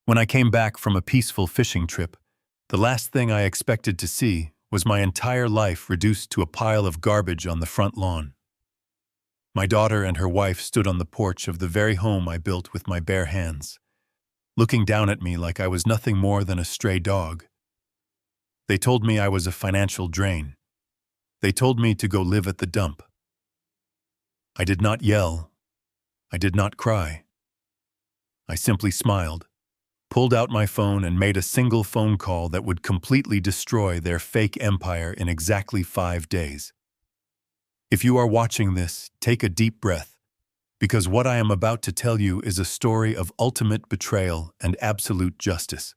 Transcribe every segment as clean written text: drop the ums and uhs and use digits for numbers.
When I came back from a peaceful fishing trip, the last thing I expected to see was my entire life reduced to a pile of garbage on the front lawn. My daughter and her wife stood on the porch of the very home I built with my bare hands, looking down at me like I was nothing more than a stray dog. They told me I was a financial drain. They told me to go live at the dump. I did not yell. I did not cry. I simply smiled, pulled out my phone and made a single phone call that would completely destroy their fake empire in exactly 5 days. If you are watching this, take a deep breath, because what I am about to tell you is a story of ultimate betrayal and absolute justice.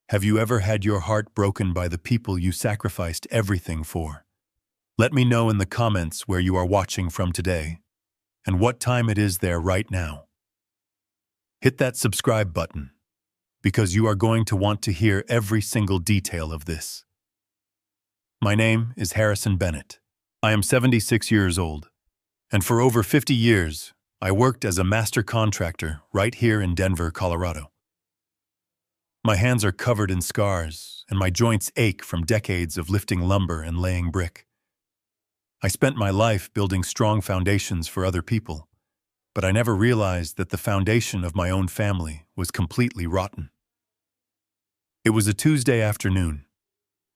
Have you ever had your heart broken by the people you sacrificed everything for? Let me know in the comments where you are watching from today, and what time it is there right now. Hit that subscribe button, because you are going to want to hear every single detail of this. My name is Harrison Bennett. I am 76 years old, and for over 50 years, I worked as a master contractor right here in Denver, Colorado. My hands are covered in scars, and my joints ache from decades of lifting lumber and laying brick. I spent my life building strong foundations for other people, but I never realized that the foundation of my own family was completely rotten. It was a Tuesday afternoon.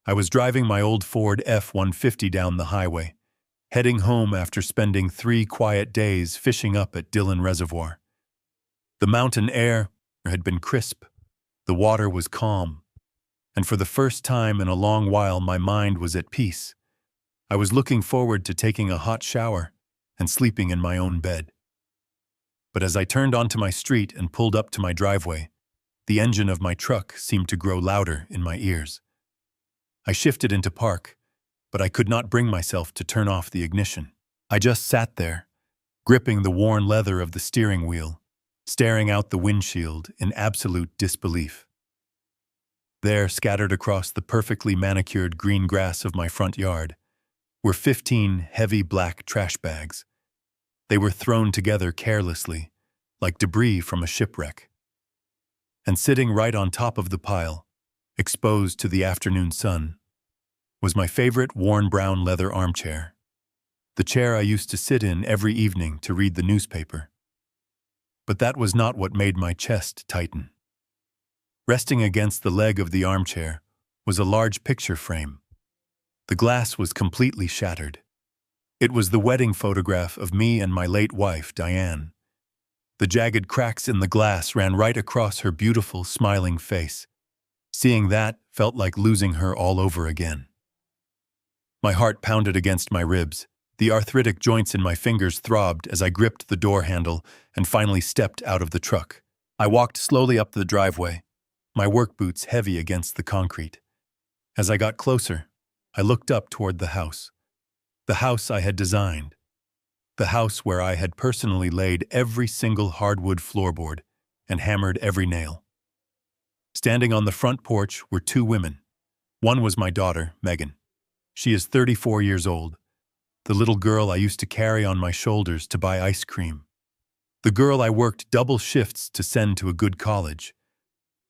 I was driving my old Ford F-150 down the highway, heading home after spending 3 quiet days fishing up at Dillon Reservoir. The mountain air had been crisp, the water was calm, and for the first time in a long while my mind was at peace. I was looking forward to taking a hot shower and sleeping in my own bed. But as I turned onto my street and pulled up to my driveway, the engine of my truck seemed to grow louder in my ears. I shifted into park, but I could not bring myself to turn off the ignition. I just sat there, gripping the worn leather of the steering wheel, staring out the windshield in absolute disbelief. There, scattered across the perfectly manicured green grass of my front yard, were 15 heavy black trash bags. They were thrown together carelessly, like debris from a shipwreck. And sitting right on top of the pile, exposed to the afternoon sun, was my favorite worn brown leather armchair, the chair I used to sit in every evening to read the newspaper. But that was not what made my chest tighten. Resting against the leg of the armchair was a large picture frame. The glass was completely shattered. It was the wedding photograph of me and my late wife, Diane. The jagged cracks in the glass ran right across her beautiful, smiling face. Seeing that felt like losing her all over again. My heart pounded against my ribs. The arthritic joints in my fingers throbbed as I gripped the door handle and finally stepped out of the truck. I walked slowly up the driveway, my work boots heavy against the concrete. As I got closer, I looked up toward the house I had designed, the house where I had personally laid every single hardwood floorboard and hammered every nail. Standing on the front porch were 2 women. One was my daughter, Megan. She is 34 years old, the little girl I used to carry on my shoulders to buy ice cream. The girl I worked double shifts to send to a good college.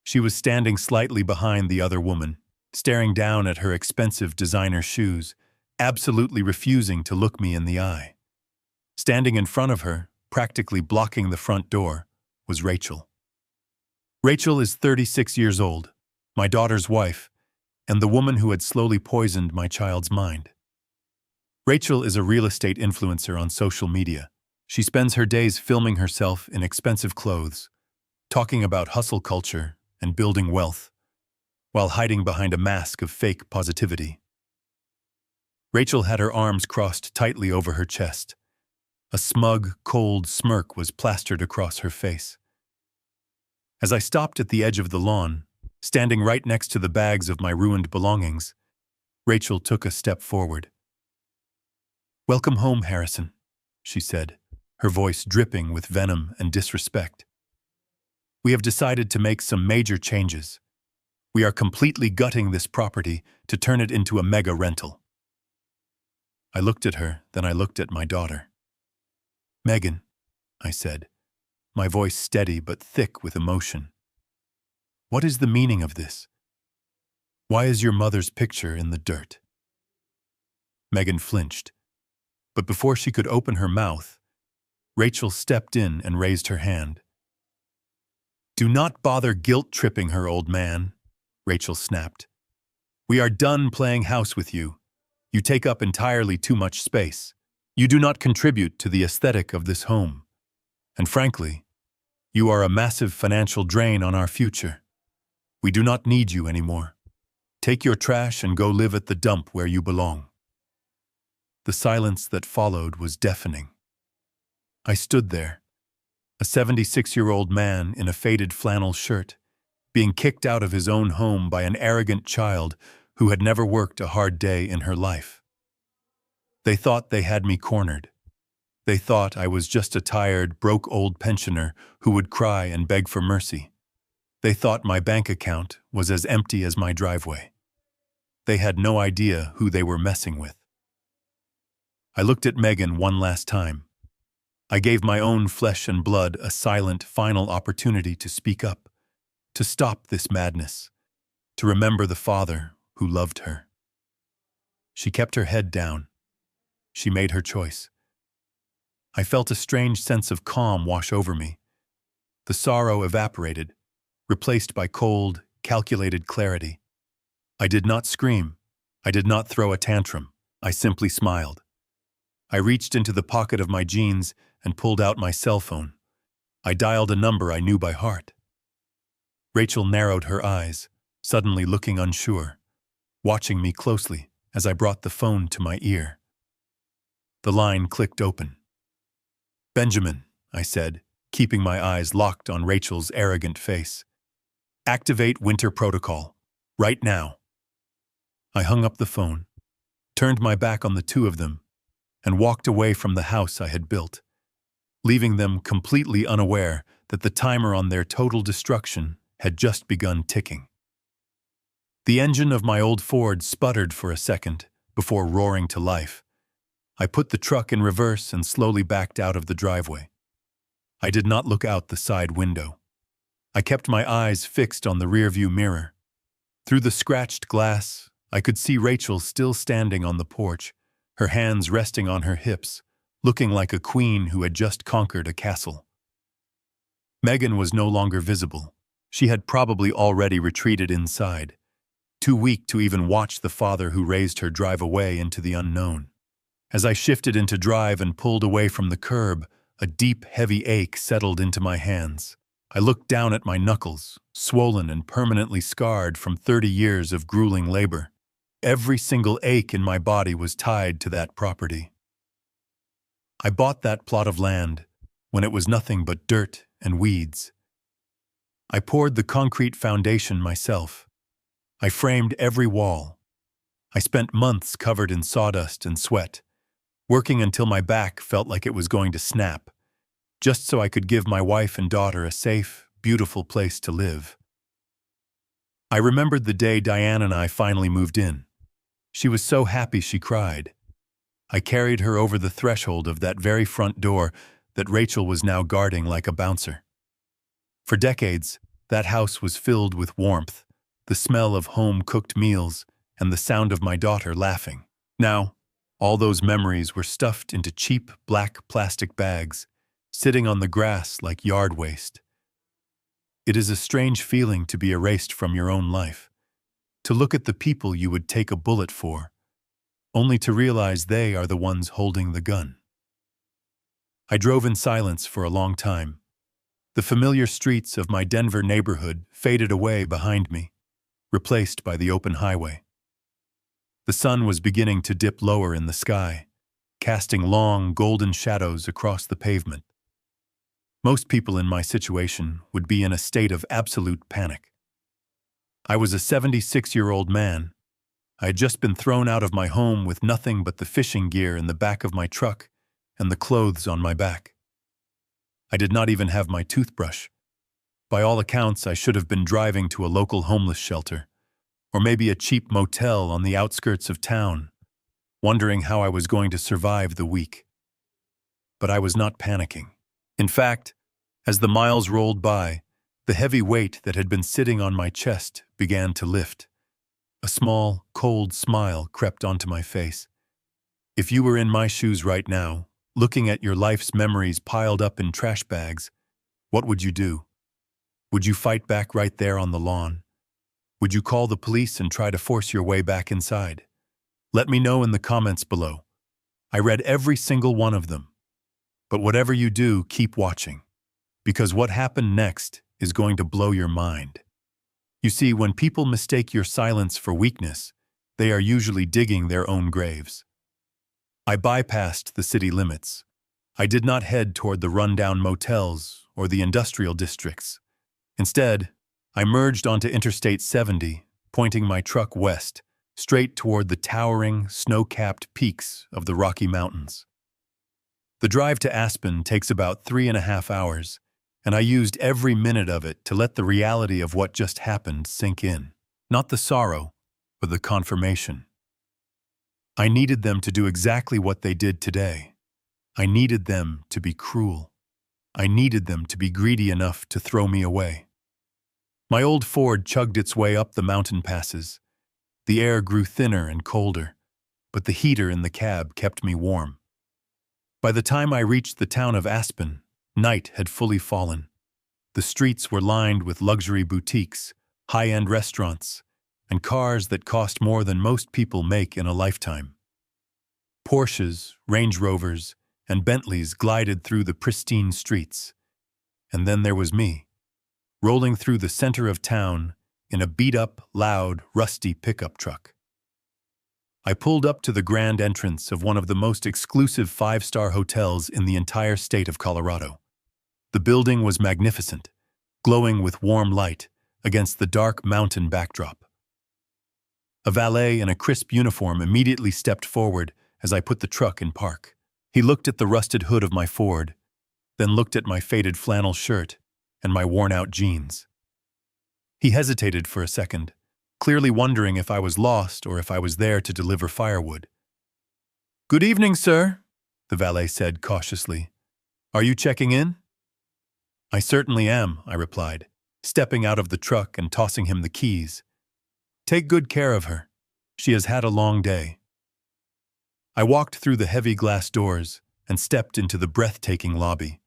She was standing slightly behind the other woman, staring down at her expensive designer shoes, absolutely refusing to look me in the eye. Standing in front of her, practically blocking the front door, was Rachel. Rachel is 36 years old, my daughter's wife, and the woman who had slowly poisoned my child's mind. Rachel is a real estate influencer on social media. She spends her days filming herself in expensive clothes, talking about hustle culture and building wealth, while hiding behind a mask of fake positivity. Rachel had her arms crossed tightly over her chest. A smug, cold smirk was plastered across her face. As I stopped at the edge of the lawn, standing right next to the bags of my ruined belongings, Rachel took a step forward. "Welcome home, Harrison," she said, her voice dripping with venom and disrespect. "We have decided to make some major changes. We are completely gutting this property to turn it into a mega rental." I looked at her, then I looked at my daughter. "Megan," I said, my voice steady but thick with emotion. What is the meaning of this? Why is your mother's picture in the dirt?" Megan flinched, but before she could open her mouth, Rachel stepped in and raised her hand. "Do not bother guilt-tripping her, old man," Rachel snapped. "We are done playing house with you. You take up entirely too much space. You do not contribute to the aesthetic of this home. And frankly, you are a massive financial drain on our future. We do not need you anymore. Take your trash and go live at the dump where you belong." The silence that followed was deafening. I stood there, a 76-year-old man in a faded flannel shirt, being kicked out of his own home by an arrogant child who had never worked a hard day in her life. They thought they had me cornered. They thought I was just a tired, broke old pensioner who would cry and beg for mercy. They thought my bank account was as empty as my driveway. They had no idea who they were messing with. I looked at Megan one last time. I gave my own flesh and blood a silent, final opportunity to speak up, to stop this madness, to remember the father who loved her. She kept her head down. She made her choice. I felt a strange sense of calm wash over me. The sorrow evaporated, replaced by cold, calculated clarity. I did not scream. I did not throw a tantrum. I simply smiled. I reached into the pocket of my jeans and pulled out my cell phone. I dialed a number I knew by heart. Rachel narrowed her eyes, suddenly looking unsure, watching me closely as I brought the phone to my ear. The line clicked open. "Benjamin," I said, keeping my eyes locked on Rachel's arrogant face. "Activate winter protocol. Right now." I hung up the phone, turned my back on the two of them, and walked away from the house I had built, leaving them completely unaware that the timer on their total destruction had just begun ticking. The engine of my old Ford sputtered for a second before roaring to life. I put the truck in reverse and slowly backed out of the driveway. I did not look out the side window. I kept my eyes fixed on the rearview mirror. Through the scratched glass, I could see Rachel still standing on the porch, her hands resting on her hips, looking like a queen who had just conquered a castle. Megan was no longer visible. She had probably already retreated inside, too weak to even watch the father who raised her drive away into the unknown. As I shifted into drive and pulled away from the curb, a deep, heavy ache settled into my hands. I looked down at my knuckles, swollen and permanently scarred from 30 years of grueling labor. Every single ache in my body was tied to that property. I bought that plot of land when it was nothing but dirt and weeds. I poured the concrete foundation myself. I framed every wall. I spent months covered in sawdust and sweat, working until my back felt like it was going to snap, just so I could give my wife and daughter a safe, beautiful place to live. I remembered the day Diane and I finally moved in. She was so happy she cried. I carried her over the threshold of that very front door that Rachel was now guarding like a bouncer. For decades, that house was filled with warmth, the smell of home-cooked meals, and the sound of my daughter laughing. Now, all those memories were stuffed into cheap black plastic bags, sitting on the grass like yard waste. It is a strange feeling to be erased from your own life, to look at the people you would take a bullet for, only to realize they are the ones holding the gun. I drove in silence for a long time. The familiar streets of my Denver neighborhood faded away behind me, replaced by the open highway. The sun was beginning to dip lower in the sky, casting long, golden shadows across the pavement. Most people in my situation would be in a state of absolute panic. I was a 76-year-old man. I had just been thrown out of my home with nothing but the fishing gear in the back of my truck and the clothes on my back. I did not even have my toothbrush. By all accounts, I should have been driving to a local homeless shelter, or maybe a cheap motel on the outskirts of town, wondering how I was going to survive the week. But I was not panicking. In fact, as the miles rolled by, The heavy weight that had been sitting on my chest began to lift. A small, cold smile crept onto my face. If you were in my shoes right now, looking at your life's memories piled up in trash bags, what would you do? Would you fight back right there on the lawn? Would you call the police and try to force your way back inside? Let me know in the comments below. I read every single one of them. But whatever you do, keep watching. Because what happened next is going to blow your mind. You see, when people mistake your silence for weakness, they are usually digging their own graves. I bypassed the city limits. I did not head toward the rundown motels or the industrial districts. Instead, I merged onto Interstate 70, pointing my truck west, straight toward the towering, snow-capped peaks of the Rocky Mountains. The drive to Aspen takes about 3.5 hours, and I used every minute of it to let the reality of what just happened sink in. Not the sorrow, but the confirmation. I needed them to do exactly what they did today. I needed them to be cruel. I needed them to be greedy enough to throw me away. My old Ford chugged its way up the mountain passes. The air grew thinner and colder, but the heater in the cab kept me warm. By the time I reached the town of Aspen, night had fully fallen. The streets were lined with luxury boutiques, high-end restaurants, and cars that cost more than most people make in a lifetime. Porsches, Range Rovers, and Bentleys glided through the pristine streets. And then there was me, rolling through the center of town in a beat-up, loud, rusty pickup truck. I pulled up to the grand entrance of one of the most exclusive 5-star hotels in the entire state of Colorado. The building was magnificent, glowing with warm light against the dark mountain backdrop. A valet in a crisp uniform immediately stepped forward as I put the truck in park. He looked at the rusted hood of my Ford, then looked at my faded flannel shirt and my worn-out jeans. He hesitated for a second, clearly wondering if I was lost or if I was there to deliver firewood. "Good evening, sir," the valet said cautiously. "Are you checking in?" "I certainly am," I replied, stepping out of the truck and tossing him the keys. "Take good care of her. She has had a long day." I walked through the heavy glass doors and stepped into the breathtaking lobby.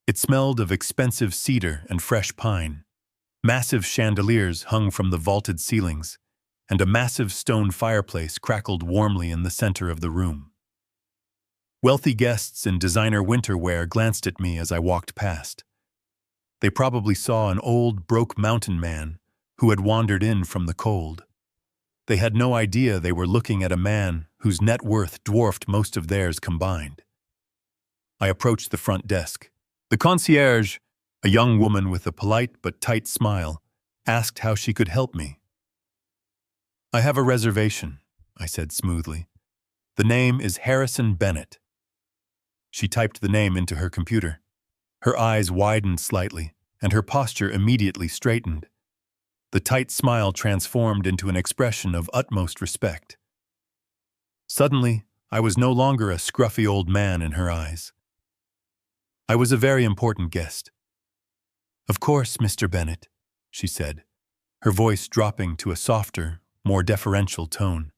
It smelled of expensive cedar and fresh pine. Massive chandeliers hung from the vaulted ceilings, and a massive stone fireplace crackled warmly in the center of the room. Wealthy guests in designer winter wear glanced at me as I walked past. They probably saw an old, broke mountain man who had wandered in from the cold. They had no idea they were looking at a man whose net worth dwarfed most of theirs combined. I approached the front desk. The concierge, a young woman with a polite but tight smile, asked how she could help me. "I have a reservation," I said smoothly. "The name is Harrison Bennett." She typed the name into her computer. Her eyes widened slightly, and her posture immediately straightened. The tight smile transformed into an expression of utmost respect. Suddenly, I was no longer a scruffy old man in her eyes. I was a very important guest. "Of course, Mr. Bennett," she said, her voice dropping to a softer, more deferential tone.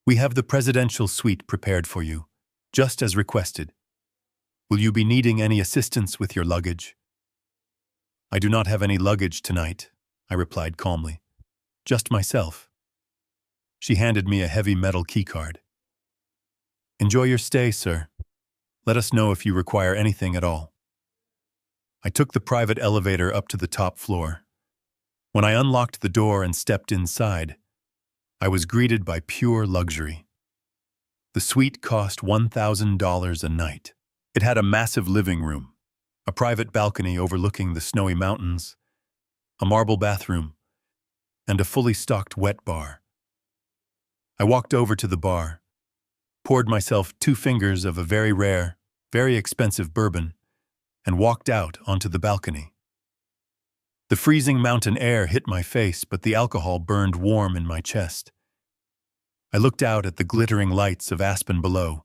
"We have the presidential suite prepared for you, just as requested. Will you be needing any assistance with your luggage?" "I do not have any luggage tonight," I replied calmly. "Just myself." She handed me a heavy metal keycard. "Enjoy your stay, sir. Let us know if you require anything at all." I took the private elevator up to the top floor. When I unlocked the door and stepped inside, I was greeted by pure luxury. The suite cost $1,000 a night. It had a massive living room, a private balcony overlooking the snowy mountains, a marble bathroom, and a fully stocked wet bar. I walked over to the bar, poured myself 2 fingers of a very rare, very expensive bourbon, and walked out onto the balcony. The freezing mountain air hit my face, but the alcohol burned warm in my chest. I looked out at the glittering lights of Aspen below,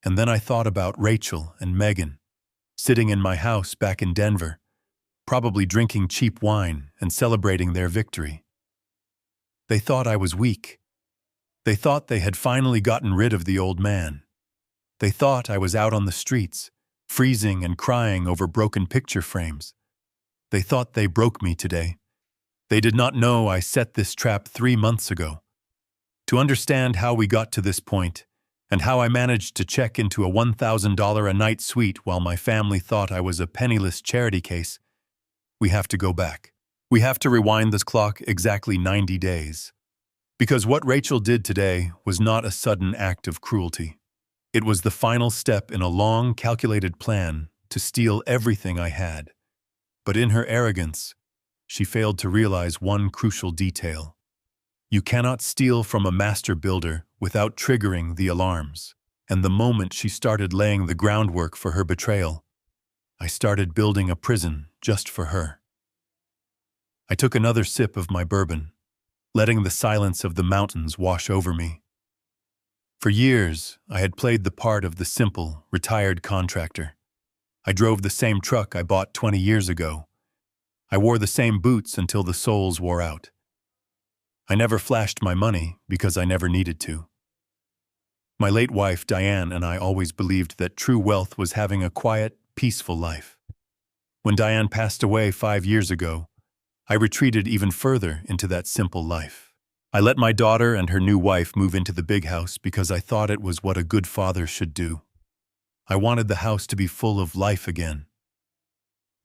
and then I thought about Rachel and Megan, sitting in my house back in Denver, probably drinking cheap wine and celebrating their victory. They thought I was weak. They thought they had finally gotten rid of the old man. They thought I was out on the streets, freezing and crying over broken picture frames. They thought they broke me today. They did not know I set this trap 3 months ago. To understand how we got to this point, and how I managed to check into a $1,000 a night suite while my family thought I was a penniless charity case, we have to go back. We have to rewind this clock exactly 90 days. Because what Rachel did today was not a sudden act of cruelty. It was the final step in a long, calculated plan to steal everything I had. But in her arrogance, she failed to realize one crucial detail. You cannot steal from a master builder without triggering the alarms. And the moment she started laying the groundwork for her betrayal, I started building a prison just for her. I took another sip of my bourbon, letting the silence of the mountains wash over me. For years, I had played the part of the simple, retired contractor. I drove the same truck I bought 20 years ago. I wore the same boots until the soles wore out. I never flashed my money because I never needed to. My late wife, Diane, and I always believed that true wealth was having a quiet, peaceful life. When Diane passed away 5 years ago, I retreated even further into that simple life. I let my daughter and her new wife move into the big house because I thought it was what a good father should do. I wanted the house to be full of life again.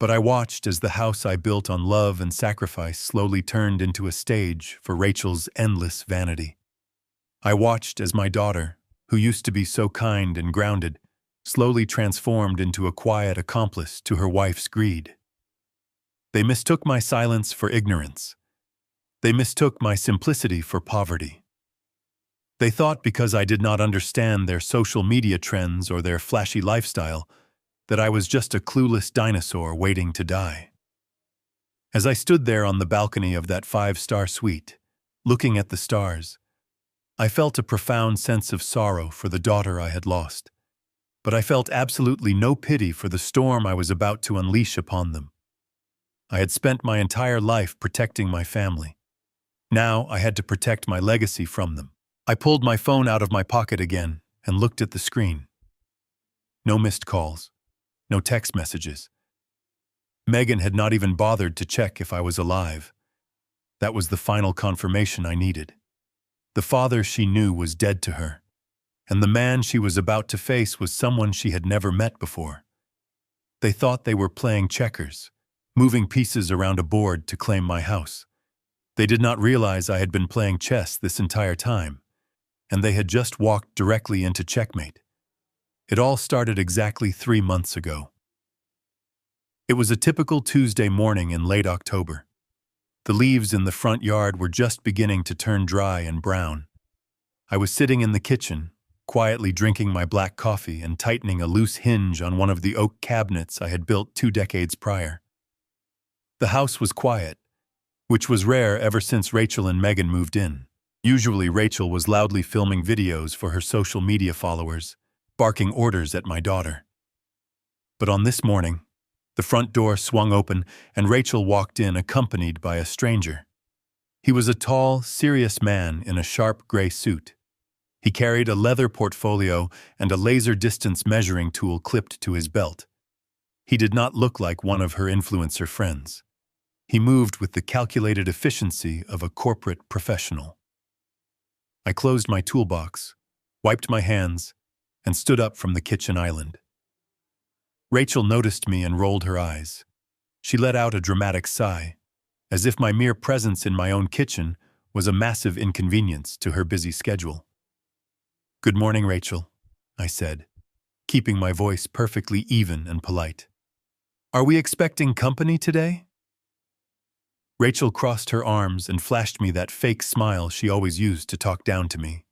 But I watched as the house I built on love and sacrifice slowly turned into a stage for Rachel's endless vanity. I watched as my daughter, who used to be so kind and grounded, slowly transformed into a quiet accomplice to her wife's greed. They mistook my silence for ignorance. They mistook my simplicity for poverty. They thought because I did not understand their social media trends or their flashy lifestyle, that I was just a clueless dinosaur waiting to die. As I stood there on the balcony of that 5-star suite, looking at the stars, I felt a profound sense of sorrow for the daughter I had lost, but I felt absolutely no pity for the storm I was about to unleash upon them. I had spent my entire life protecting my family. Now I had to protect my legacy from them. I pulled my phone out of my pocket again and looked at the screen. No missed calls. No text messages. Megan had not even bothered to check if I was alive. That was the final confirmation I needed. The father she knew was dead to her, and the man she was about to face was someone she had never met before. They thought they were playing checkers, moving pieces around a board to claim my house. They did not realize I had been playing chess this entire time, and they had just walked directly into checkmate. It all started exactly 3 months ago. It was a typical Tuesday morning in late October. The leaves in the front yard were just beginning to turn dry and brown. I was sitting in the kitchen, quietly drinking my black coffee and tightening a loose hinge on one of the oak cabinets I had built 2 decades prior. The house was quiet, which was rare ever since Rachel and Megan moved in. Usually Rachel was loudly filming videos for her social media followers, barking orders at my daughter. But on this morning, the front door swung open and Rachel walked in accompanied by a stranger. He was a tall, serious man in a sharp gray suit. He carried a leather portfolio and a laser distance measuring tool clipped to his belt. He did not look like one of her influencer friends. He moved with the calculated efficiency of a corporate professional. I closed my toolbox, wiped my hands, and stood up from the kitchen island. Rachel noticed me and rolled her eyes. She let out a dramatic sigh, as if my mere presence in my own kitchen was a massive inconvenience to her busy schedule. "Good morning, Rachel," I said, keeping my voice perfectly even and polite. "Are we expecting company today?" Rachel crossed her arms and flashed me that fake smile she always used to talk down to me.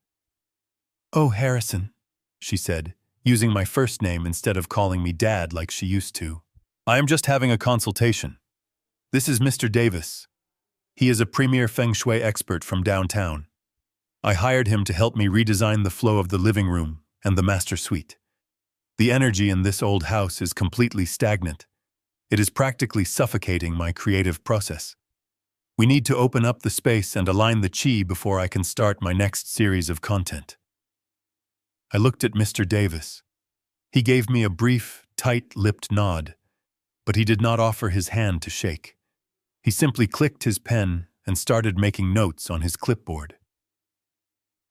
"Oh, Harrison," she said, using my first name instead of calling me Dad like she used to. "I am just having a consultation. This is Mr. Davis. He is a premier feng shui expert from downtown. I hired him to help me redesign the flow of the living room and the master suite. The energy in this old house is completely stagnant. It is practically suffocating my creative process. We need to open up the space and align the chi before I can start my next series of content. I looked at Mr. Davis. He gave me a brief, tight-lipped nod, but he did not offer his hand to shake. He simply clicked his pen and started making notes on his clipboard.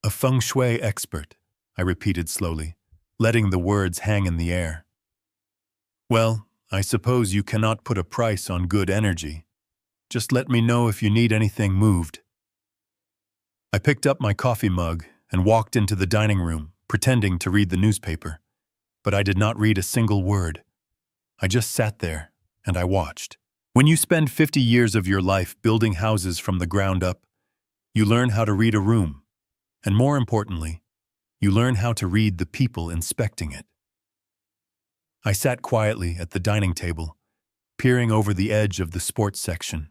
A feng shui expert, I repeated slowly, letting the words hang in the air. Well, I suppose you cannot put a price on good energy. Just let me know if you need anything moved. I picked up my coffee mug and walked into the dining room, pretending to read the newspaper. But I did not read a single word. I just sat there and I watched. When you spend 50 years of your life building houses from the ground up, you learn how to read a room. And more importantly, you learn how to read the people inspecting it. I sat quietly at the dining table, peering over the edge of the sports section,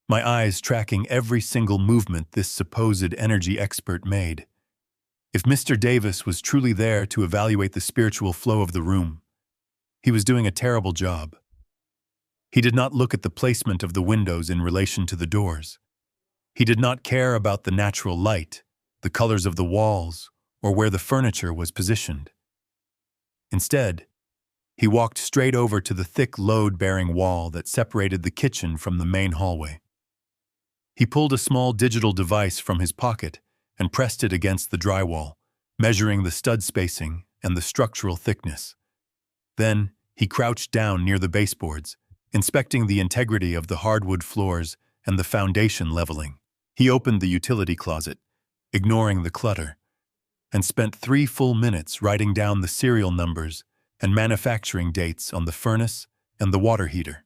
my eyes tracking every single movement this supposed energy expert made. If Mr. Davis was truly there to evaluate the spiritual flow of the room, he was doing a terrible job. He did not look at the placement of the windows in relation to the doors. He did not care about the natural light, the colors of the walls, or where the furniture was positioned. Instead, he walked straight over to the thick load-bearing wall that separated the kitchen from the main hallway. He pulled a small digital device from his pocket and pressed it against the drywall, measuring the stud spacing and the structural thickness. Then, he crouched down near the baseboards, inspecting the integrity of the hardwood floors and the foundation leveling. He opened the utility closet, ignoring the clutter, and spent 3 full minutes writing down the serial numbers and manufacturing dates on the furnace and the water heater.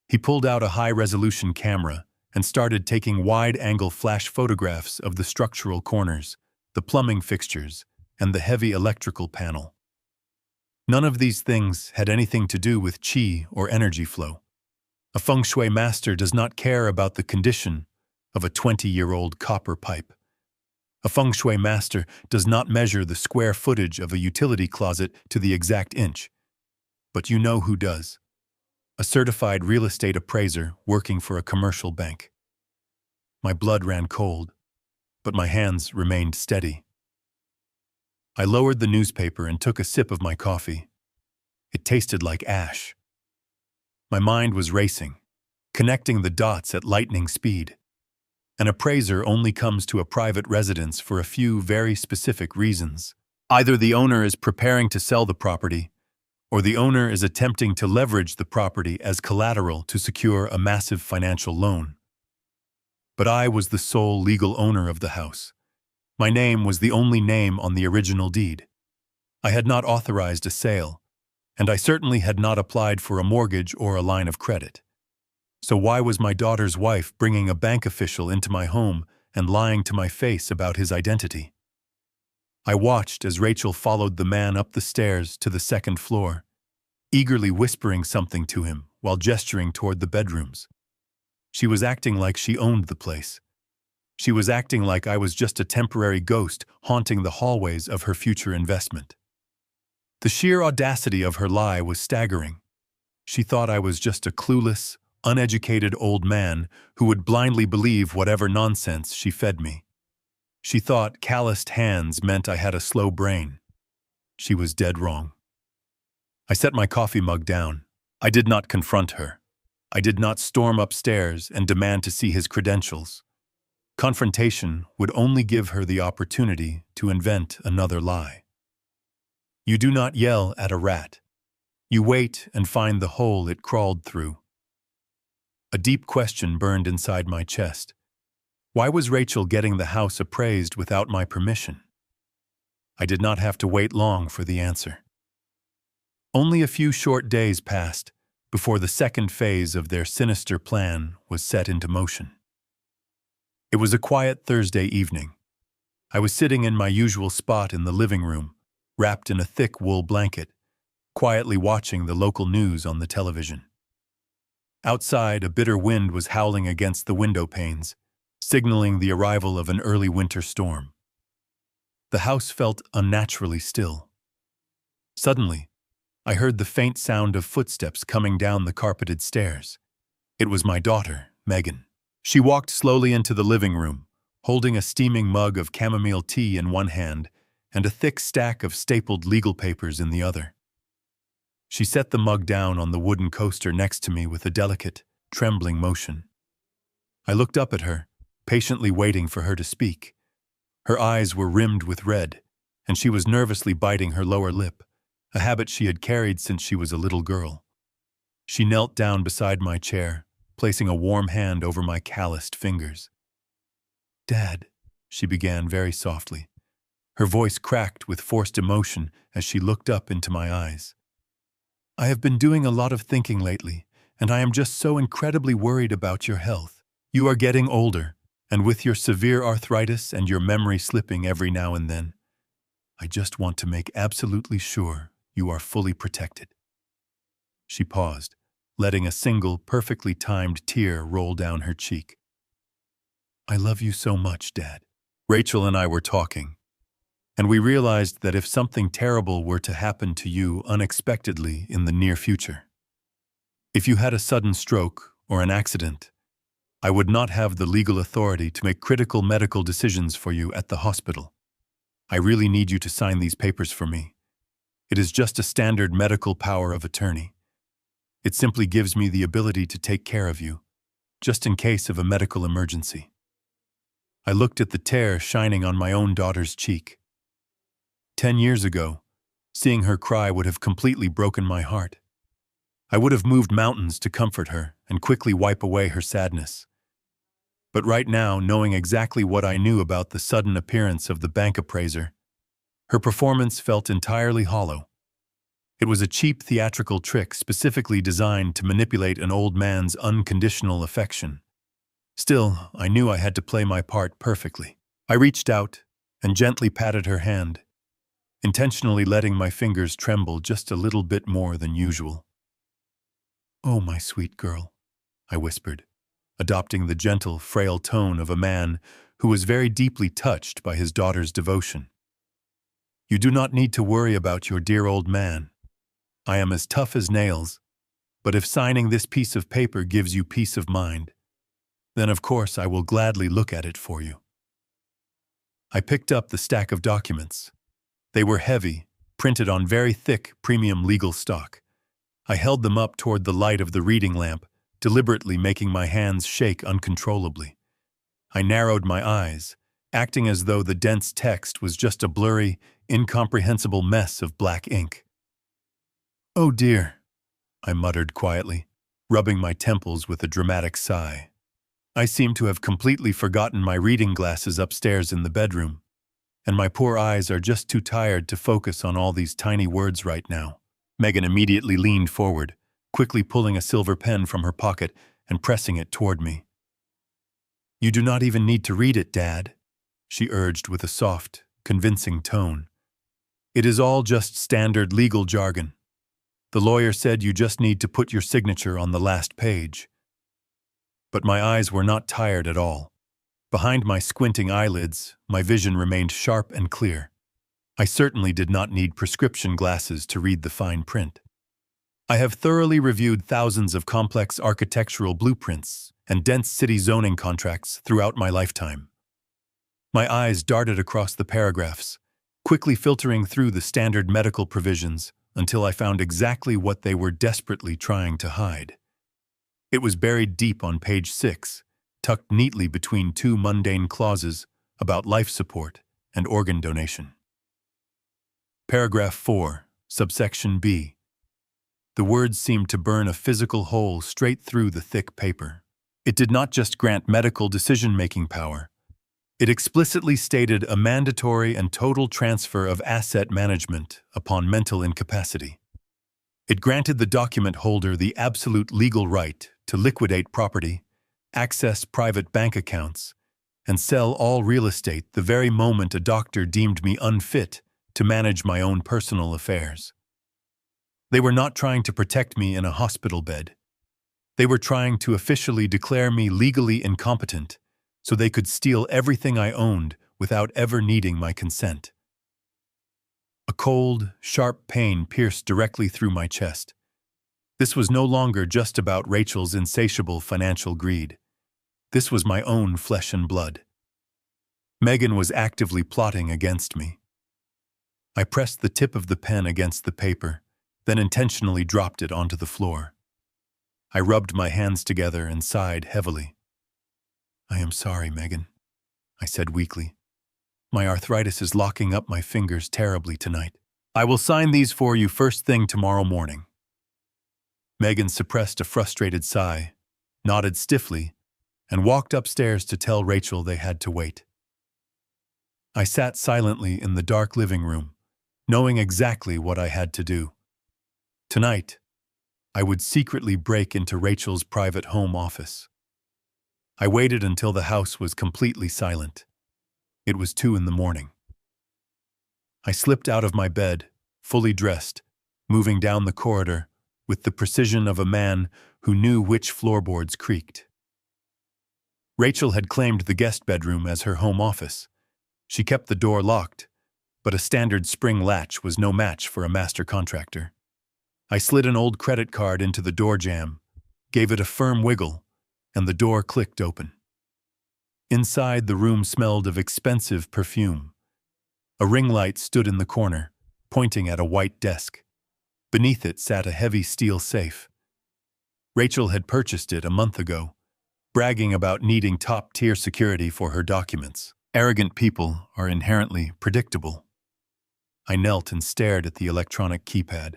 He pulled out a high-resolution camera and started taking wide-angle flash photographs of the structural corners, the plumbing fixtures, and the heavy electrical panel. None of these things had anything to do with qi or energy flow. A feng shui master does not care about the condition of a 20-year-old copper pipe. A feng shui master does not measure the square footage of a utility closet to the exact inch. But you know who does. A certified real estate appraiser working for a commercial bank. My blood ran cold, but my hands remained steady. I lowered the newspaper and took a sip of my coffee. It tasted like ash. My mind was racing, connecting the dots at lightning speed. An appraiser only comes to a private residence for a few very specific reasons. Either the owner is preparing to sell the property, or the owner is attempting to leverage the property as collateral to secure a massive financial loan. But I was the sole legal owner of the house. My name was the only name on the original deed. I had not authorized a sale, and I certainly had not applied for a mortgage or a line of credit. So why was my daughter's wife bringing a bank official into my home and lying to my face about his identity? I watched as Rachel followed the man up the stairs to the second floor, eagerly whispering something to him while gesturing toward the bedrooms. She was acting like she owned the place. She was acting like I was just a temporary ghost haunting the hallways of her future investment. The sheer audacity of her lie was staggering. She thought I was just a clueless, uneducated old man who would blindly believe whatever nonsense she fed me. She thought calloused hands meant I had a slow brain. She was dead wrong. I set my coffee mug down. I did not confront her. I did not storm upstairs and demand to see his credentials. Confrontation would only give her the opportunity to invent another lie. You do not yell at a rat. You wait and find the hole it crawled through. A deep question burned inside my chest. Why was Rachel getting the house appraised without my permission? I did not have to wait long for the answer. Only a few short days passed before the second phase of their sinister plan was set into motion. It was a quiet Thursday evening. I was sitting in my usual spot in the living room, wrapped in a thick wool blanket, quietly watching the local news on the television. Outside, a bitter wind was howling against the window panes, signaling the arrival of an early winter storm. The house felt unnaturally still. Suddenly, I heard the faint sound of footsteps coming down the carpeted stairs. It was my daughter, Megan. She walked slowly into the living room, holding a steaming mug of chamomile tea in one hand and a thick stack of stapled legal papers in the other. She set the mug down on the wooden coaster next to me with a delicate, trembling motion. I looked up at her, patiently waiting for her to speak. Her eyes were rimmed with red, and she was nervously biting her lower lip, a habit she had carried since she was a little girl. She knelt down beside my chair, placing a warm hand over my calloused fingers. "Dad," she began very softly. Her voice cracked with forced emotion as she looked up into my eyes. "I have been doing a lot of thinking lately, and I am just so incredibly worried about your health. You are getting older, and with your severe arthritis and your memory slipping every now and then, I just want to make absolutely sure you are fully protected." She paused, letting a single, perfectly timed tear roll down her cheek. "I love you so much, Dad." Rachel and I were talking, and we realized that if something terrible were to happen to you unexpectedly in the near future, if you had a sudden stroke or an accident, I would not have the legal authority to make critical medical decisions for you at the hospital. I really need you to sign these papers for me. It is just a standard medical power of attorney. It simply gives me the ability to take care of you, just in case of a medical emergency. I looked at the tear shining on my own daughter's cheek. 10 years ago, seeing her cry would have completely broken my heart. I would have moved mountains to comfort her and quickly wipe away her sadness. But right now, knowing exactly what I knew about the sudden appearance of the bank appraiser, her performance felt entirely hollow. It was a cheap theatrical trick specifically designed to manipulate an old man's unconditional affection. Still, I knew I had to play my part perfectly. I reached out and gently patted her hand, intentionally letting my fingers tremble just a little bit more than usual. "Oh, my sweet girl," I whispered, adopting the gentle, frail tone of a man who was very deeply touched by his daughter's devotion. "You do not need to worry about your dear old man. I am as tough as nails, but if signing this piece of paper gives you peace of mind, then of course I will gladly look at it for you." I picked up the stack of documents. They were heavy, printed on very thick premium legal stock. I held them up toward the light of the reading lamp, deliberately making my hands shake uncontrollably. I narrowed my eyes, acting as though the dense text was just a blurry, incomprehensible mess of black ink. "Oh dear," I muttered quietly, rubbing my temples with a dramatic sigh. I seemed to have completely forgotten my reading glasses upstairs in the bedroom, and my poor eyes are just too tired to focus on all these tiny words right now. Megan immediately leaned forward, quickly pulling a silver pen from her pocket and pressing it toward me. "You do not even need to read it, Dad," she urged with a soft, convincing tone. "It is all just standard legal jargon. The lawyer said you just need to put your signature on the last page." But my eyes were not tired at all. Behind my squinting eyelids, my vision remained sharp and clear. I certainly did not need prescription glasses to read the fine print. I have thoroughly reviewed thousands of complex architectural blueprints and dense city zoning contracts throughout my lifetime. My eyes darted across the paragraphs, quickly filtering through the standard medical provisions until I found exactly what they were desperately trying to hide. It was buried deep on page 6, tucked neatly between two mundane clauses about life support and organ donation. Paragraph 4, subsection B. The words seemed to burn a physical hole straight through the thick paper. It did not just grant medical decision-making power. It explicitly stated a mandatory and total transfer of asset management upon mental incapacity. It granted the document holder the absolute legal right to liquidate property, access private bank accounts, and sell all real estate the very moment a doctor deemed me unfit to manage my own personal affairs. They were not trying to protect me in a hospital bed. They were trying to officially declare me legally incompetent so they could steal everything I owned without ever needing my consent. A cold, sharp pain pierced directly through my chest. This was no longer just about Rachel's insatiable financial greed. This was my own flesh and blood. Megan was actively plotting against me. I pressed the tip of the pen against the paper, then intentionally dropped it onto the floor. I rubbed my hands together and sighed heavily. "I am sorry, Megan," I said weakly. "My arthritis is locking up my fingers terribly tonight. I will sign these for you first thing tomorrow morning." Megan suppressed a frustrated sigh, nodded stiffly, and walked upstairs to tell Rachel they had to wait. I sat silently in the dark living room, knowing exactly what I had to do. Tonight, I would secretly break into Rachel's private home office. I waited until the house was completely silent. It was 2 a.m. I slipped out of my bed, fully dressed, moving down the corridor with the precision of a man who knew which floorboards creaked. Rachel had claimed the guest bedroom as her home office. She kept the door locked, but a standard spring latch was no match for a master contractor. I slid an old credit card into the door jamb, gave it a firm wiggle, and the door clicked open. Inside, the room smelled of expensive perfume. A ring light stood in the corner, pointing at a white desk. Beneath it sat a heavy steel safe. Rachel had purchased it a month ago, bragging about needing top-tier security for her documents. Arrogant people are inherently predictable. I knelt and stared at the electronic keypad.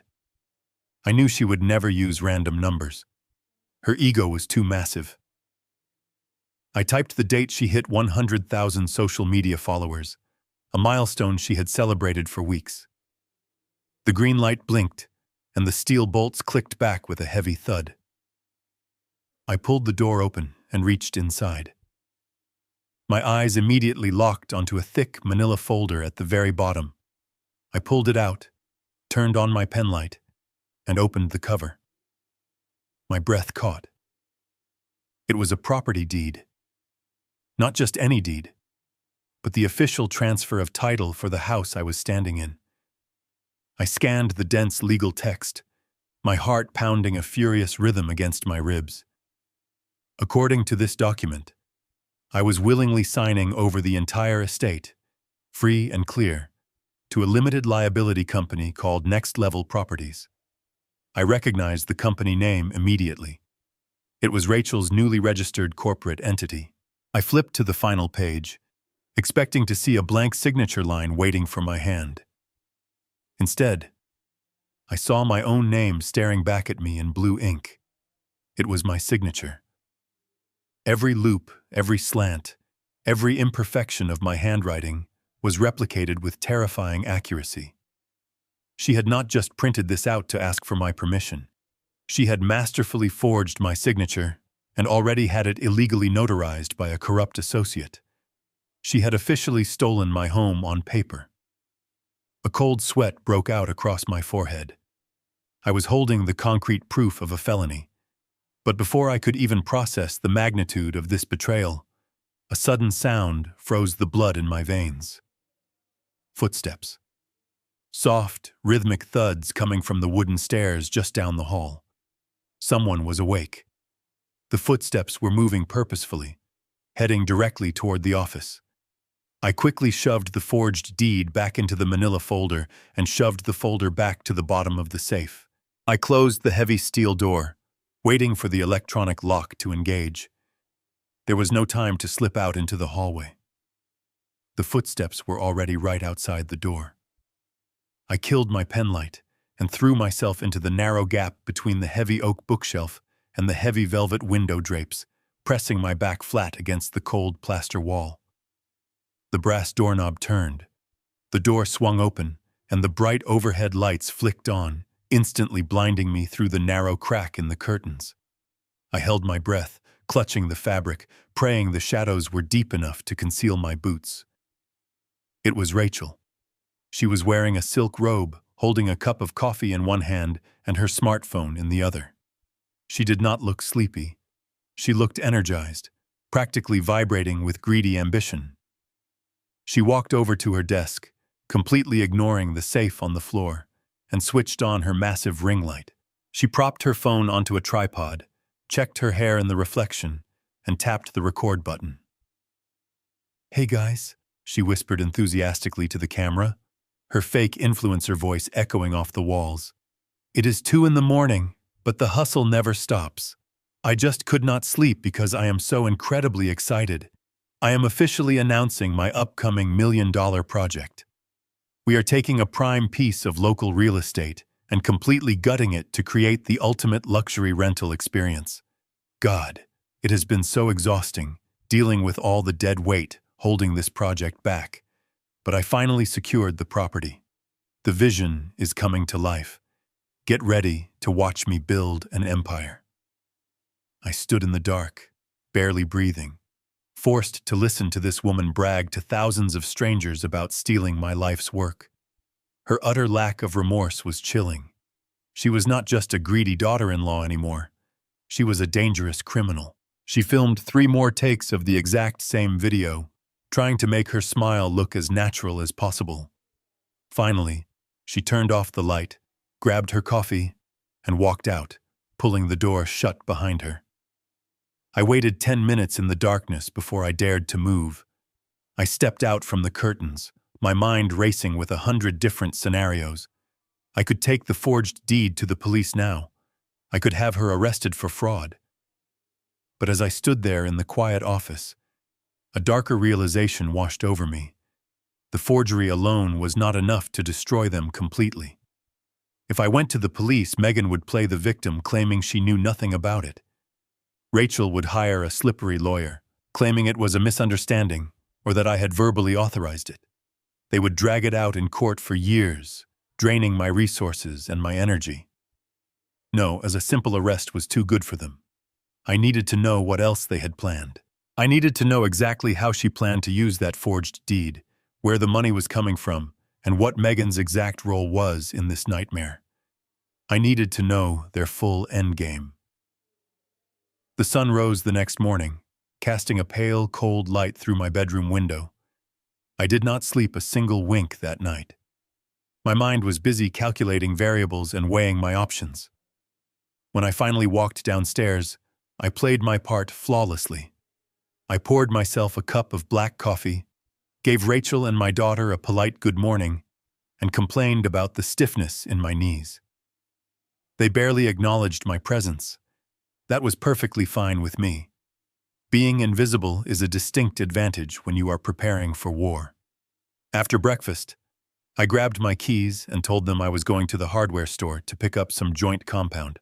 I knew she would never use random numbers. Her ego was too massive. I typed the date she hit 100,000 social media followers, a milestone she had celebrated for weeks. The green light blinked, and the steel bolts clicked back with a heavy thud. I pulled the door open and reached inside. My eyes immediately locked onto a thick manila folder at the very bottom. I pulled it out, turned on my pen light, and opened the cover. My breath caught. It was a property deed. Not just any deed, but the official transfer of title for the house I was standing in. I scanned the dense legal text, my heart pounding a furious rhythm against my ribs. According to this document, I was willingly signing over the entire estate, free and clear, to a limited liability company called Next Level Properties. I recognized the company name immediately. It was Rachel's newly registered corporate entity. I flipped to the final page, expecting to see a blank signature line waiting for my hand. Instead, I saw my own name staring back at me in blue ink. It was my signature. Every loop, every slant, every imperfection of my handwriting was replicated with terrifying accuracy. She had not just printed this out to ask for my permission. She had masterfully forged my signature and already had it illegally notarized by a corrupt associate. She had officially stolen my home on paper. A cold sweat broke out across my forehead. I was holding the concrete proof of a felony. But before I could even process the magnitude of this betrayal, a sudden sound froze the blood in my veins. Footsteps. Soft, rhythmic thuds coming from the wooden stairs just down the hall. Someone was awake. The footsteps were moving purposefully, heading directly toward the office. I quickly shoved the forged deed back into the manila folder and shoved the folder back to the bottom of the safe. I closed the heavy steel door, waiting for the electronic lock to engage. There was no time to slip out into the hallway. The footsteps were already right outside the door. I killed my pen light and threw myself into the narrow gap between the heavy oak bookshelf and the heavy velvet window drapes, pressing my back flat against the cold plaster wall. The brass doorknob turned. The door swung open, and the bright overhead lights flicked on, instantly blinding me through the narrow crack in the curtains. I held my breath, clutching the fabric, praying the shadows were deep enough to conceal my boots. It was Rachel. She was wearing a silk robe, holding a cup of coffee in one hand and her smartphone in the other. She did not look sleepy. She looked energized, practically vibrating with greedy ambition. She walked over to her desk, completely ignoring the safe on the floor, and switched on her massive ring light. She propped her phone onto a tripod, checked her hair in the reflection, and tapped the record button. "Hey guys," she whispered enthusiastically to the camera, her fake influencer voice echoing off the walls. "It is 2 in the morning, but the hustle never stops. I just could not sleep because I am so incredibly excited. I am officially announcing my upcoming $1 million project. We are taking a prime piece of local real estate and completely gutting it to create the ultimate luxury rental experience. God, it has been so exhausting, dealing with all the dead weight holding this project back. But I finally secured the property. The vision is coming to life. Get ready to watch me build an empire." I stood in the dark, barely breathing, forced to listen to this woman brag to thousands of strangers about stealing my life's work. Her utter lack of remorse was chilling. She was not just a greedy daughter-in-law anymore. She was a dangerous criminal. She filmed 3 more takes of the exact same video, trying to make her smile look as natural as possible. Finally, she turned off the light, grabbed her coffee, and walked out, pulling the door shut behind her. I waited 10 minutes in the darkness before I dared to move. I stepped out from the curtains, my mind racing with 100 different scenarios. I could take the forged deed to the police now. I could have her arrested for fraud. But as I stood there in the quiet office, a darker realization washed over me. The forgery alone was not enough to destroy them completely. If I went to the police, Megan would play the victim, claiming she knew nothing about it. Rachel would hire a slippery lawyer, claiming it was a misunderstanding or that I had verbally authorized it. They would drag it out in court for years, draining my resources and my energy. No, as a simple arrest was too good for them. I needed to know what else they had planned. I needed to know exactly how she planned to use that forged deed, where the money was coming from, and what Megan's exact role was in this nightmare. I needed to know their full endgame. The sun rose the next morning, casting a pale, cold light through my bedroom window. I did not sleep a single wink that night. My mind was busy calculating variables and weighing my options. When I finally walked downstairs, I played my part flawlessly. I poured myself a cup of black coffee, gave Rachel and my daughter a polite good morning, and complained about the stiffness in my knees. They barely acknowledged my presence. That was perfectly fine with me. Being invisible is a distinct advantage when you are preparing for war. After breakfast, I grabbed my keys and told them I was going to the hardware store to pick up some joint compound.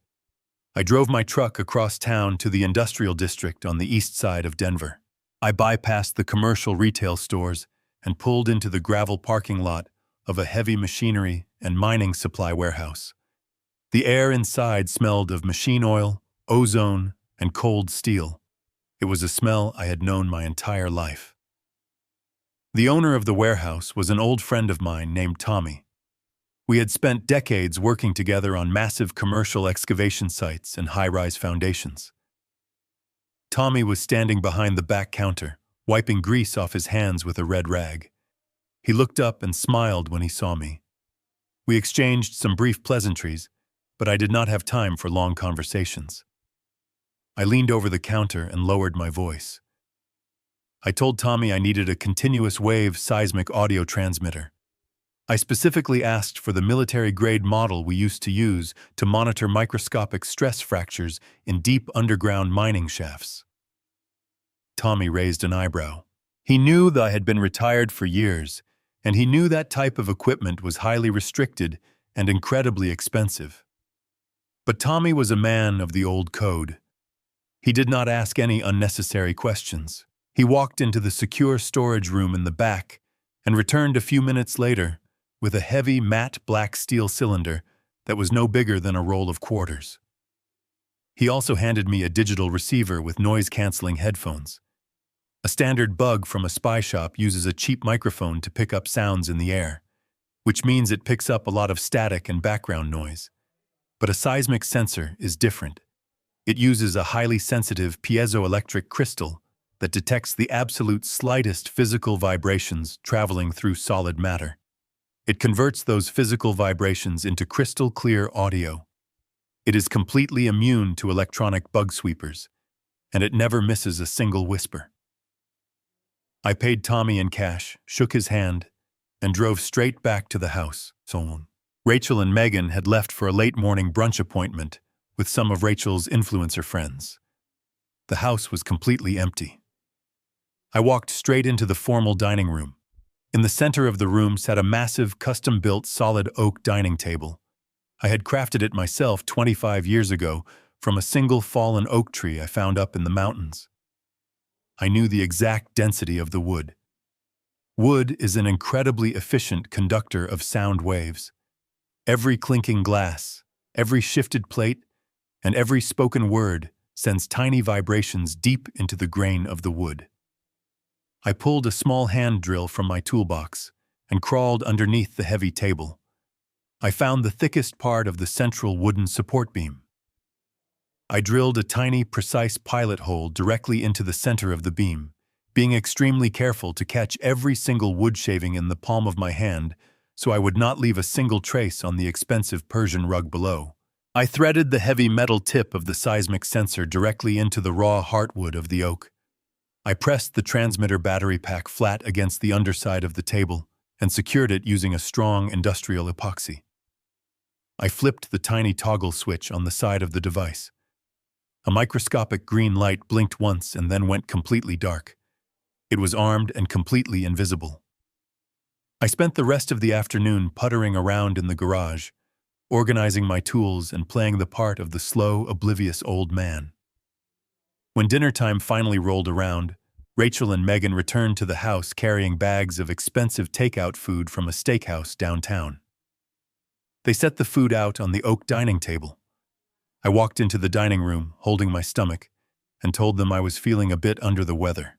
I drove my truck across town to the industrial district on the east side of Denver. I bypassed the commercial retail stores and pulled into the gravel parking lot of a heavy machinery and mining supply warehouse. The air inside smelled of machine oil, ozone, and cold steel. It was a smell I had known my entire life. The owner of the warehouse was an old friend of mine named Tommy. We had spent decades working together on massive commercial excavation sites and high-rise foundations. Tommy was standing behind the back counter, wiping grease off his hands with a red rag. He looked up and smiled when he saw me. We exchanged some brief pleasantries, but I did not have time for long conversations. I leaned over the counter and lowered my voice. I told Tommy I needed a continuous wave seismic audio transmitter. I specifically asked for the military-grade model we used to use to monitor microscopic stress fractures in deep underground mining shafts. Tommy raised an eyebrow. He knew that I had been retired for years, and he knew that type of equipment was highly restricted and incredibly expensive. But Tommy was a man of the old code. He did not ask any unnecessary questions. He walked into the secure storage room in the back and returned a few minutes later with a heavy matte black steel cylinder that was no bigger than a roll of quarters. He also handed me a digital receiver with noise-canceling headphones. A standard bug from a spy shop uses a cheap microphone to pick up sounds in the air, which means it picks up a lot of static and background noise. But a seismic sensor is different. It uses a highly sensitive piezoelectric crystal that detects the absolute slightest physical vibrations traveling through solid matter. It converts those physical vibrations into crystal clear audio. It is completely immune to electronic bug sweepers, and it never misses a single whisper. I paid Tommy in cash, shook his hand, and drove straight back to the house. Rachel and Megan had left for a late morning brunch appointment with some of Rachel's influencer friends. The house was completely empty. I walked straight into the formal dining room. In the center of the room sat a massive, custom-built solid oak dining table. I had crafted it myself 25 years ago from a single fallen oak tree I found up in the mountains. I knew the exact density of the wood. Wood is an incredibly efficient conductor of sound waves. Every clinking glass, every shifted plate, and every spoken word sends tiny vibrations deep into the grain of the wood. I pulled a small hand drill from my toolbox and crawled underneath the heavy table. I found the thickest part of the central wooden support beam. I drilled a tiny, precise pilot hole directly into the center of the beam, being extremely careful to catch every single wood shaving in the palm of my hand so I would not leave a single trace on the expensive Persian rug below. I threaded the heavy metal tip of the seismic sensor directly into the raw heartwood of the oak. I pressed the transmitter battery pack flat against the underside of the table and secured it using a strong industrial epoxy. I flipped the tiny toggle switch on the side of the device. A microscopic green light blinked once and then went completely dark. It was armed and completely invisible. I spent the rest of the afternoon puttering around in the garage, organizing my tools and playing the part of the slow, oblivious old man. When dinner time finally rolled around, Rachel and Megan returned to the house carrying bags of expensive takeout food from a steakhouse downtown. They set the food out on the oak dining table. I walked into the dining room, holding my stomach, and told them I was feeling a bit under the weather.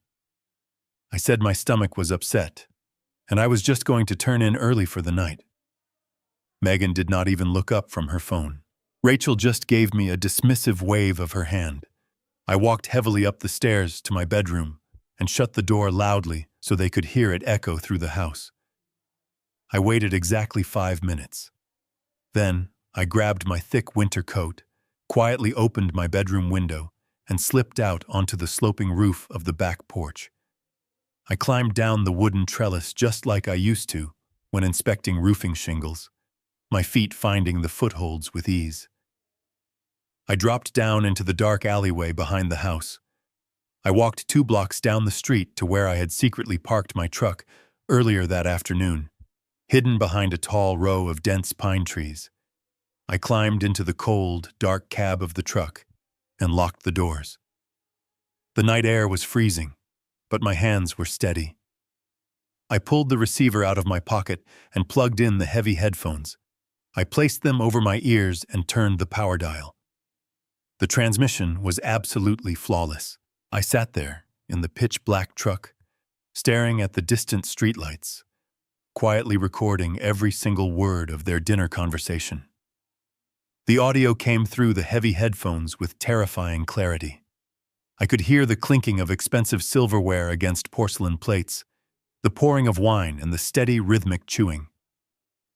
I said my stomach was upset, and I was just going to turn in early for the night. Megan did not even look up from her phone. Rachel just gave me a dismissive wave of her hand. I walked heavily up the stairs to my bedroom and shut the door loudly so they could hear it echo through the house. I waited exactly 5 minutes. Then, I grabbed my thick winter coat, quietly opened my bedroom window, and slipped out onto the sloping roof of the back porch. I climbed down the wooden trellis just like I used to when inspecting roofing shingles, my feet finding the footholds with ease. I dropped down into the dark alleyway behind the house. I walked 2 blocks down the street to where I had secretly parked my truck earlier that afternoon, hidden behind a tall row of dense pine trees. I climbed into the cold, dark cab of the truck and locked the doors. The night air was freezing, but my hands were steady. I pulled the receiver out of my pocket and plugged in the heavy headphones. I placed them over my ears and turned the power dial. The transmission was absolutely flawless. I sat there in the pitch-black truck, staring at the distant streetlights, quietly recording every single word of their dinner conversation. The audio came through the heavy headphones with terrifying clarity. I could hear the clinking of expensive silverware against porcelain plates, the pouring of wine and the steady rhythmic chewing.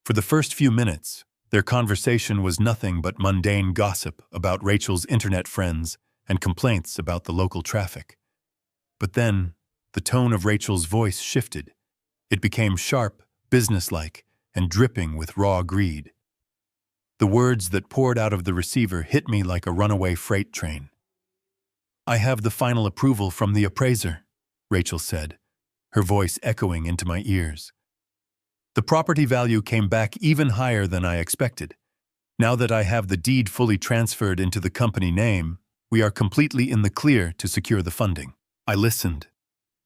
For the first few minutes, their conversation was nothing but mundane gossip about Rachel's internet friends and complaints about the local traffic. But then, the tone of Rachel's voice shifted. It became sharp, businesslike, and dripping with raw greed. The words that poured out of the receiver hit me like a runaway freight train. "I have the final approval from the appraiser," Rachel said, her voice echoing into my ears. "The property value came back even higher than I expected. Now that I have the deed fully transferred into the company name, we are completely in the clear to secure the funding." I listened,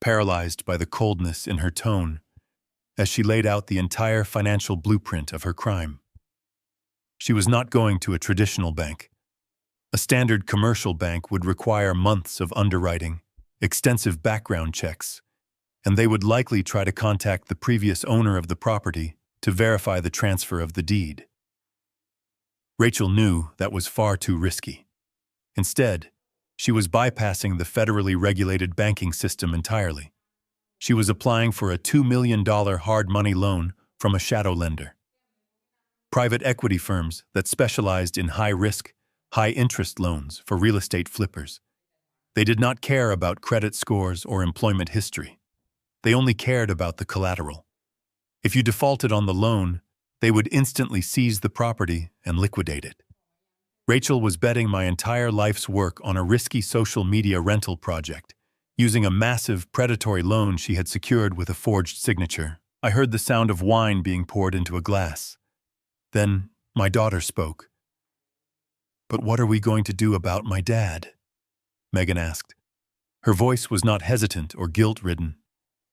paralyzed by the coldness in her tone, as she laid out the entire financial blueprint of her crime. She was not going to a traditional bank. A standard commercial bank would require months of underwriting, extensive background checks, and they would likely try to contact the previous owner of the property to verify the transfer of the deed. Rachel knew that was far too risky. Instead, she was bypassing the federally regulated banking system entirely. She was applying for a $2 million hard money loan from a shadow lender. Private equity firms that specialized in high-risk, high-interest loans for real estate flippers. They did not care about credit scores or employment history. They only cared about the collateral. If you defaulted on the loan, they would instantly seize the property and liquidate it. Rachel was betting my entire life's work on a risky social media rental project, using a massive predatory loan she had secured with a forged signature. I heard the sound of wine being poured into a glass. Then my daughter spoke. "But what are we going to do about my dad?" Megan asked. Her voice was not hesitant or guilt-ridden.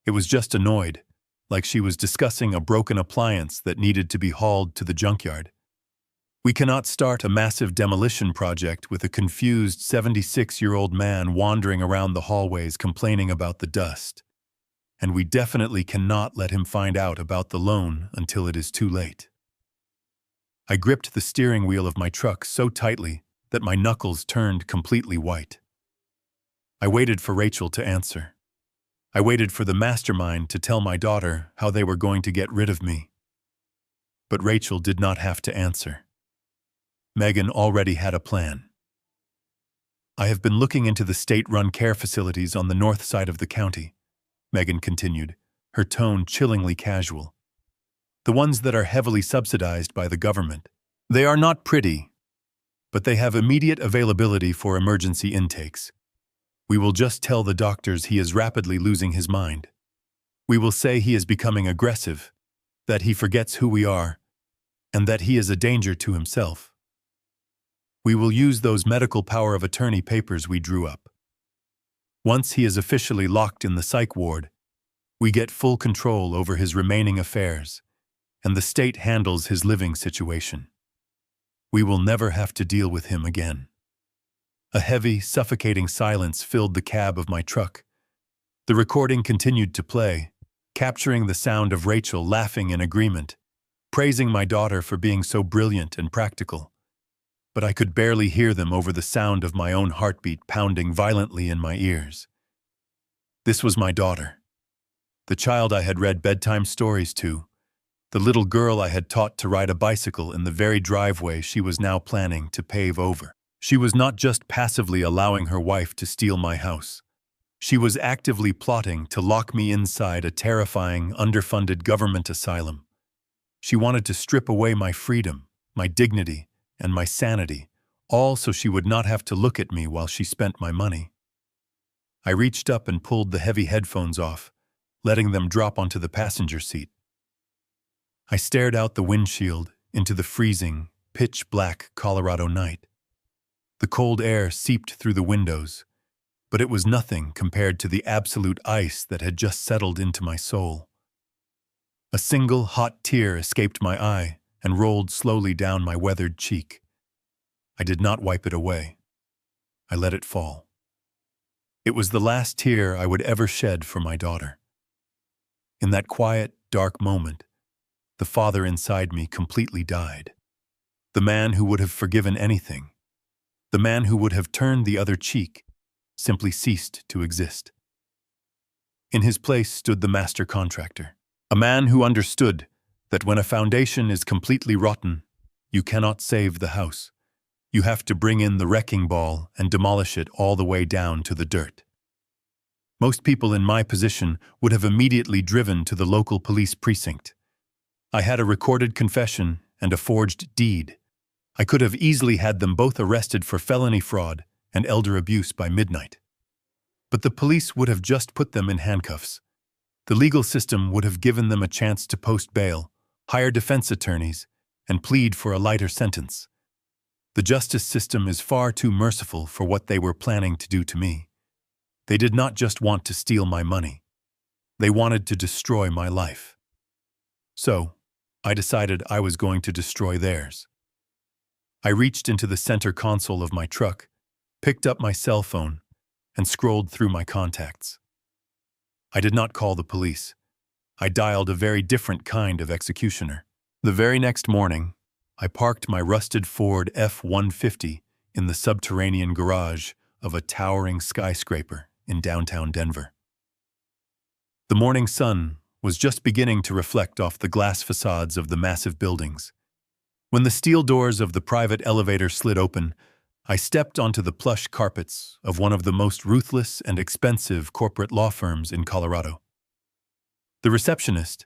It was just annoyed, like she was discussing a broken appliance that needed to be hauled to the junkyard. "We cannot start a massive demolition project with a confused 76-year-old man wandering around the hallways complaining about the dust. And we definitely cannot let him find out about the loan until it is too late." I gripped the steering wheel of my truck so tightly that my knuckles turned completely white. I waited for Rachel to answer. I waited for the mastermind to tell my daughter how they were going to get rid of me. But Rachel did not have to answer. Megan already had a plan. "I have been looking into the state-run care facilities on the north side of the county," Megan continued, her tone chillingly casual. "The ones that are heavily subsidized by the government. They are not pretty, but they have immediate availability for emergency intakes. We will just tell the doctors he is rapidly losing his mind. We will say he is becoming aggressive, that he forgets who we are, and that he is a danger to himself. We will use those medical power of attorney papers we drew up. Once he is officially locked in the psych ward, we get full control over his remaining affairs, and the state handles his living situation. We will never have to deal with him again." A heavy, suffocating silence filled the cab of my truck. The recording continued to play, capturing the sound of Rachel laughing in agreement, praising my daughter for being so brilliant and practical. But I could barely hear them over the sound of my own heartbeat pounding violently in my ears. This was my daughter, the child I had read bedtime stories to, the little girl I had taught to ride a bicycle in the very driveway she was now planning to pave over. She was not just passively allowing her wife to steal my house. She was actively plotting to lock me inside a terrifying, underfunded government asylum. She wanted to strip away my freedom, my dignity, and my sanity, all so she would not have to look at me while she spent my money. I reached up and pulled the heavy headphones off, letting them drop onto the passenger seat. I stared out the windshield into the freezing, pitch-black Colorado night. The cold air seeped through the windows, but it was nothing compared to the absolute ice that had just settled into my soul. A single hot tear escaped my eye and rolled slowly down my weathered cheek. I did not wipe it away. I let it fall. It was the last tear I would ever shed for my daughter. In that quiet, dark moment, the father inside me completely died. The man who would have forgiven anything, the man who would have turned the other cheek, simply ceased to exist. In his place stood the master contractor, a man who understood that when a foundation is completely rotten, you cannot save the house. You have to bring in the wrecking ball and demolish it all the way down to the dirt. Most people in my position would have immediately driven to the local police precinct. I had a recorded confession and a forged deed. I could have easily had them both arrested for felony fraud and elder abuse by midnight. But the police would have just put them in handcuffs. The legal system would have given them a chance to post bail, hire defense attorneys, and plead for a lighter sentence. The justice system is far too merciful for what they were planning to do to me. They did not just want to steal my money. They wanted to destroy my life. So, I decided I was going to destroy theirs. I reached into the center console of my truck, picked up my cell phone, and scrolled through my contacts. I did not call the police. I dialed a very different kind of executioner. The very next morning, I parked my rusted Ford F-150 in the subterranean garage of a towering skyscraper in downtown Denver. The morning sun was just beginning to reflect off the glass facades of the massive buildings. When the steel doors of the private elevator slid open, I stepped onto the plush carpets of one of the most ruthless and expensive corporate law firms in Colorado. The receptionist,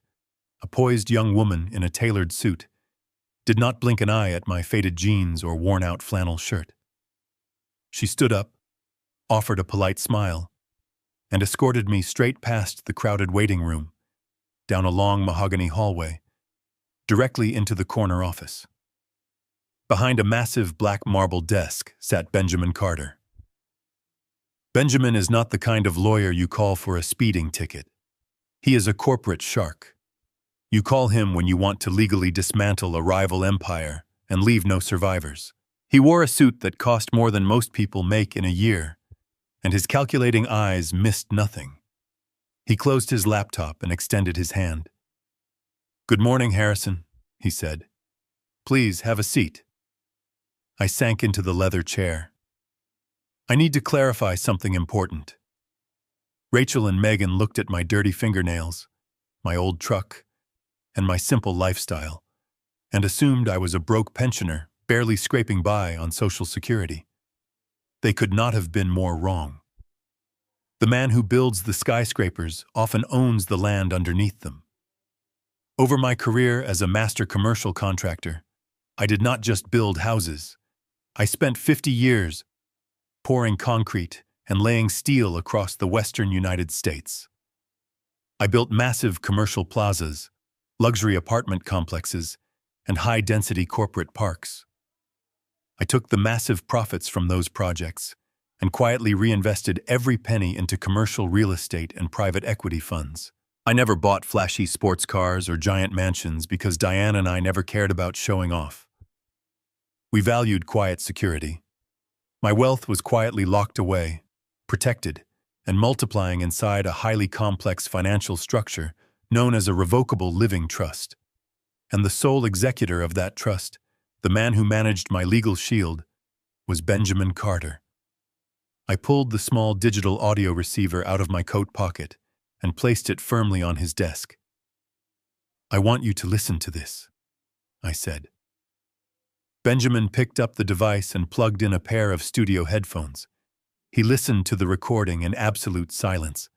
a poised young woman in a tailored suit, did not blink an eye at my faded jeans or worn-out flannel shirt. She stood up, offered a polite smile, and escorted me straight past the crowded waiting room, down a long mahogany hallway, directly into the corner office. Behind a massive black marble desk sat Benjamin Carter. Benjamin is not the kind of lawyer you call for a speeding ticket. He is a corporate shark. You call him when you want to legally dismantle a rival empire and leave no survivors. He wore a suit that cost more than most people make in a year, and his calculating eyes missed nothing. He closed his laptop and extended his hand. "Good morning, Harrison," he said. "Please have a seat." I sank into the leather chair. "I need to clarify something important." Rachel and Megan looked at my dirty fingernails, my old truck, and my simple lifestyle, and assumed I was a broke pensioner barely scraping by on Social Security. They could not have been more wrong. The man who builds the skyscrapers often owns the land underneath them. Over my career as a master commercial contractor, I did not just build houses. I spent 50 years pouring concrete and laying steel across the western United States. I built massive commercial plazas, luxury apartment complexes, and high-density corporate parks. I took the massive profits from those projects and quietly reinvested every penny into commercial real estate and private equity funds. I never bought flashy sports cars or giant mansions because Diane and I never cared about showing off. We valued quiet security. My wealth was quietly locked away, protected, and multiplying inside a highly complex financial structure known as a revocable living trust. And the sole executor of that trust, the man who managed my legal shield, was Benjamin Carter. I pulled the small digital audio receiver out of my coat pocket and placed it firmly on his desk. "I want you to listen to this," I said. Benjamin picked up the device and plugged in a pair of studio headphones. He listened to the recording in absolute silence.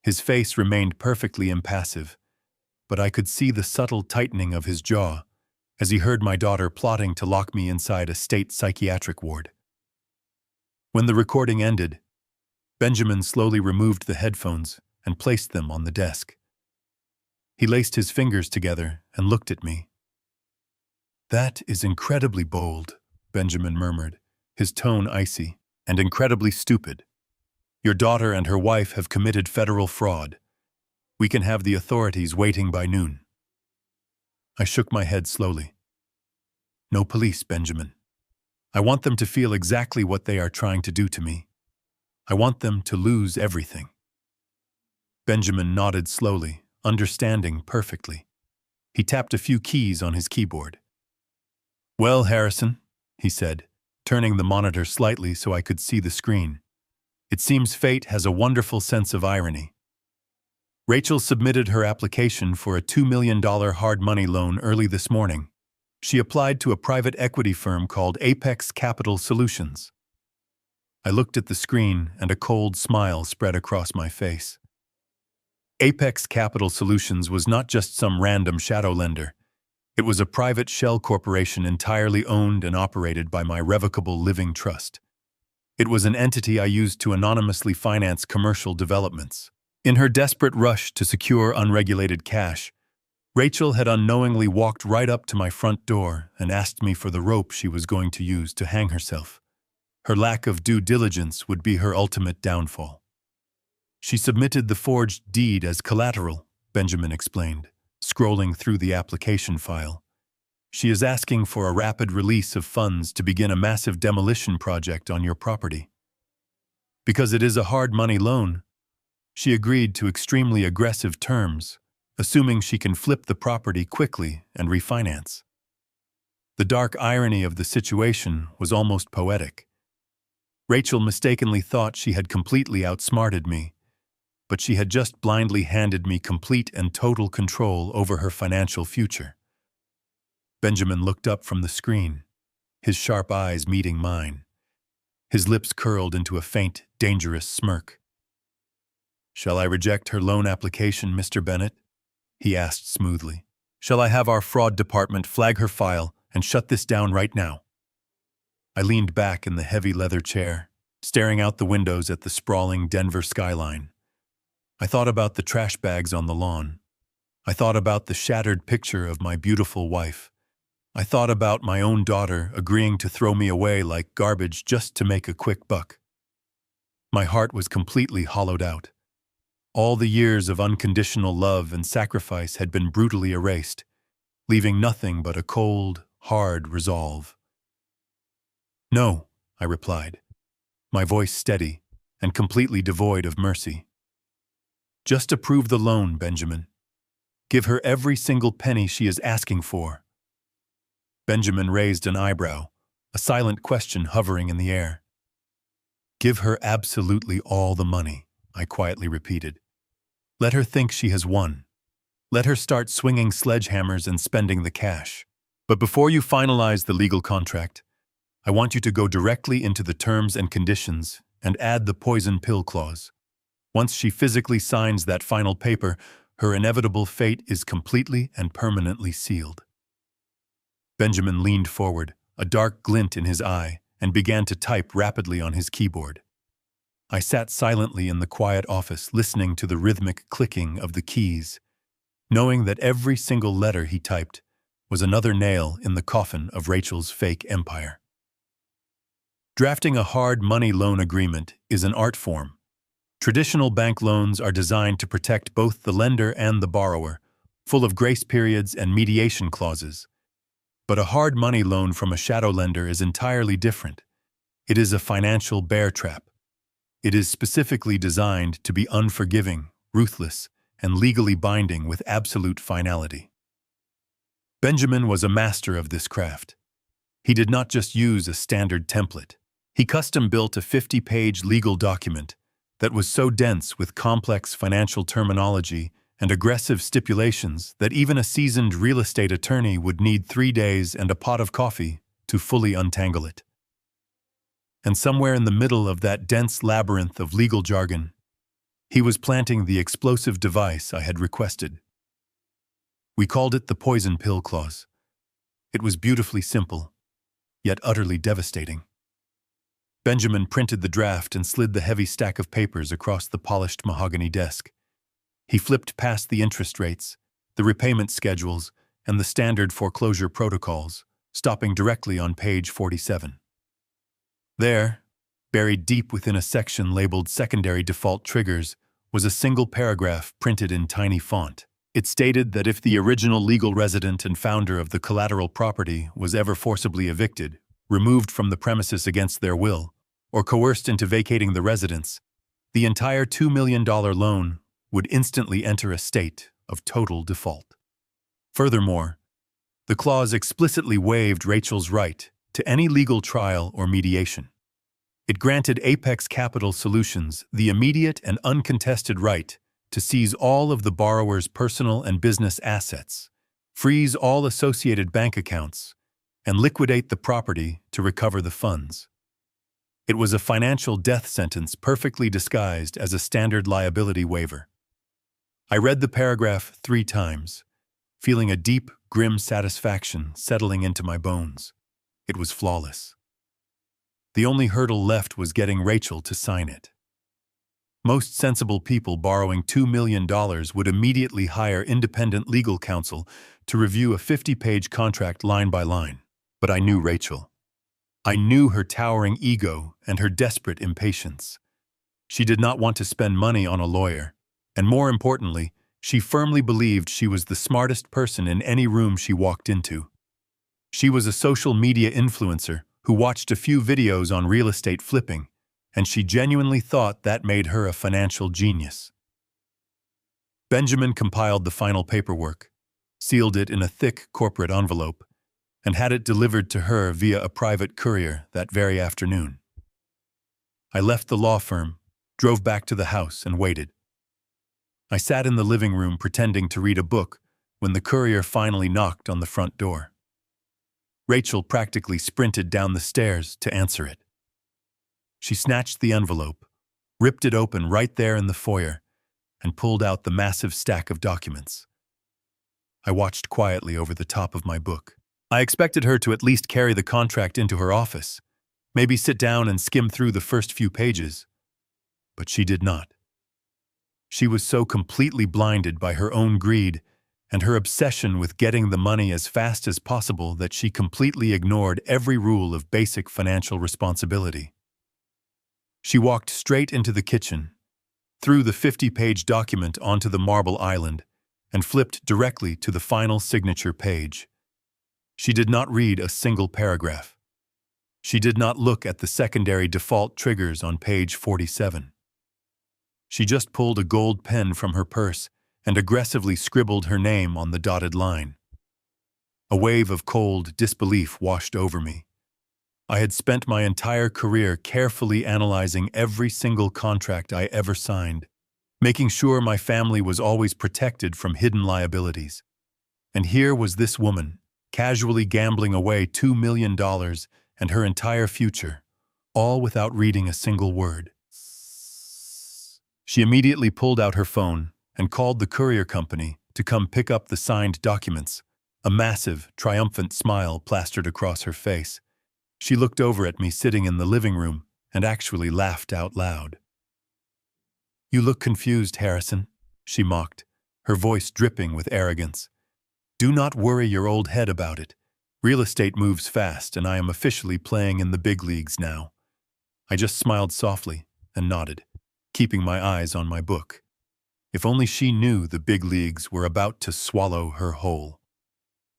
His face remained perfectly impassive, but I could see the subtle tightening of his jaw as he heard my daughter plotting to lock me inside a state psychiatric ward. When the recording ended, Benjamin slowly removed the headphones and placed them on the desk. He laced his fingers together and looked at me. "That is incredibly bold," Benjamin murmured, his tone icy, "and incredibly stupid. Your daughter and her wife have committed federal fraud. We can have the authorities waiting by noon." I shook my head slowly. "No police, Benjamin. I want them to feel exactly what they are trying to do to me. I want them to lose everything." Benjamin nodded slowly, understanding perfectly. He tapped a few keys on his keyboard. "Well, Harrison," he said, turning the monitor slightly so I could see the screen. "It seems fate has a wonderful sense of irony. Rachel submitted her application for a $2 million hard money loan early this morning. She applied to a private equity firm called Apex Capital Solutions." I looked at the screen and a cold smile spread across my face. Apex Capital Solutions was not just some random shadow lender. It was a private shell corporation entirely owned and operated by my revocable living trust. It was an entity I used to anonymously finance commercial developments. In her desperate rush to secure unregulated cash, Rachel had unknowingly walked right up to my front door and asked me for the rope she was going to use to hang herself. Her lack of due diligence would be her ultimate downfall. "She submitted the forged deed as collateral," Benjamin explained, scrolling through the application file. "She is asking for a rapid release of funds to begin a massive demolition project on your property. Because it is a hard money loan, she agreed to extremely aggressive terms, assuming she can flip the property quickly and refinance." The dark irony of the situation was almost poetic. Rachel mistakenly thought she had completely outsmarted me, but she had just blindly handed me complete and total control over her financial future. Benjamin looked up from the screen, his sharp eyes meeting mine. His lips curled into a faint, dangerous smirk. "Shall I reject her loan application, Mr. Bennett?" he asked smoothly. "Shall I have our fraud department flag her file and shut this down right now?" I leaned back in the heavy leather chair, staring out the windows at the sprawling Denver skyline. I thought about the trash bags on the lawn. I thought about the shattered picture of my beautiful wife. I thought about my own daughter agreeing to throw me away like garbage just to make a quick buck. My heart was completely hollowed out. All the years of unconditional love and sacrifice had been brutally erased, leaving nothing but a cold, hard resolve. "No," I replied, my voice steady and completely devoid of mercy. "Just approve the loan, Benjamin. Give her every single penny she is asking for." Benjamin raised an eyebrow, a silent question hovering in the air. "Give her absolutely all the money," I quietly repeated. "Let her think she has won. Let her start swinging sledgehammers and spending the cash. But before you finalize the legal contract, I want you to go directly into the terms and conditions and add the poison pill clause. Once she physically signs that final paper, her inevitable fate is completely and permanently sealed." Benjamin leaned forward, a dark glint in his eye, and began to type rapidly on his keyboard. I sat silently in the quiet office, listening to the rhythmic clicking of the keys, knowing that every single letter he typed was another nail in the coffin of Rachel's fake empire. Drafting a hard money loan agreement is an art form. Traditional bank loans are designed to protect both the lender and the borrower, full of grace periods and mediation clauses. But a hard money loan from a shadow lender is entirely different. It is a financial bear trap. It is specifically designed to be unforgiving, ruthless, and legally binding with absolute finality. Benjamin was a master of this craft. He did not just use a standard template. He custom-built a 50-page legal document that was so dense with complex financial terminology and aggressive stipulations that even a seasoned real estate attorney would need 3 days and a pot of coffee to fully untangle it. And somewhere in the middle of that dense labyrinth of legal jargon, he was planting the explosive device I had requested. We called it the poison pill clause. It was beautifully simple, yet utterly devastating. Benjamin printed the draft and slid the heavy stack of papers across the polished mahogany desk. He flipped past the interest rates, the repayment schedules, and the standard foreclosure protocols, stopping directly on page 47. There, buried deep within a section labeled Secondary Default Triggers, was a single paragraph printed in tiny font. It stated that if the original legal resident and founder of the collateral property was ever forcibly evicted, removed from the premises against their will, or coerced into vacating the residence, the entire $2 million loan would instantly enter a state of total default. Furthermore, the clause explicitly waived Rachel's right to any legal trial or mediation. It granted Apex Capital Solutions the immediate and uncontested right to seize all of the borrower's personal and business assets, freeze all associated bank accounts, and liquidate the property to recover the funds. It was a financial death sentence perfectly disguised as a standard liability waiver. I read the paragraph 3 times, feeling a deep, grim satisfaction settling into my bones. It was flawless. The only hurdle left was getting Rachel to sign it. Most sensible people borrowing $2 million would immediately hire independent legal counsel to review a 50-page contract line by line. But I knew Rachel. I knew her towering ego and her desperate impatience. She did not want to spend money on a lawyer, and more importantly, she firmly believed she was the smartest person in any room she walked into. She was a social media influencer who watched a few videos on real estate flipping, and she genuinely thought that made her a financial genius. Benjamin compiled the final paperwork, sealed it in a thick corporate envelope, and had it delivered to her via a private courier that very afternoon. I left the law firm, drove back to the house, and waited. I sat in the living room pretending to read a book when the courier finally knocked on the front door. Rachel practically sprinted down the stairs to answer it. She snatched the envelope, ripped it open right there in the foyer, and pulled out the massive stack of documents. I watched quietly over the top of my book. I expected her to at least carry the contract into her office, maybe sit down and skim through the first few pages. But she did not. She was so completely blinded by her own greed and her obsession with getting the money as fast as possible that she completely ignored every rule of basic financial responsibility. She walked straight into the kitchen, threw the 50-page document onto the marble island, and flipped directly to the final signature page. She did not read a single paragraph. She did not look at the secondary default triggers on page 47. She just pulled a gold pen from her purse and aggressively scribbled her name on the dotted line. A wave of cold disbelief washed over me. I had spent my entire career carefully analyzing every single contract I ever signed, making sure my family was always protected from hidden liabilities. And here was this woman, casually gambling away $2 million and her entire future, all without reading a single word. She immediately pulled out her phone and called the courier company to come pick up the signed documents. A massive, triumphant smile plastered across her face. She looked over at me sitting in the living room and actually laughed out loud. "You look confused, Harrison," she mocked, her voice dripping with arrogance. "Do not worry your old head about it. Real estate moves fast, and I am officially playing in the big leagues now." I just smiled softly and nodded, keeping my eyes on my book. If only she knew the big leagues were about to swallow her whole.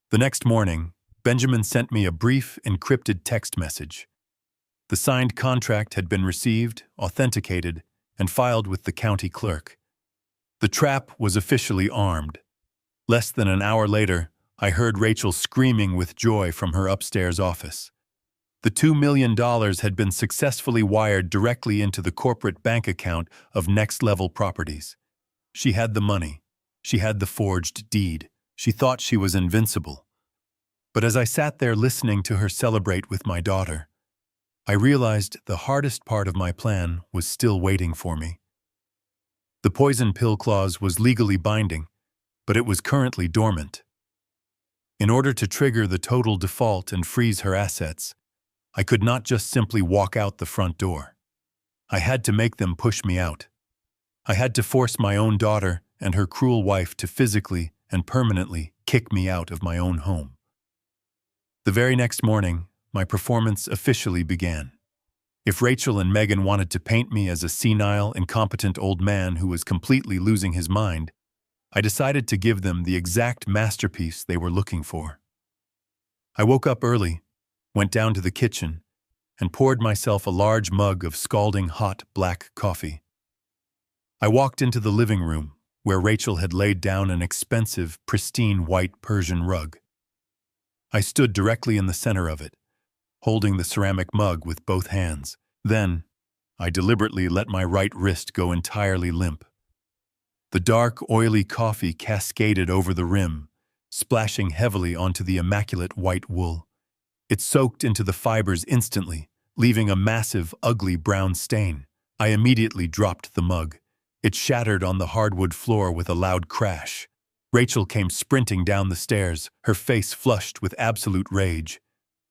The next morning, Benjamin sent me a brief, encrypted text message. The signed contract had been received, authenticated, and filed with the county clerk. The trap was officially armed. Less than an hour later, I heard Rachel screaming with joy from her upstairs office. The $2 million had been successfully wired directly into the corporate bank account of Next Level Properties. She had the money. She had the forged deed. She thought she was invincible. But as I sat there listening to her celebrate with my daughter, I realized the hardest part of my plan was still waiting for me. The poison pill clause was legally binding, but it was currently dormant. In order to trigger the total default and freeze her assets, I could not just simply walk out the front door. I had to make them push me out. I had to force my own daughter and her cruel wife to physically and permanently kick me out of my own home. The very next morning, my performance officially began. If Rachel and Megan wanted to paint me as a senile, incompetent old man who was completely losing his mind, I decided to give them the exact masterpiece they were looking for. I woke up early, went down to the kitchen, and poured myself a large mug of scalding hot black coffee. I walked into the living room, where Rachel had laid down an expensive, pristine white Persian rug. I stood directly in the center of it, holding the ceramic mug with both hands. Then, I deliberately let my right wrist go entirely limp. The dark, oily coffee cascaded over the rim, splashing heavily onto the immaculate white wool. It soaked into the fibers instantly, leaving a massive, ugly brown stain. I immediately dropped the mug. It shattered on the hardwood floor with a loud crash. Rachel came sprinting down the stairs, her face flushed with absolute rage.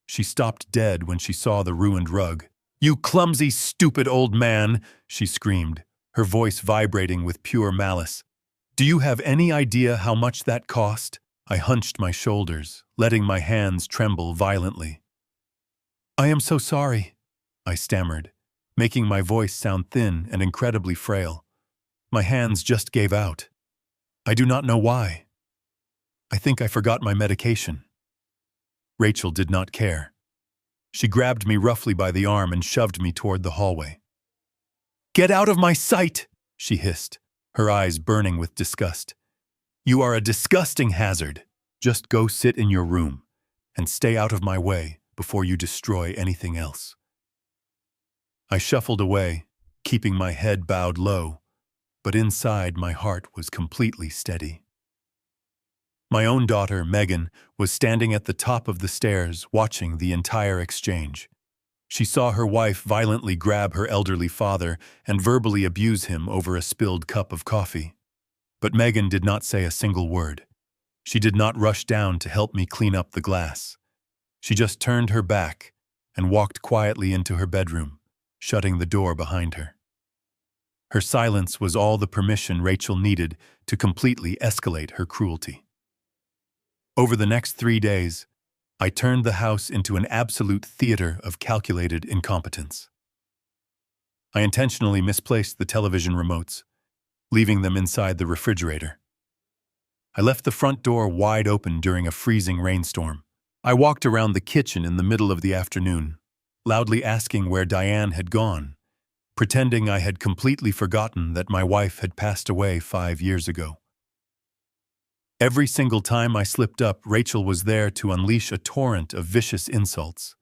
She stopped dead when she saw the ruined rug. "You clumsy, stupid old man!" she screamed, her voice vibrating with pure malice. "Do you have any idea how much that cost?" I hunched my shoulders, letting my hands tremble violently. "I am so sorry," I stammered, making my voice sound thin and incredibly frail. My hands just gave out. I do not know why. I think I forgot my medication. Rachel did not care. She grabbed me roughly by the arm and shoved me toward the hallway. "Get out of my sight!" she hissed, her eyes burning with disgust. "You are a disgusting hazard. Just go sit in your room and stay out of my way before you destroy anything else." I shuffled away, keeping my head bowed low, but inside my heart was completely steady. My own daughter, Megan, was standing at the top of the stairs watching the entire exchange. She saw her wife violently grab her elderly father and verbally abuse him over a spilled cup of coffee. But Megan did not say a single word. She did not rush down to help me clean up the glass. She just turned her back and walked quietly into her bedroom, shutting the door behind her. Her silence was all the permission Rachel needed to completely escalate her cruelty. Over the next 3 days, I turned the house into an absolute theater of calculated incompetence. I intentionally misplaced the television remotes, leaving them inside the refrigerator. I left the front door wide open during a freezing rainstorm. I walked around the kitchen in the middle of the afternoon, loudly asking where Diane had gone, pretending I had completely forgotten that my wife had passed away 5 years ago. Every single time I slipped up, Rachel was there to unleash a torrent of vicious insults.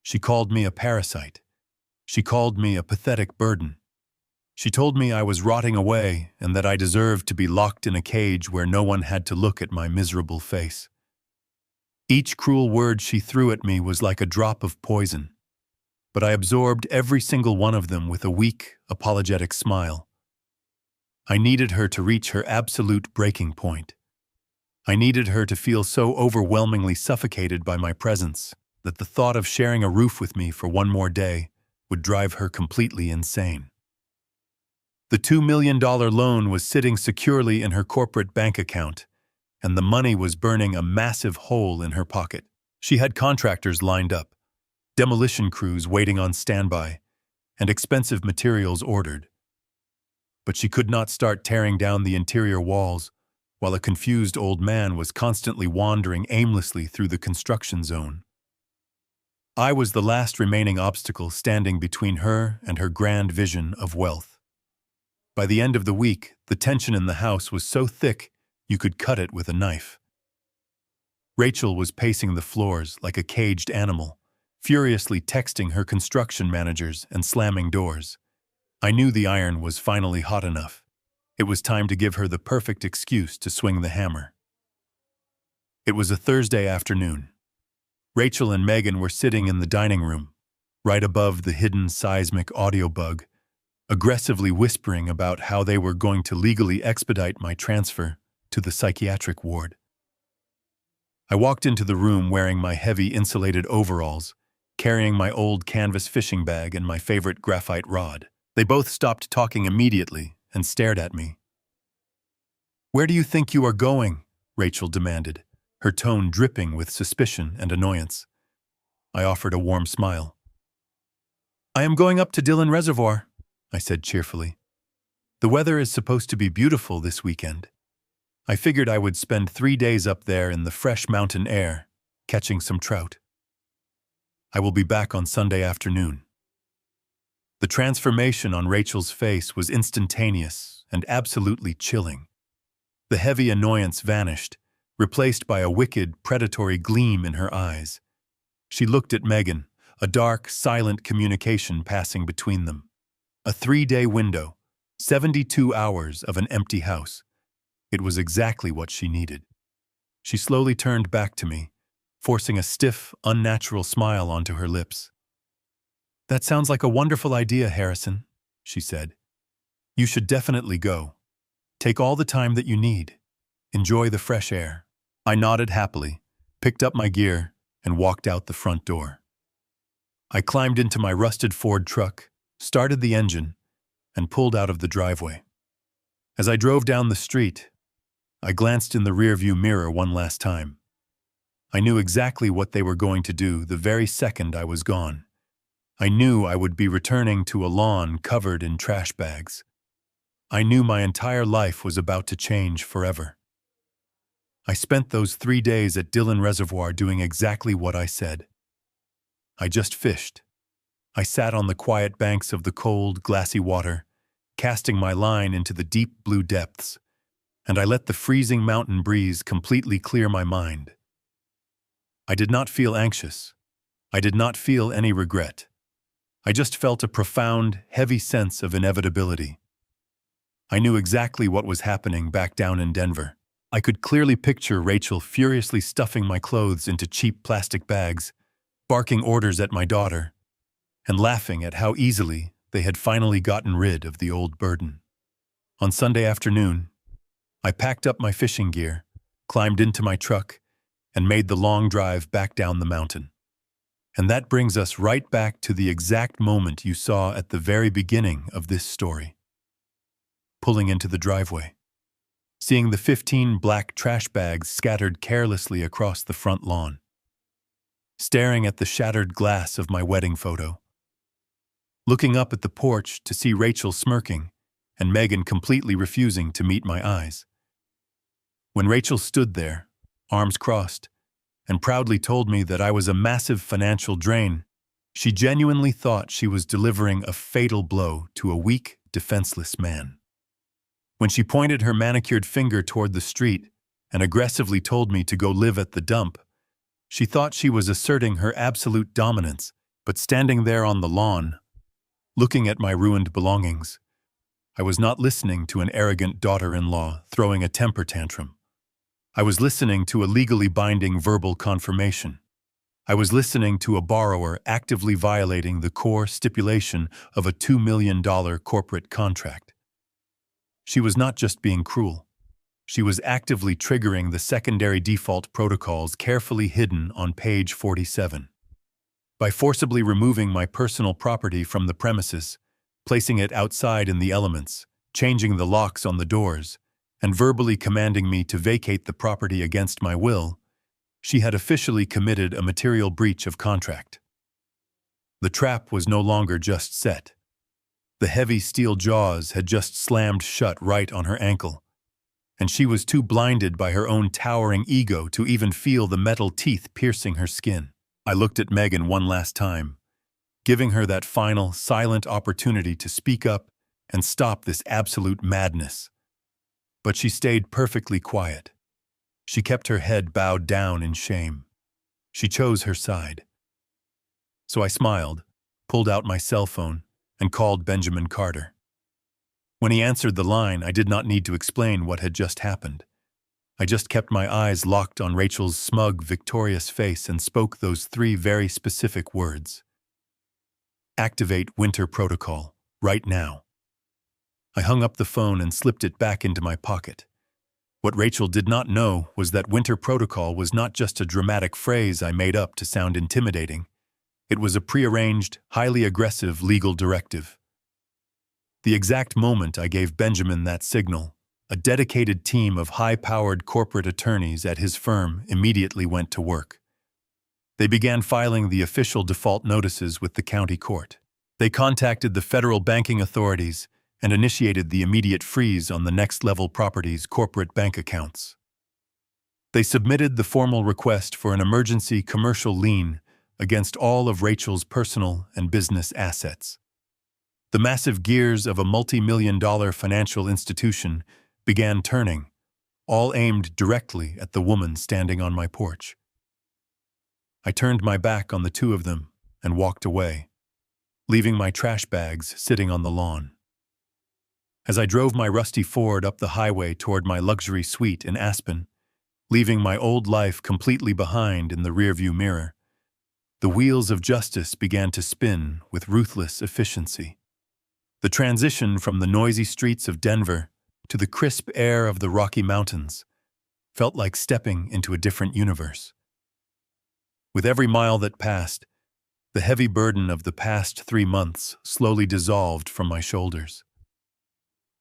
She called me a parasite. She called me a pathetic burden. She told me I was rotting away and that I deserved to be locked in a cage where no one had to look at my miserable face. Each cruel word she threw at me was like a drop of poison, but I absorbed every single one of them with a weak, apologetic smile. I needed her to reach her absolute breaking point. I needed her to feel so overwhelmingly suffocated by my presence that the thought of sharing a roof with me for one more day would drive her completely insane. The $2 million loan was sitting securely in her corporate bank account, and the money was burning a massive hole in her pocket. She had contractors lined up, demolition crews waiting on standby, and expensive materials ordered. But she could not start tearing down the interior walls while a confused old man was constantly wandering aimlessly through the construction zone. I was the last remaining obstacle standing between her and her grand vision of wealth. By the end of the week, the tension in the house was so thick you could cut it with a knife. Rachel was pacing the floors like a caged animal, furiously texting her construction managers and slamming doors. I knew the iron was finally hot enough. It was time to give her the perfect excuse to swing the hammer. It was a Thursday afternoon. Rachel and Megan were sitting in the dining room, right above the hidden seismic audio bug, aggressively whispering about how they were going to legally expedite my transfer to the psychiatric ward. I walked into the room wearing my heavy insulated overalls, carrying my old canvas fishing bag and my favorite graphite rod. They both stopped talking immediately and stared at me. "Where do you think you are going?" Rachel demanded, her tone dripping with suspicion and annoyance. I offered a warm smile. "I am going up to Dillon Reservoir," I said cheerfully. "The weather is supposed to be beautiful this weekend. I figured I would spend 3 days up there in the fresh mountain air, catching some trout. I will be back on Sunday afternoon." The transformation on Rachel's face was instantaneous and absolutely chilling. The heavy annoyance vanished, replaced by a wicked, predatory gleam in her eyes. She looked at Megan, a dark, silent communication passing between them. A 3-day window, 72 hours of an empty house. It was exactly what she needed. She slowly turned back to me, forcing a stiff, unnatural smile onto her lips. "That sounds like a wonderful idea, Harrison," she said. "You should definitely go. Take all the time that you need. Enjoy the fresh air." I nodded happily, picked up my gear, and walked out the front door. I climbed into my rusted Ford truck, started the engine, and pulled out of the driveway. As I drove down the street, I glanced in the rearview mirror one last time. I knew exactly what they were going to do the very second I was gone. I knew I would be returning to a lawn covered in trash bags. I knew my entire life was about to change forever. I spent those 3 days at Dillon Reservoir doing exactly what I said. I just fished. I sat on the quiet banks of the cold, glassy water, casting my line into the deep blue depths, and I let the freezing mountain breeze completely clear my mind. I did not feel anxious. I did not feel any regret. I just felt a profound, heavy sense of inevitability. I knew exactly what was happening back down in Denver. I could clearly picture Rachel furiously stuffing my clothes into cheap plastic bags, barking orders at my daughter, and laughing at how easily they had finally gotten rid of the old burden. On Sunday afternoon, I packed up my fishing gear, climbed into my truck, and made the long drive back down the mountain. And that brings us right back to the exact moment you saw at the very beginning of this story. Pulling into the driveway, seeing the 15 black trash bags scattered carelessly across the front lawn, staring at the shattered glass of my wedding photo, looking up at the porch to see Rachel smirking and Megan completely refusing to meet my eyes. When Rachel stood there, arms crossed, and proudly told me that I was a massive financial drain, she genuinely thought she was delivering a fatal blow to a weak, defenseless man. When she pointed her manicured finger toward the street and aggressively told me to go live at the dump, she thought she was asserting her absolute dominance, but standing there on the lawn, looking at my ruined belongings, I was not listening to an arrogant daughter-in-law throwing a temper tantrum. I was listening to a legally binding verbal confirmation. I was listening to a borrower actively violating the core stipulation of a $2 million corporate contract. She was not just being cruel. She was actively triggering the secondary default protocols carefully hidden on page 47. By forcibly removing my personal property from the premises, placing it outside in the elements, changing the locks on the doors, and verbally commanding me to vacate the property against my will, she had officially committed a material breach of contract. The trap was no longer just set. The heavy steel jaws had just slammed shut right on her ankle, and she was too blinded by her own towering ego to even feel the metal teeth piercing her skin. I looked at Megan one last time, giving her that final, silent opportunity to speak up and stop this absolute madness. But she stayed perfectly quiet. She kept her head bowed down in shame. She chose her side. So I smiled, pulled out my cell phone, and called Benjamin Carter. When he answered the line, I did not need to explain what had just happened. I just kept my eyes locked on Rachel's smug, victorious face and spoke those 3 very specific words. Activate Winter Protocol, right now. I hung up the phone and slipped it back into my pocket. What Rachel did not know was that Winter Protocol was not just a dramatic phrase I made up to sound intimidating. It was a prearranged, highly aggressive legal directive. The exact moment I gave Benjamin that signal, a dedicated team of high-powered corporate attorneys at his firm immediately went to work. They began filing the official default notices with the county court. They contacted the federal banking authorities and initiated the immediate freeze on the next-level property's corporate bank accounts. They submitted the formal request for an emergency commercial lien against all of Rachel's personal and business assets. The massive gears of a multi-million-dollar financial institution began turning, all aimed directly at the woman standing on my porch. I turned my back on the 2 of them and walked away, leaving my trash bags sitting on the lawn. As I drove my rusty Ford up the highway toward my luxury suite in Aspen, leaving my old life completely behind in the rearview mirror, the wheels of justice began to spin with ruthless efficiency. The transition from the noisy streets of Denver to the crisp air of the Rocky Mountains felt like stepping into a different universe. With every mile that passed, the heavy burden of the past 3 months slowly dissolved from my shoulders.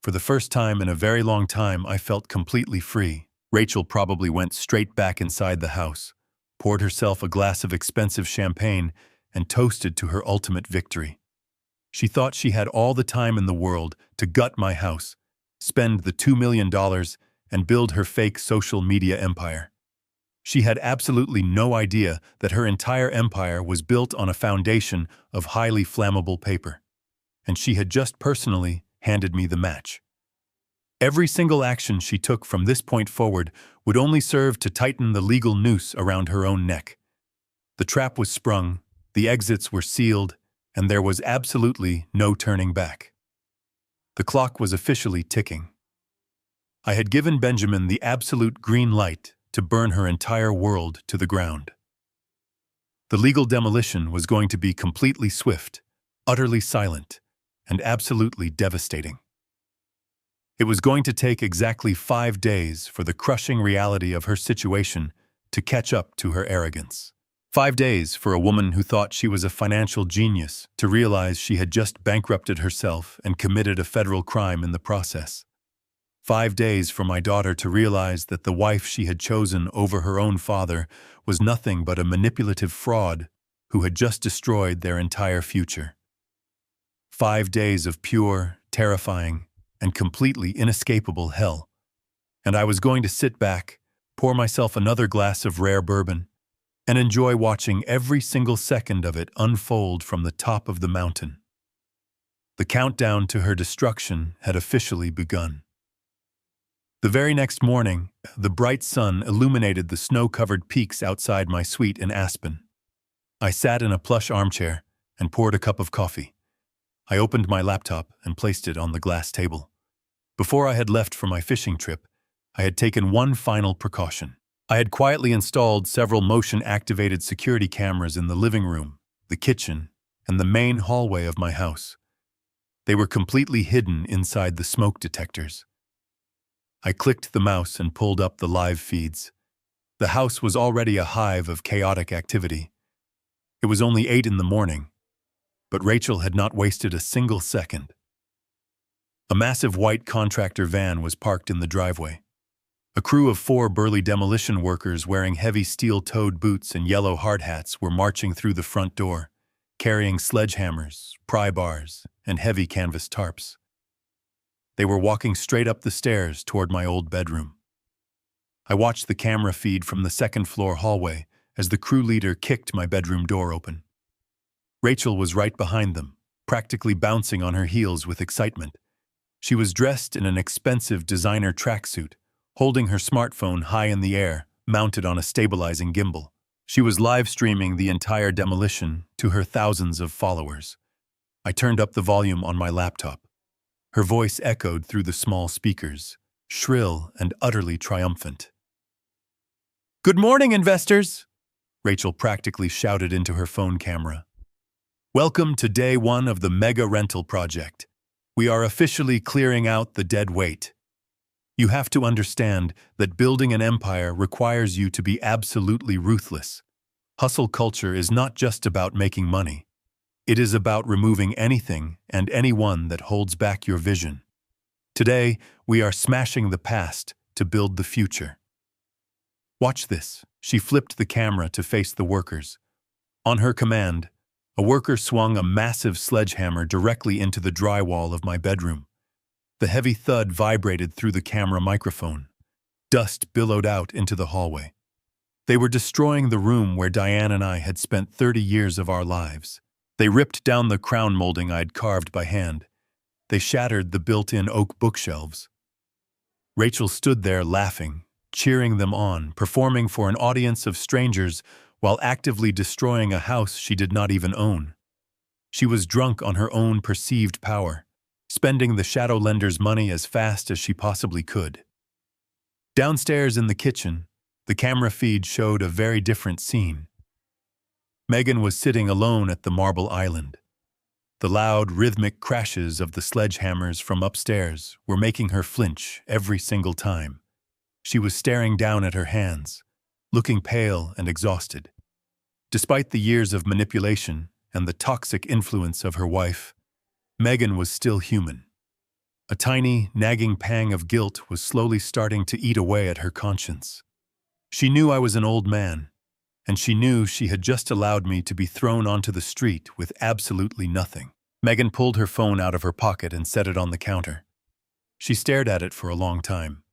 For the first time in a very long time, I felt completely free. Rachel probably went straight back inside the house, poured herself a glass of expensive champagne, and toasted to her ultimate victory. She thought she had all the time in the world to gut my house, spend the $2 million, and build her fake social media empire. She had absolutely no idea that her entire empire was built on a foundation of highly flammable paper, and she had just personally handed me the match. Every single action she took from this point forward would only serve to tighten the legal noose around her own neck. The trap was sprung, the exits were sealed, and there was absolutely no turning back. The clock was officially ticking. I had given Benjamin the absolute green light to burn her entire world to the ground. The legal demolition was going to be completely swift, utterly silent, and absolutely devastating. It was going to take exactly 5 days for the crushing reality of her situation to catch up to her arrogance. 5 days for a woman who thought she was a financial genius to realize she had just bankrupted herself and committed a federal crime in the process. 5 days for my daughter to realize that the wife she had chosen over her own father was nothing but a manipulative fraud who had just destroyed their entire future. 5 days of pure, terrifying, and completely inescapable hell. And I was going to sit back, pour myself another glass of rare bourbon, and enjoy watching every single second of it unfold from the top of the mountain. The countdown to her destruction had officially begun. The very next morning, the bright sun illuminated the snow-covered peaks outside my suite in Aspen. I sat in a plush armchair and poured a cup of coffee. I opened my laptop and placed it on the glass table. Before I had left for my fishing trip, I had taken one final precaution. I had quietly installed several motion-activated security cameras in the living room, the kitchen, and the main hallway of my house. They were completely hidden inside the smoke detectors. I clicked the mouse and pulled up the live feeds. The house was already a hive of chaotic activity. It was only 8 in the morning, but Rachel had not wasted a single second. A massive white contractor van was parked in the driveway. A crew of 4 burly demolition workers wearing heavy steel-toed boots and yellow hard hats were marching through the front door, carrying sledgehammers, pry bars, and heavy canvas tarps. They were walking straight up the stairs toward my old bedroom. I watched the camera feed from the second-floor hallway as the crew leader kicked my bedroom door open. Rachel was right behind them, practically bouncing on her heels with excitement. She was dressed in an expensive designer tracksuit, holding her smartphone high in the air, mounted on a stabilizing gimbal. She was live-streaming the entire demolition to her thousands of followers. I turned up the volume on my laptop. Her voice echoed through the small speakers, shrill and utterly triumphant. "Good morning, investors!" Rachel practically shouted into her phone camera. "Welcome to day 1 of the mega rental project. We are officially clearing out the dead weight. You have to understand that building an empire requires you to be absolutely ruthless. Hustle culture is not just about making money. It is about removing anything and anyone that holds back your vision. Today, we are smashing the past to build the future. Watch this." She flipped the camera to face the workers. On her command, a worker swung a massive sledgehammer directly into the drywall of my bedroom. The heavy thud vibrated through the camera microphone. Dust billowed out into the hallway. They were destroying the room where Diane and I had spent 30 years of our lives. They ripped down the crown molding I'd carved by hand. They shattered the built-in oak bookshelves. Rachel stood there laughing, cheering them on, performing for an audience of strangers while actively destroying a house she did not even own. She was drunk on her own perceived power, spending the shadow lender's money as fast as she possibly could. Downstairs in the kitchen, the camera feed showed a very different scene. Megan was sitting alone at the marble island. The loud, rhythmic crashes of the sledgehammers from upstairs were making her flinch every single time. She was staring down at her hands, looking pale and exhausted. Despite the years of manipulation and the toxic influence of her wife, Megan was still human. A tiny, nagging pang of guilt was slowly starting to eat away at her conscience. She knew I was an old man, and she knew she had just allowed me to be thrown onto the street with absolutely nothing. Megan pulled her phone out of her pocket and set it on the counter. She stared at it for a long time.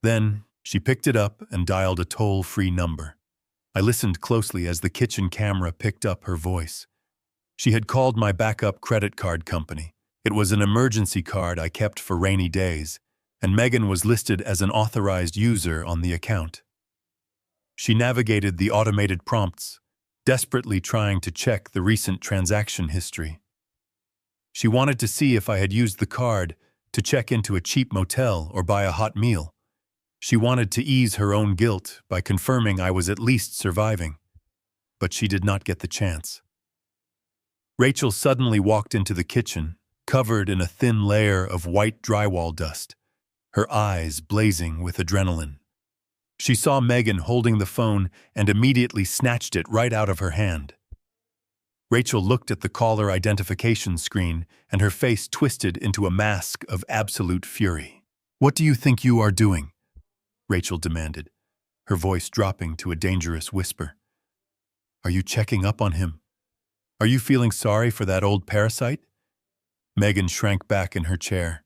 Then, she picked it up and dialed a toll-free number. I listened closely as the kitchen camera picked up her voice. She had called my backup credit card company. It was an emergency card I kept for rainy days, and Megan was listed as an authorized user on the account. She navigated the automated prompts, desperately trying to check the recent transaction history. She wanted to see if I had used the card to check into a cheap motel or buy a hot meal. She wanted to ease her own guilt by confirming I was at least surviving. But she did not get the chance. Rachel suddenly walked into the kitchen, covered in a thin layer of white drywall dust, her eyes blazing with adrenaline. She saw Megan holding the phone and immediately snatched it right out of her hand. Rachel looked at the caller identification screen and her face twisted into a mask of absolute fury. "What do you think you are doing?" Rachel demanded, her voice dropping to a dangerous whisper. "Are you checking up on him? Are you feeling sorry for that old parasite?" Megan shrank back in her chair.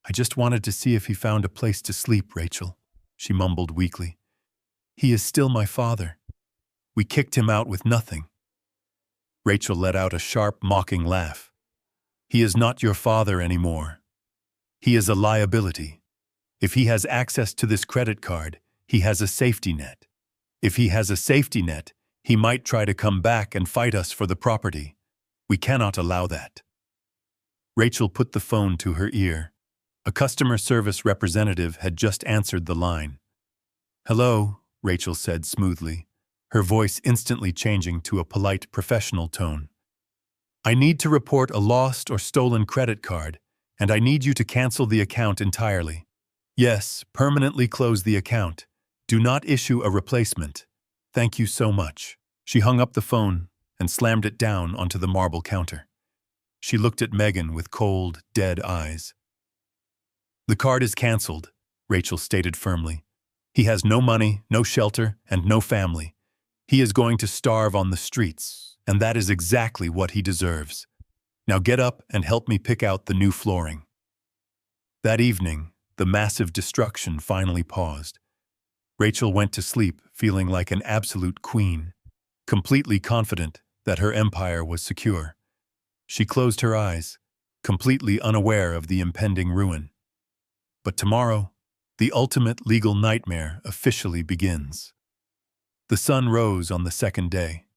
"I just wanted to see if he found a place to sleep, Rachel," she mumbled weakly. "He is still my father. We kicked him out with nothing." Rachel let out a sharp, mocking laugh. "He is not your father anymore. He is a liability. If he has access to this credit card, he has a safety net. If he has a safety net, he might try to come back and fight us for the property. We cannot allow that." Rachel put the phone to her ear. A customer service representative had just answered the line. "Hello," Rachel said smoothly, her voice instantly changing to a polite, professional tone. "I need to report a lost or stolen credit card, and I need you to cancel the account entirely. Yes, permanently close the account. Do not issue a replacement. Thank you so much." She hung up the phone and slammed it down onto the marble counter. She looked at Megan with cold, dead eyes. "The card is canceled," Rachel stated firmly. "He has no money, no shelter, and no family. He is going to starve on the streets, and that is exactly what he deserves. Now get up and help me pick out the new flooring." That evening, the massive destruction finally paused. Rachel went to sleep feeling like an absolute queen, completely confident that her empire was secure. She closed her eyes, completely unaware of the impending ruin. But tomorrow, the ultimate legal nightmare officially begins. The sun rose on the second day.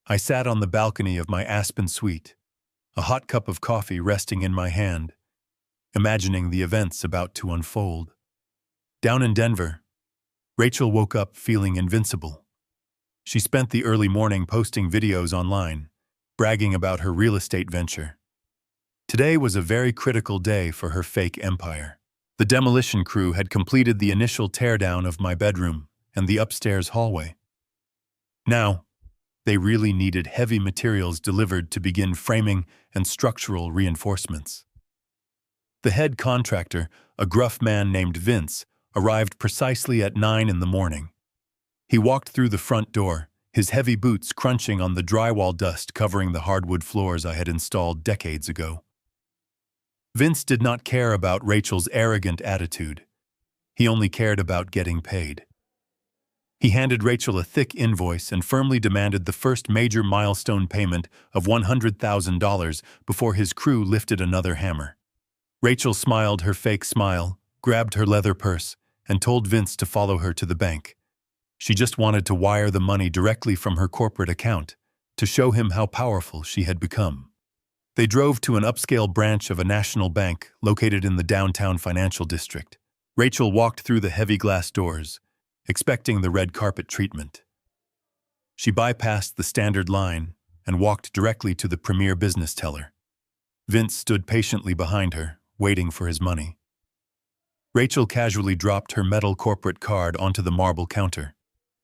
I sat on the balcony of my Aspen suite, a hot cup of coffee resting in my hand, imagining the events about to unfold. Down in Denver, Rachel woke up feeling invincible. She spent the early morning posting videos online, bragging about her real estate venture. Today was a very critical day for her fake empire. The demolition crew had completed the initial teardown of my bedroom and the upstairs hallway. Now, they really needed heavy materials delivered to begin framing and structural reinforcements. The head contractor, a gruff man named Vince, arrived precisely at 9 in the morning. He walked through the front door, his heavy boots crunching on the drywall dust covering the hardwood floors I had installed decades ago. Vince did not care about Rachel's arrogant attitude. He only cared about getting paid. He handed Rachel a thick invoice and firmly demanded the first major milestone payment of $100,000 before his crew lifted another hammer. Rachel smiled her fake smile, grabbed her leather purse, and told Vince to follow her to the bank. She just wanted to wire the money directly from her corporate account, to show him how powerful she had become. They drove to an upscale branch of a national bank located in the downtown financial district. Rachel walked through the heavy glass doors, expecting the red carpet treatment. She bypassed the standard line and walked directly to the premier business teller. Vince stood patiently behind her, waiting for his money. Rachel casually dropped her metal corporate card onto the marble counter.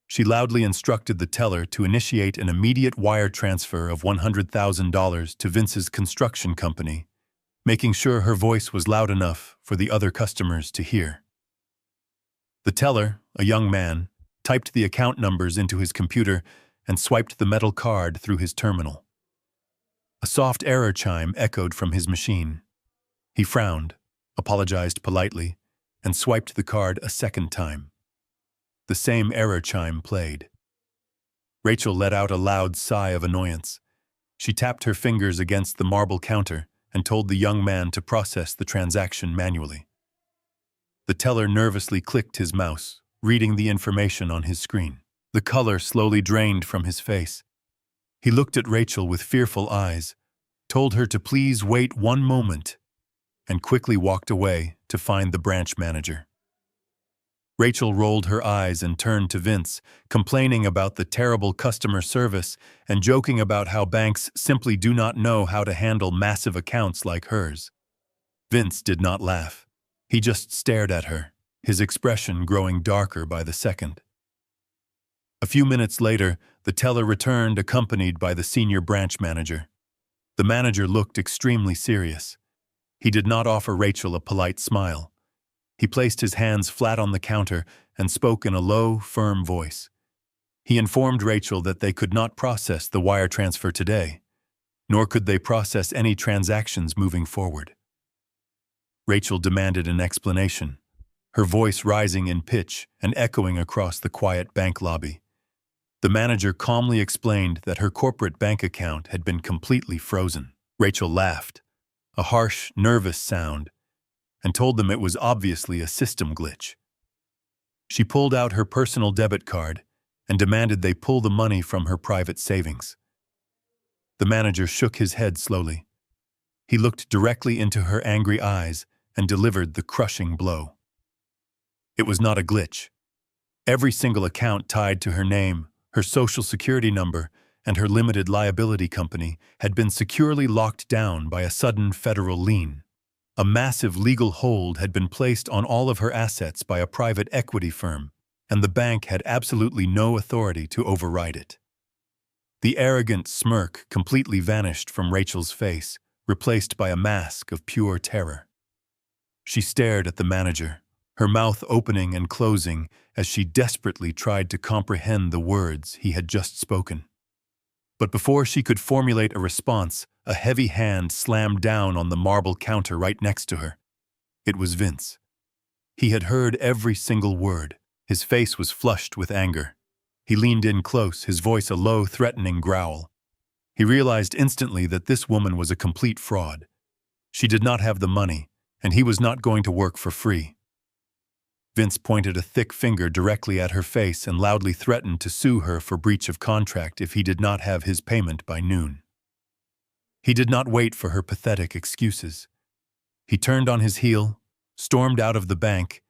She loudly instructed the teller to initiate an immediate wire transfer of $100,000 to Vince's construction company, making sure her voice was loud enough for the other customers to hear. The teller, a young man, typed the account numbers into his computer and swiped the metal card through his terminal. A soft error chime echoed from his machine. He frowned, apologized politely, and swiped the card a second time. The same error chime played. Rachel let out a loud sigh of annoyance. She tapped her fingers against the marble counter and told the young man to process the transaction manually. The teller nervously clicked his mouse, reading the information on his screen. The color slowly drained from his face. He looked at Rachel with fearful eyes, told her to please wait one moment, and quickly walked away to find the branch manager. Rachel rolled her eyes and turned to Vince, complaining about the terrible customer service and joking about how banks simply do not know how to handle massive accounts like hers. Vince did not laugh. He just stared at her, his expression growing darker by the second. A few minutes later, the teller returned accompanied by the senior branch manager. The manager looked extremely serious. He did not offer Rachel a polite smile. He placed his hands flat on the counter and spoke in a low, firm voice. He informed Rachel that they could not process the wire transfer today, nor could they process any transactions moving forward. Rachel demanded an explanation, her voice rising in pitch and echoing across the quiet bank lobby. The manager calmly explained that her corporate bank account had been completely frozen. Rachel laughed, a harsh, nervous sound, and told them it was obviously a system glitch. She pulled out her personal debit card and demanded they pull the money from her private savings. The manager shook his head slowly. He looked directly into her angry eyes and delivered the crushing blow. It was not a glitch. Every single account tied to her name, her social security number, and her limited liability company had been securely locked down by a sudden federal lien. A massive legal hold had been placed on all of her assets by a private equity firm, and the bank had absolutely no authority to override it. The arrogant smirk completely vanished from Rachel's face, replaced by a mask of pure terror. She stared at the manager, her mouth opening and closing as she desperately tried to comprehend the words he had just spoken. But before she could formulate a response, a heavy hand slammed down on the marble counter right next to her. It was Vince. He had heard every single word. His face was flushed with anger. He leaned in close, his voice a low, threatening growl. He realized instantly that this woman was a complete fraud. She did not have the money, and he was not going to work for free. Vince pointed a thick finger directly at her face and loudly threatened to sue her for breach of contract if he did not have his payment by noon. He did not wait for her pathetic excuses. He turned on his heel, stormed out of the bank,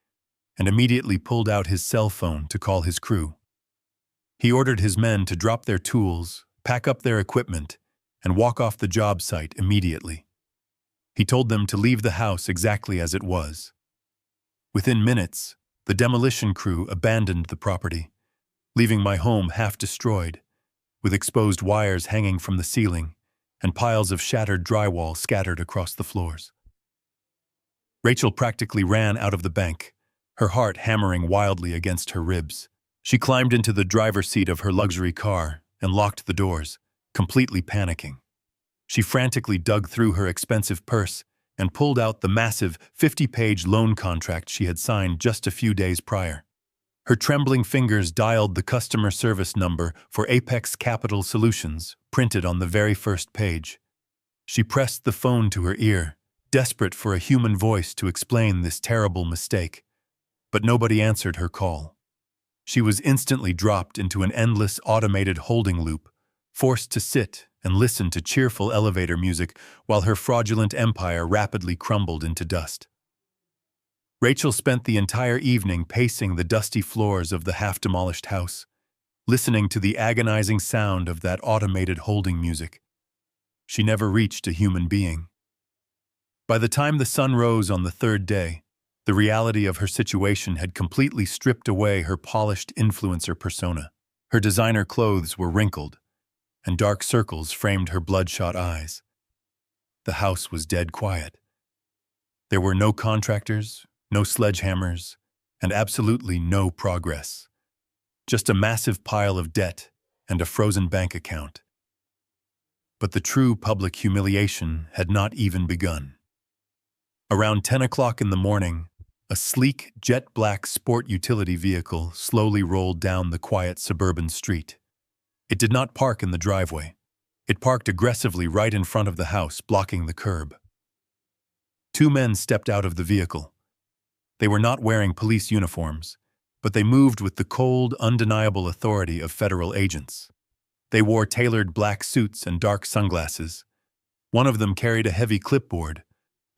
and immediately pulled out his cell phone to call his crew. He ordered his men to drop their tools, pack up their equipment, and walk off the job site immediately. He told them to leave the house exactly as it was. Within minutes, the demolition crew abandoned the property, leaving my home half destroyed, with exposed wires hanging from the ceiling and piles of shattered drywall scattered across the floors. Rachel practically ran out of the bank, her heart hammering wildly against her ribs. She climbed into the driver's seat of her luxury car and locked the doors, completely panicking. She frantically dug through her expensive purse and pulled out the massive 50-page loan contract she had signed just a few days prior. Her trembling fingers dialed the customer service number for Apex Capital Solutions, printed on the very first page. She pressed the phone to her ear, desperate for a human voice to explain this terrible mistake. But nobody answered her call. She was instantly dropped into an endless automated holding loop, forced to sit and listen to cheerful elevator music while her fraudulent empire rapidly crumbled into dust. Rachel spent the entire evening pacing the dusty floors of the half-demolished house, listening to the agonizing sound of that automated holding music. She never reached a human being. By the time the sun rose on the third day, the reality of her situation had completely stripped away her polished influencer persona. Her designer clothes were wrinkled, and dark circles framed her bloodshot eyes. The house was dead quiet. There were no contractors, no sledgehammers, and absolutely no progress. Just a massive pile of debt and a frozen bank account. But the true public humiliation had not even begun. Around 10 o'clock in the morning, a sleek, jet-black sport utility vehicle slowly rolled down the quiet suburban street. It did not park in the driveway. It parked aggressively right in front of the house, blocking the curb. Two men stepped out of the vehicle. They were not wearing police uniforms, but they moved with the cold, undeniable authority of federal agents. They wore tailored black suits and dark sunglasses. One of them carried a heavy clipboard,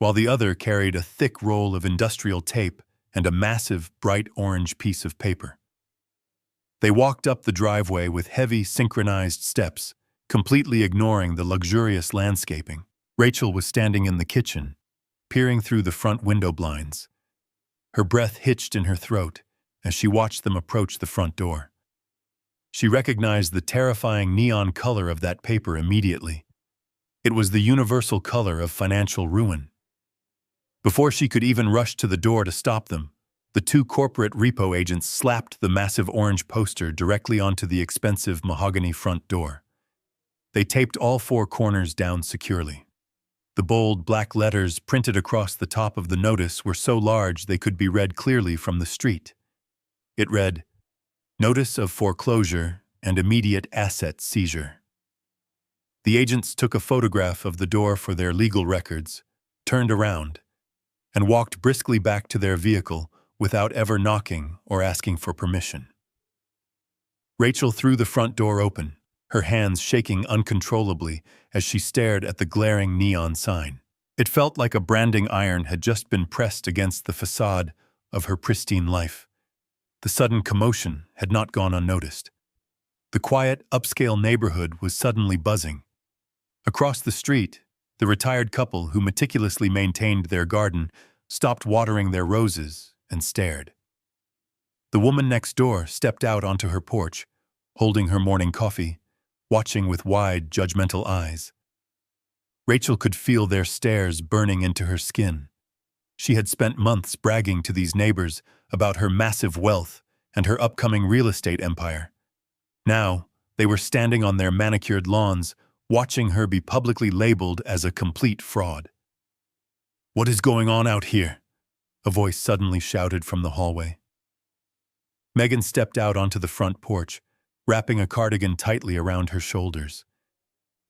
while the other carried a thick roll of industrial tape and a massive, bright orange piece of paper. They walked up the driveway with heavy, synchronized steps, completely ignoring the luxurious landscaping. Rachel was standing in the kitchen, peering through the front window blinds. Her breath hitched in her throat as she watched them approach the front door. She recognized the terrifying neon color of that paper immediately. It was the universal color of financial ruin. Before she could even rush to the door to stop them, the two corporate repo agents slapped the massive orange poster directly onto the expensive mahogany front door. They taped all four corners down securely. The bold black letters printed across the top of the notice were so large they could be read clearly from the street. It read, "Notice of foreclosure and immediate asset seizure." The agents took a photograph of the door for their legal records, turned around, and walked briskly back to their vehicle without ever knocking or asking for permission. Rachel threw the front door open, her hands shaking uncontrollably as she stared at the glaring neon sign. It felt like a branding iron had just been pressed against the facade of her pristine life. The sudden commotion had not gone unnoticed. The quiet, upscale neighborhood was suddenly buzzing. Across the street, the retired couple who meticulously maintained their garden stopped watering their roses and stared. The woman next door stepped out onto her porch, holding her morning coffee, watching with wide, judgmental eyes. Rachel could feel their stares burning into her skin. She had spent months bragging to these neighbors about her massive wealth and her upcoming real estate empire. Now, they were standing on their manicured lawns, watching her be publicly labeled as a complete fraud. "What is going on out here?" a voice suddenly shouted from the hallway. Megan stepped out onto the front porch, wrapping a cardigan tightly around her shoulders.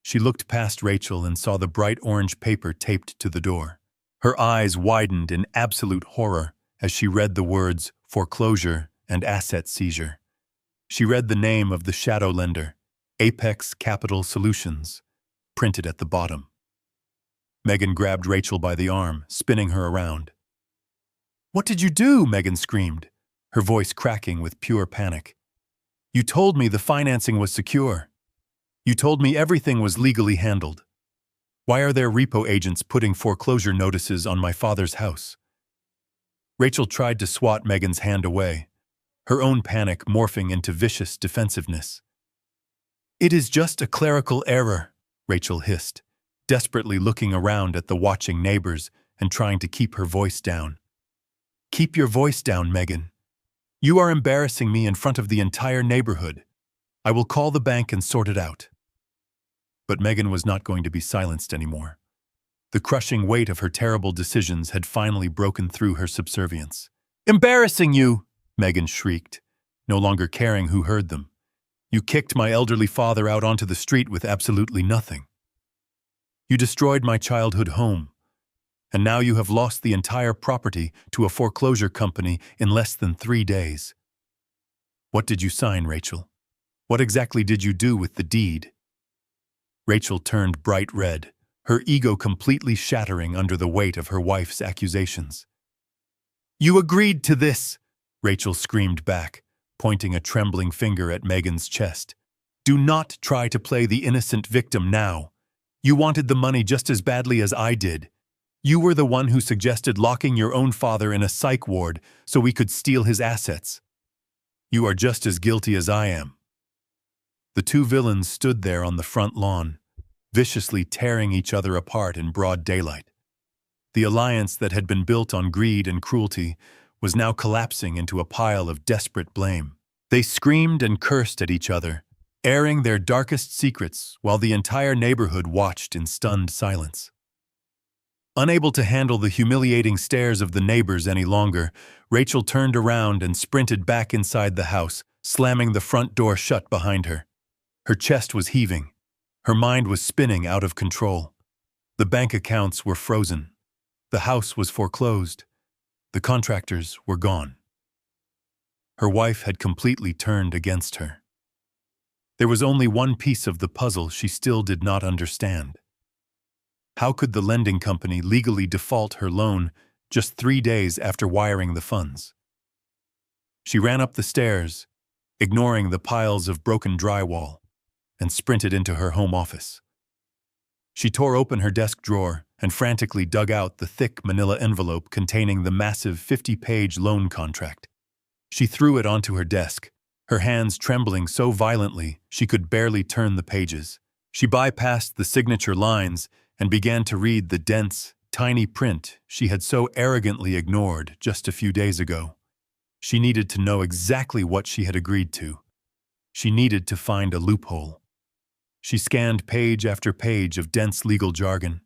She looked past Rachel and saw the bright orange paper taped to the door. Her eyes widened in absolute horror as she read the words foreclosure and asset seizure. She read the name of the shadow lender, Apex Capital Solutions, printed at the bottom. Megan grabbed Rachel by the arm, spinning her around. "What did you do?" Megan screamed, her voice cracking with pure panic. "You told me the financing was secure. You told me everything was legally handled. Why are there repo agents putting foreclosure notices on my father's house?" Rachel tried to swat Megan's hand away, her own panic morphing into vicious defensiveness. "It is just a clerical error," Rachel hissed, desperately looking around at the watching neighbors and trying to keep her voice down. "Keep your voice down, Megan. You are embarrassing me in front of the entire neighborhood. I will call the bank and sort it out." But Megan was not going to be silenced anymore. The crushing weight of her terrible decisions had finally broken through her subservience. "Embarrassing you!" Megan shrieked, no longer caring who heard them. "You kicked my elderly father out onto the street with absolutely nothing. You destroyed my childhood home, and now you have lost the entire property to a foreclosure company in less than 3 days. What did you sign, Rachel? What exactly did you do with the deed?" Rachel turned bright red, her ego completely shattering under the weight of her wife's accusations. "You agreed to this!" Rachel screamed back, pointing a trembling finger at Megan's chest. "Do not try to play the innocent victim now. You wanted the money just as badly as I did. You were the one who suggested locking your own father in a psych ward so we could steal his assets. You are just as guilty as I am." The two villains stood there on the front lawn, viciously tearing each other apart in broad daylight. The alliance that had been built on greed and cruelty was now collapsing into a pile of desperate blame. They screamed and cursed at each other, airing their darkest secrets while the entire neighborhood watched in stunned silence. Unable to handle the humiliating stares of the neighbors any longer, Rachel turned around and sprinted back inside the house, slamming the front door shut behind her. Her chest was heaving. Her mind was spinning out of control. The bank accounts were frozen. The house was foreclosed. The contractors were gone. Her wife had completely turned against her. There was only one piece of the puzzle she still did not understand. How could the lending company legally default her loan just 3 days after wiring the funds? She ran up the stairs, ignoring the piles of broken drywall, and sprinted into her home office. She tore open her desk drawer and frantically dug out the thick manila envelope containing the massive 50-page loan contract. She threw it onto her desk, her hands trembling so violently she could barely turn the pages. She bypassed the signature lines and began to read the dense, tiny print she had so arrogantly ignored just a few days ago. She needed to know exactly what she had agreed to. She needed to find a loophole. She scanned page after page of dense legal jargon,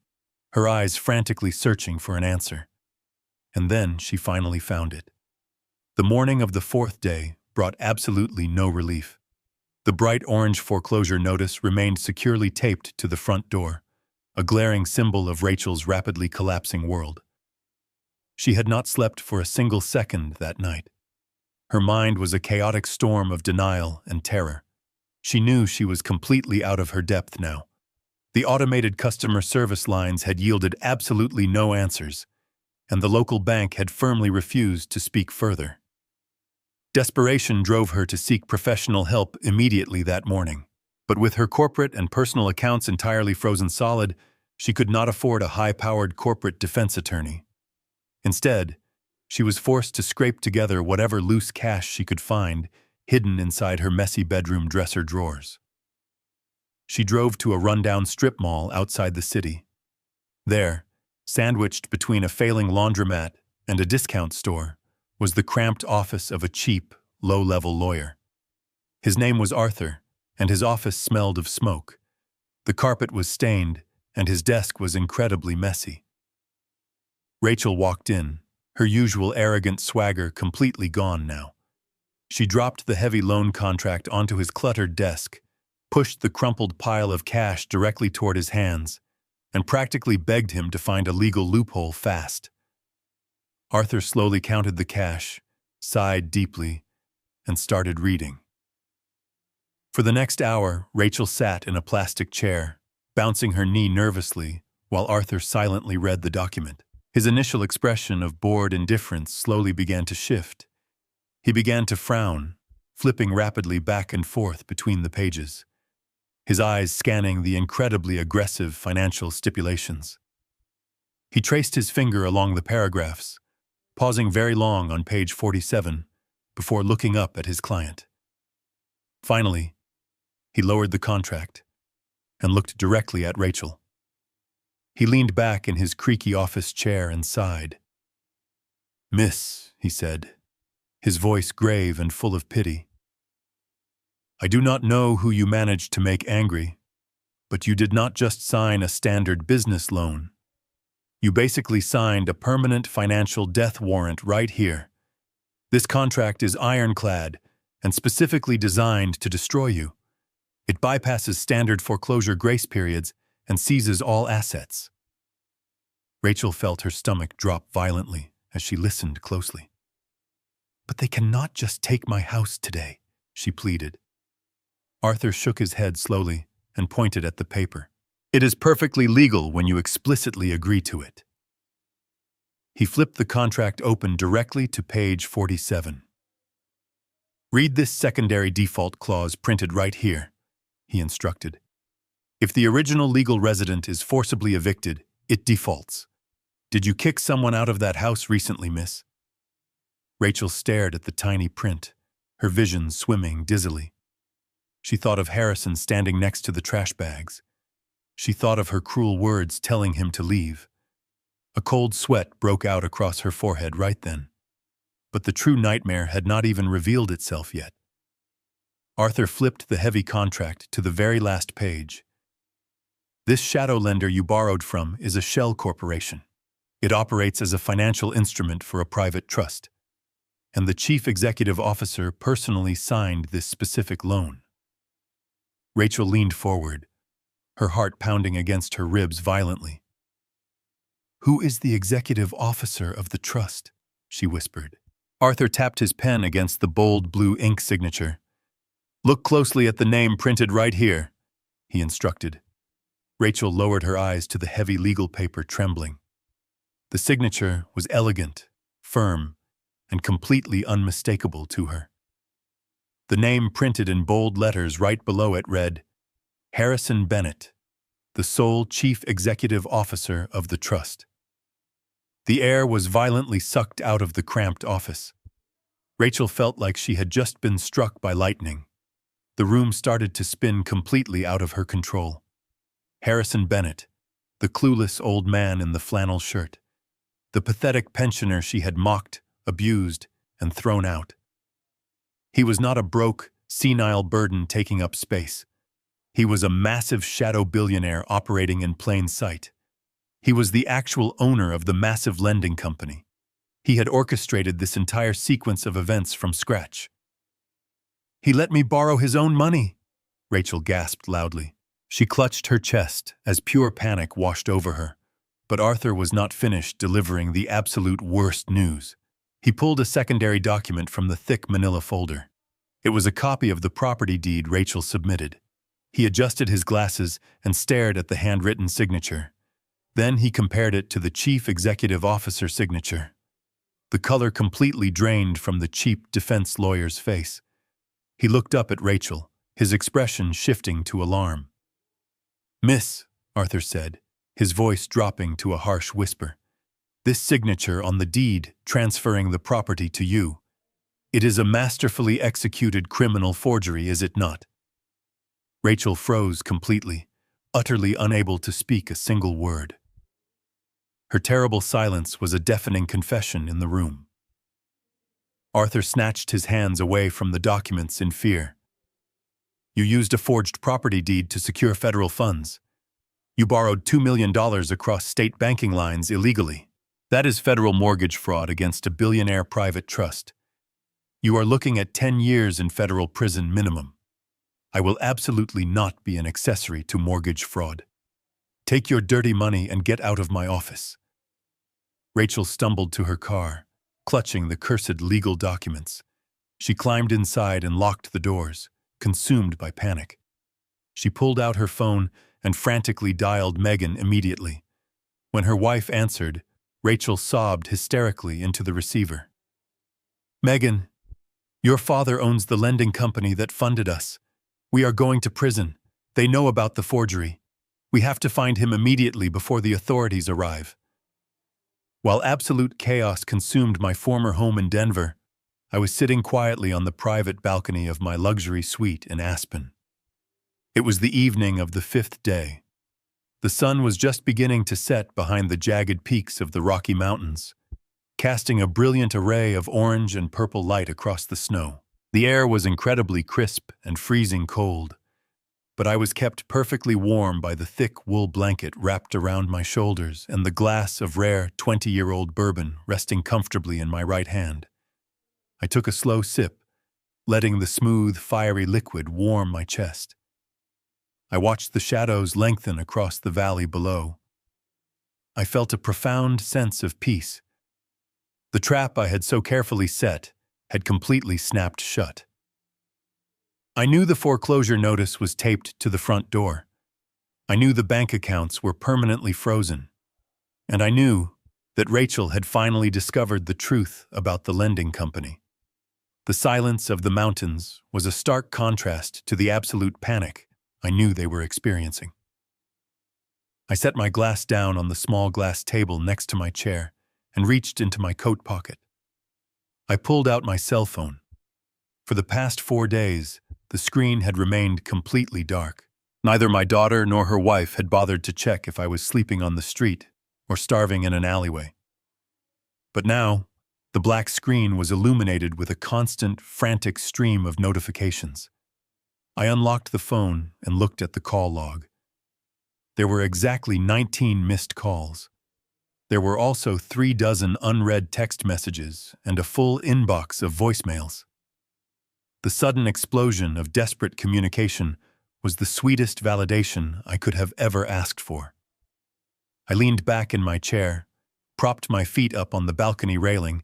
her eyes frantically searching for an answer. And then she finally found it. The morning of the 4th day brought absolutely no relief. The bright orange foreclosure notice remained securely taped to the front door, a glaring symbol of Rachel's rapidly collapsing world. She had not slept for a single second that night. Her mind was a chaotic storm of denial and terror. She knew she was completely out of her depth now. The automated customer service lines had yielded absolutely no answers, and the local bank had firmly refused to speak further. Desperation drove her to seek professional help immediately that morning. But with her corporate and personal accounts entirely frozen solid, she could not afford a high-powered corporate defense attorney. Instead, she was forced to scrape together whatever loose cash she could find, hidden inside her messy bedroom dresser drawers. She drove to a rundown strip mall outside the city. There, sandwiched between a failing laundromat and a discount store, was the cramped office of a cheap, low-level lawyer. His name was Arthur, and his office smelled of smoke. The carpet was stained, and his desk was incredibly messy. Rachel walked in, her usual arrogant swagger completely gone now. She dropped the heavy loan contract onto his cluttered desk, pushed the crumpled pile of cash directly toward his hands, and practically begged him to find a legal loophole fast. Arthur slowly counted the cash, sighed deeply, and started reading. For the next hour, Rachel sat in a plastic chair, bouncing her knee nervously, while Arthur silently read the document. His initial expression of bored indifference slowly began to shift. He began to frown, flipping rapidly back and forth between the pages, his eyes scanning the incredibly aggressive financial stipulations. He traced his finger along the paragraphs, pausing very long on page 47 before looking up at his client. Finally, he lowered the contract and looked directly at Rachel. He leaned back in his creaky office chair and sighed. "Miss," he said, his voice grave and full of pity, "I do not know who you managed to make angry, but you did not just sign a standard business loan. You basically signed a permanent financial death warrant right here. This contract is ironclad and specifically designed to destroy you. It bypasses standard foreclosure grace periods and seizes all assets." Rachel felt her stomach drop violently as she listened closely. "But they cannot just take my house today," she pleaded. Arthur shook his head slowly and pointed at the paper. "It is perfectly legal when you explicitly agree to it." He flipped the contract open directly to page 47. "Read this secondary default clause printed right here," he instructed. "If the original legal resident is forcibly evicted, it defaults. Did you kick someone out of that house recently, miss?" Rachel stared at the tiny print, her vision swimming dizzily. She thought of Harrison standing next to the trash bags. She thought of her cruel words telling him to leave. A cold sweat broke out across her forehead right then. But the true nightmare had not even revealed itself yet. Arthur flipped the heavy contract to the very last page. "This shadow lender you borrowed from is a shell corporation. It operates as a financial instrument for a private trust. And the chief executive officer personally signed this specific loan." Rachel leaned forward, her heart pounding against her ribs violently. "Who is the executive officer of the trust?" she whispered. Arthur tapped his pen against the bold blue ink signature. "Look closely at the name printed right here," he instructed. Rachel lowered her eyes to the heavy legal paper, trembling. The signature was elegant, firm, and completely unmistakable to her. The name printed in bold letters right below it read, Harrison Bennett, the sole chief executive officer of the trust. The air was violently sucked out of the cramped office. Rachel felt like she had just been struck by lightning. The room started to spin completely out of her control. Harrison Bennett, the clueless old man in the flannel shirt, the pathetic pensioner she had mocked, abused, and thrown out. He was not a broke, senile burden taking up space. He was a massive shadow billionaire operating in plain sight. He was the actual owner of the massive lending company. He had orchestrated this entire sequence of events from scratch. "He let me borrow his own money," Rachel gasped loudly. She clutched her chest as pure panic washed over her. But Arthur was not finished delivering the absolute worst news. He pulled a secondary document from the thick manila folder. It was a copy of the property deed Rachel submitted. He adjusted his glasses and stared at the handwritten signature. Then he compared it to the chief executive officer signature. The color completely drained from the cheap defense lawyer's face. He looked up at Rachel, his expression shifting to alarm. "Miss," Arthur said, his voice dropping to a harsh whisper, "this signature on the deed transferring the property to you, it is a masterfully executed criminal forgery, is it not?" Rachel froze completely, utterly unable to speak a single word. Her terrible silence was a deafening confession in the room. Arthur snatched his hands away from the documents in fear. "You used a forged property deed to secure federal funds. You borrowed $2 million across state banking lines illegally. That is federal mortgage fraud against a billionaire private trust. You are looking at 10 years in federal prison minimum. I will absolutely not be an accessory to mortgage fraud. Take your dirty money and get out of my office." Rachel stumbled to her car, clutching the cursed legal documents. She climbed inside and locked the doors, consumed by panic. She pulled out her phone and frantically dialed Megan immediately. When her wife answered, Rachel sobbed hysterically into the receiver. "Megan, your father owns the lending company that funded us. We are going to prison. They know about the forgery. We have to find him immediately before the authorities arrive." While absolute chaos consumed my former home in Denver, I was sitting quietly on the private balcony of my luxury suite in Aspen. It was the evening of the 5th day. The sun was just beginning to set behind the jagged peaks of the Rocky Mountains, casting a brilliant array of orange and purple light across the snow. The air was incredibly crisp and freezing cold, but I was kept perfectly warm by the thick wool blanket wrapped around my shoulders and the glass of rare 20-year-old bourbon resting comfortably in my right hand. I took a slow sip, letting the smooth, fiery liquid warm my chest. I watched the shadows lengthen across the valley below. I felt a profound sense of peace. The trap I had so carefully set had completely snapped shut. I knew the foreclosure notice was taped to the front door. I knew the bank accounts were permanently frozen. And I knew that Rachel had finally discovered the truth about the lending company. The silence of the mountains was a stark contrast to the absolute panic I knew they were experiencing. I set my glass down on the small glass table next to my chair and reached into my coat pocket. I pulled out my cell phone. For the past 4 days, the screen had remained completely dark. Neither my daughter nor her wife had bothered to check if I was sleeping on the street or starving in an alleyway. But now, the black screen was illuminated with a constant, frantic stream of notifications. I unlocked the phone and looked at the call log. There were exactly 19 missed calls. There were also 36 unread text messages and a full inbox of voicemails. The sudden explosion of desperate communication was the sweetest validation I could have ever asked for. I leaned back in my chair, propped my feet up on the balcony railing,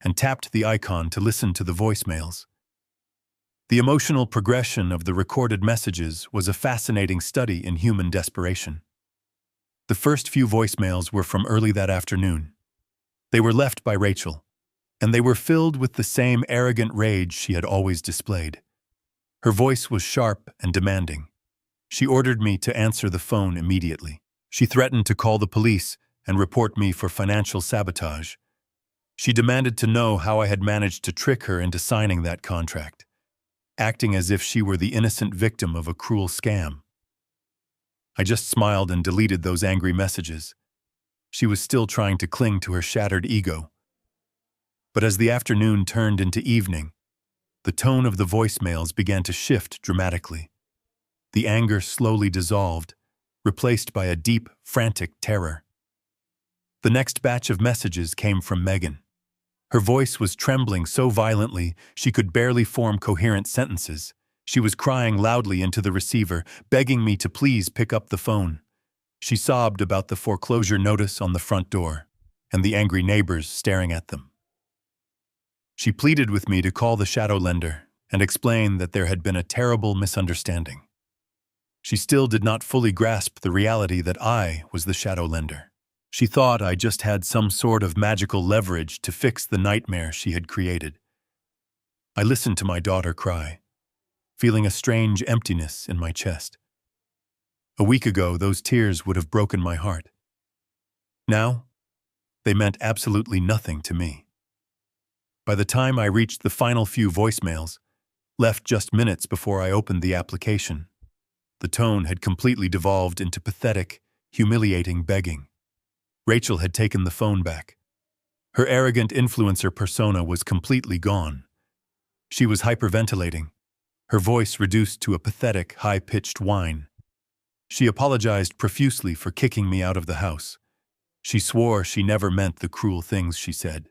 and tapped the icon to listen to the voicemails. The emotional progression of the recorded messages was a fascinating study in human desperation. The first few voicemails were from early that afternoon. They were left by Rachel, and they were filled with the same arrogant rage she had always displayed. Her voice was sharp and demanding. She ordered me to answer the phone immediately. She threatened to call the police and report me for financial sabotage. She demanded to know how I had managed to trick her into signing that contract, acting as if she were the innocent victim of a cruel scam. I just smiled and deleted those angry messages. She was still trying to cling to her shattered ego. But as the afternoon turned into evening, the tone of the voicemails began to shift dramatically. The anger slowly dissolved, replaced by a deep, frantic terror. The next batch of messages came from Megan. Her voice was trembling so violently she could barely form coherent sentences. She was crying loudly into the receiver, begging me to please pick up the phone. She sobbed about the foreclosure notice on the front door and the angry neighbors staring at them. She pleaded with me to call the shadow lender and explain that there had been a terrible misunderstanding. She still did not fully grasp the reality that I was the shadow lender. She thought I just had some sort of magical leverage to fix the nightmare she had created. I listened to my daughter cry, feeling a strange emptiness in my chest. A week ago, those tears would have broken my heart. Now, they meant absolutely nothing to me. By the time I reached the final few voicemails, left just minutes before I opened the application, the tone had completely devolved into pathetic, humiliating begging. Rachel had taken the phone back. Her arrogant influencer persona was completely gone. She was hyperventilating, her voice reduced to a pathetic, high-pitched whine. She apologized profusely for kicking me out of the house. She swore she never meant the cruel things she said.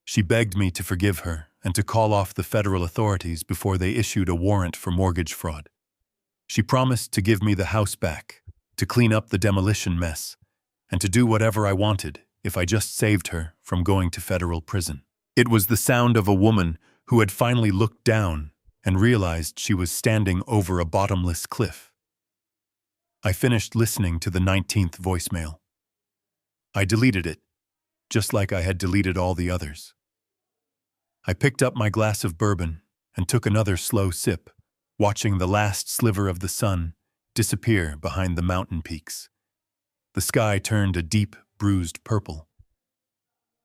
She begged me to forgive her and to call off the federal authorities before they issued a warrant for mortgage fraud. She promised to give me the house back, to clean up the demolition mess, and to do whatever I wanted if I just saved her from going to federal prison. It was the sound of a woman who had finally looked down and realized she was standing over a bottomless cliff. I finished listening to the 19th voicemail. I deleted it, just like I had deleted all the others. I picked up my glass of bourbon and took another slow sip, watching the last sliver of the sun disappear behind the mountain peaks. The sky turned a deep, bruised purple.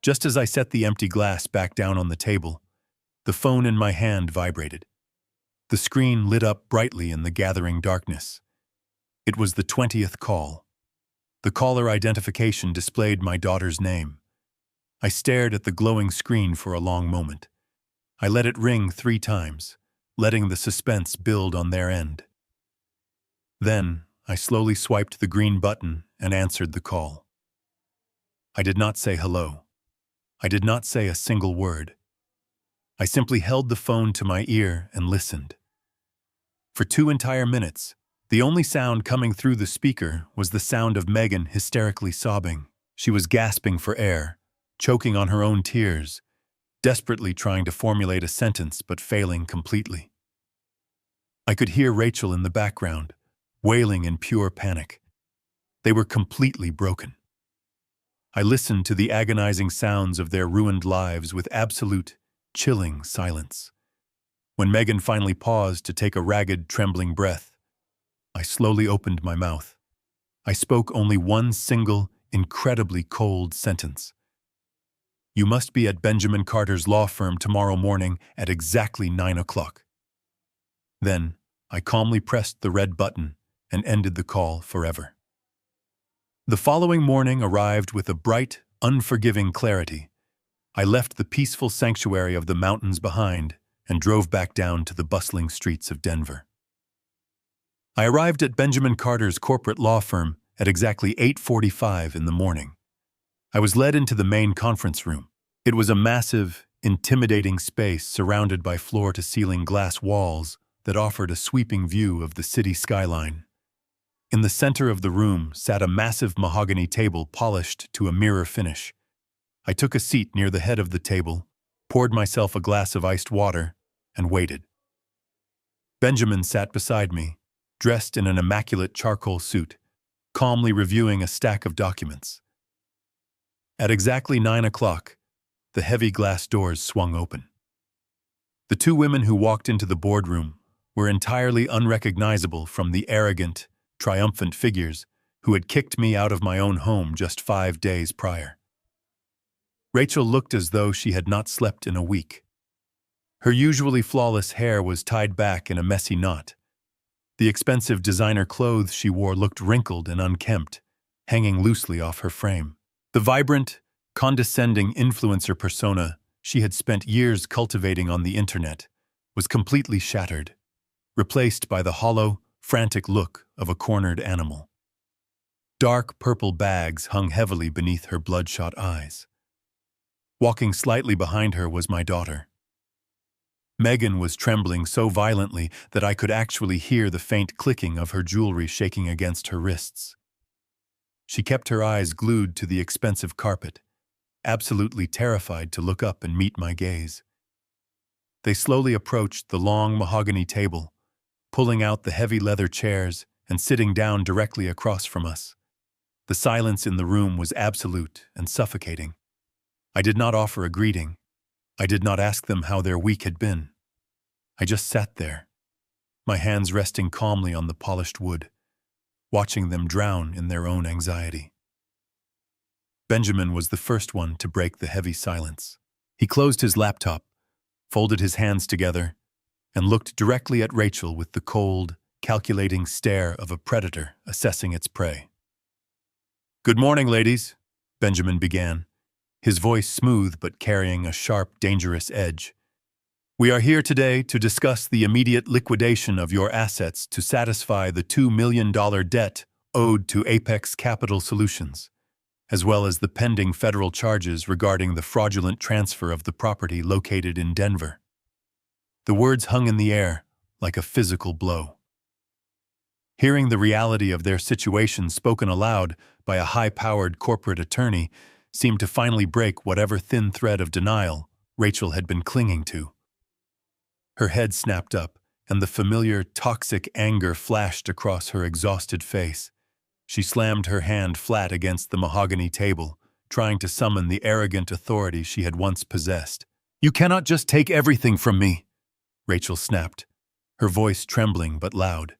Just as I set the empty glass back down on the table, the phone in my hand vibrated. The screen lit up brightly in the gathering darkness. It was the 20th call. The caller identification displayed my daughter's name. I stared at the glowing screen for a long moment. I let it ring 3 times, letting the suspense build on their end. Then, I slowly swiped the green button and answered the call. I did not say hello. I did not say a single word. I simply held the phone to my ear and listened. For 2 entire minutes, the only sound coming through the speaker was the sound of Megan hysterically sobbing. She was gasping for air, choking on her own tears, desperately trying to formulate a sentence but failing completely. I could hear Rachel in the background, wailing in pure panic. They were completely broken. I listened to the agonizing sounds of their ruined lives with absolute, chilling silence. When Megan finally paused to take a ragged, trembling breath, I slowly opened my mouth. I spoke only one single, incredibly cold sentence. "You must be at Benjamin Carter's law firm tomorrow morning at exactly 9 o'clock. Then, I calmly pressed the red button and ended the call forever. The following morning arrived with a bright, unforgiving clarity. I left the peaceful sanctuary of the mountains behind and drove back down to the bustling streets of Denver. I arrived at Benjamin Carter's corporate law firm at exactly 8:45 in the morning. I was led into the main conference room. It was a massive, intimidating space surrounded by floor-to-ceiling glass walls that offered a sweeping view of the city skyline. In the center of the room sat a massive mahogany table polished to a mirror finish. I took a seat near the head of the table, poured myself a glass of iced water, and waited. Benjamin sat beside me, dressed in an immaculate charcoal suit, calmly reviewing a stack of documents. At exactly 9 o'clock, the heavy glass doors swung open. The two women who walked into the boardroom were entirely unrecognizable from the arrogant, triumphant figures who had kicked me out of my own home just 5 days prior. Rachel looked as though she had not slept in a week. Her usually flawless hair was tied back in a messy knot. The expensive designer clothes she wore looked wrinkled and unkempt, hanging loosely off her frame. The vibrant, condescending influencer persona she had spent years cultivating on the internet was completely shattered, replaced by the hollow, frantic look of a cornered animal. Dark purple bags hung heavily beneath her bloodshot eyes. Walking slightly behind her was my daughter. Megan was trembling so violently that I could actually hear the faint clicking of her jewelry shaking against her wrists. She kept her eyes glued to the expensive carpet, absolutely terrified to look up and meet my gaze. They slowly approached the long mahogany table, pulling out the heavy leather chairs and sitting down directly across from us. The silence in the room was absolute and suffocating. I did not offer a greeting. I did not ask them how their week had been. I just sat there, my hands resting calmly on the polished wood, watching them drown in their own anxiety. Benjamin was the first one to break the heavy silence. He closed his laptop, folded his hands together, and looked directly at Rachel with the cold, calculating stare of a predator assessing its prey. "Good morning, ladies," Benjamin began, his voice smooth but carrying a sharp, dangerous edge. "We are here today to discuss the immediate liquidation of your assets to satisfy the $2 million debt owed to Apex Capital Solutions, as well as the pending federal charges regarding the fraudulent transfer of the property located in Denver." The words hung in the air like a physical blow. Hearing the reality of their situation spoken aloud by a high-powered corporate attorney seemed to finally break whatever thin thread of denial Rachel had been clinging to. Her head snapped up, and the familiar, toxic anger flashed across her exhausted face. She slammed her hand flat against the mahogany table, trying to summon the arrogant authority she had once possessed. "You cannot just take everything from me," Rachel snapped, her voice trembling but loud.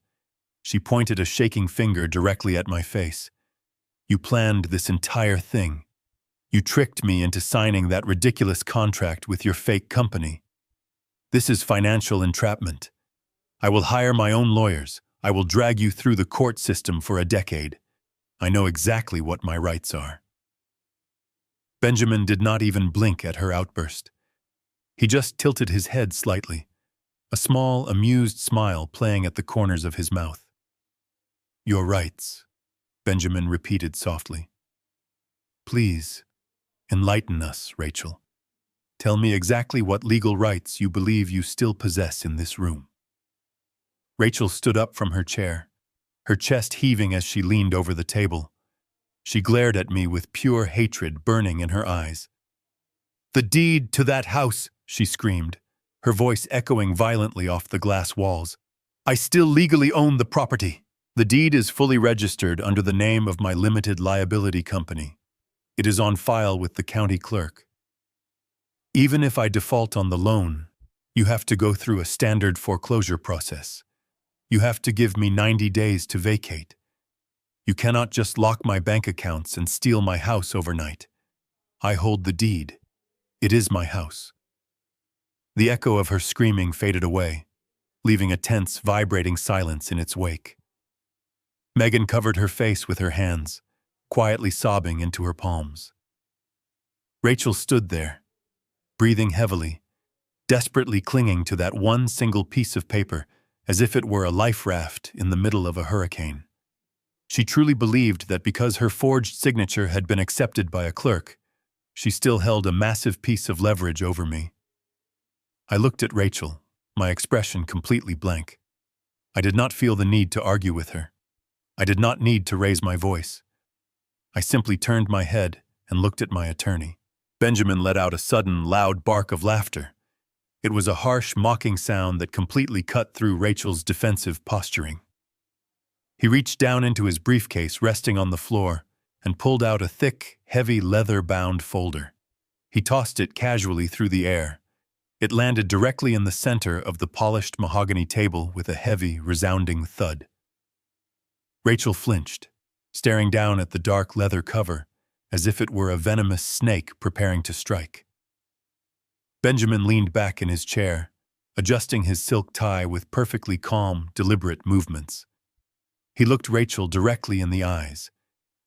She pointed a shaking finger directly at my face. "You planned this entire thing. You tricked me into signing that ridiculous contract with your fake company. This is financial entrapment. I will hire my own lawyers. I will drag you through the court system for a decade. I know exactly what my rights are." Benjamin did not even blink at her outburst. He just tilted his head slightly, a small, amused smile playing at the corners of his mouth. "Your rights," Benjamin repeated softly. "Please, enlighten us, Rachel. Tell me exactly what legal rights you believe you still possess in this room." Rachel stood up from her chair, her chest heaving as she leaned over the table. She glared at me with pure hatred burning in her eyes. "The deed to that house," she screamed, her voice echoing violently off the glass walls. "I still legally own the property. The deed is fully registered under the name of my limited liability company. It is on file with the county clerk. Even if I default on the loan, you have to go through a standard foreclosure process. You have to give me 90 days to vacate. You cannot just lock my bank accounts and steal my house overnight. I hold the deed. It is my house." The echo of her screaming faded away, leaving a tense, vibrating silence in its wake. Megan covered her face with her hands, quietly sobbing into her palms. Rachel stood there, breathing heavily, desperately clinging to that one single piece of paper as if it were a life raft in the middle of a hurricane. She truly believed that because her forged signature had been accepted by a clerk, she still held a massive piece of leverage over me. I looked at Rachel, my expression completely blank. I did not feel the need to argue with her. I did not need to raise my voice. I simply turned my head and looked at my attorney. Benjamin let out a sudden, loud bark of laughter. It was a harsh, mocking sound that completely cut through Rachel's defensive posturing. He reached down into his briefcase resting on the floor and pulled out a thick, heavy leather-bound folder. He tossed it casually through the air. It landed directly in the center of the polished mahogany table with a heavy, resounding thud. Rachel flinched, staring down at the dark leather cover as if it were a venomous snake preparing to strike. Benjamin leaned back in his chair, adjusting his silk tie with perfectly calm, deliberate movements. He looked Rachel directly in the eyes,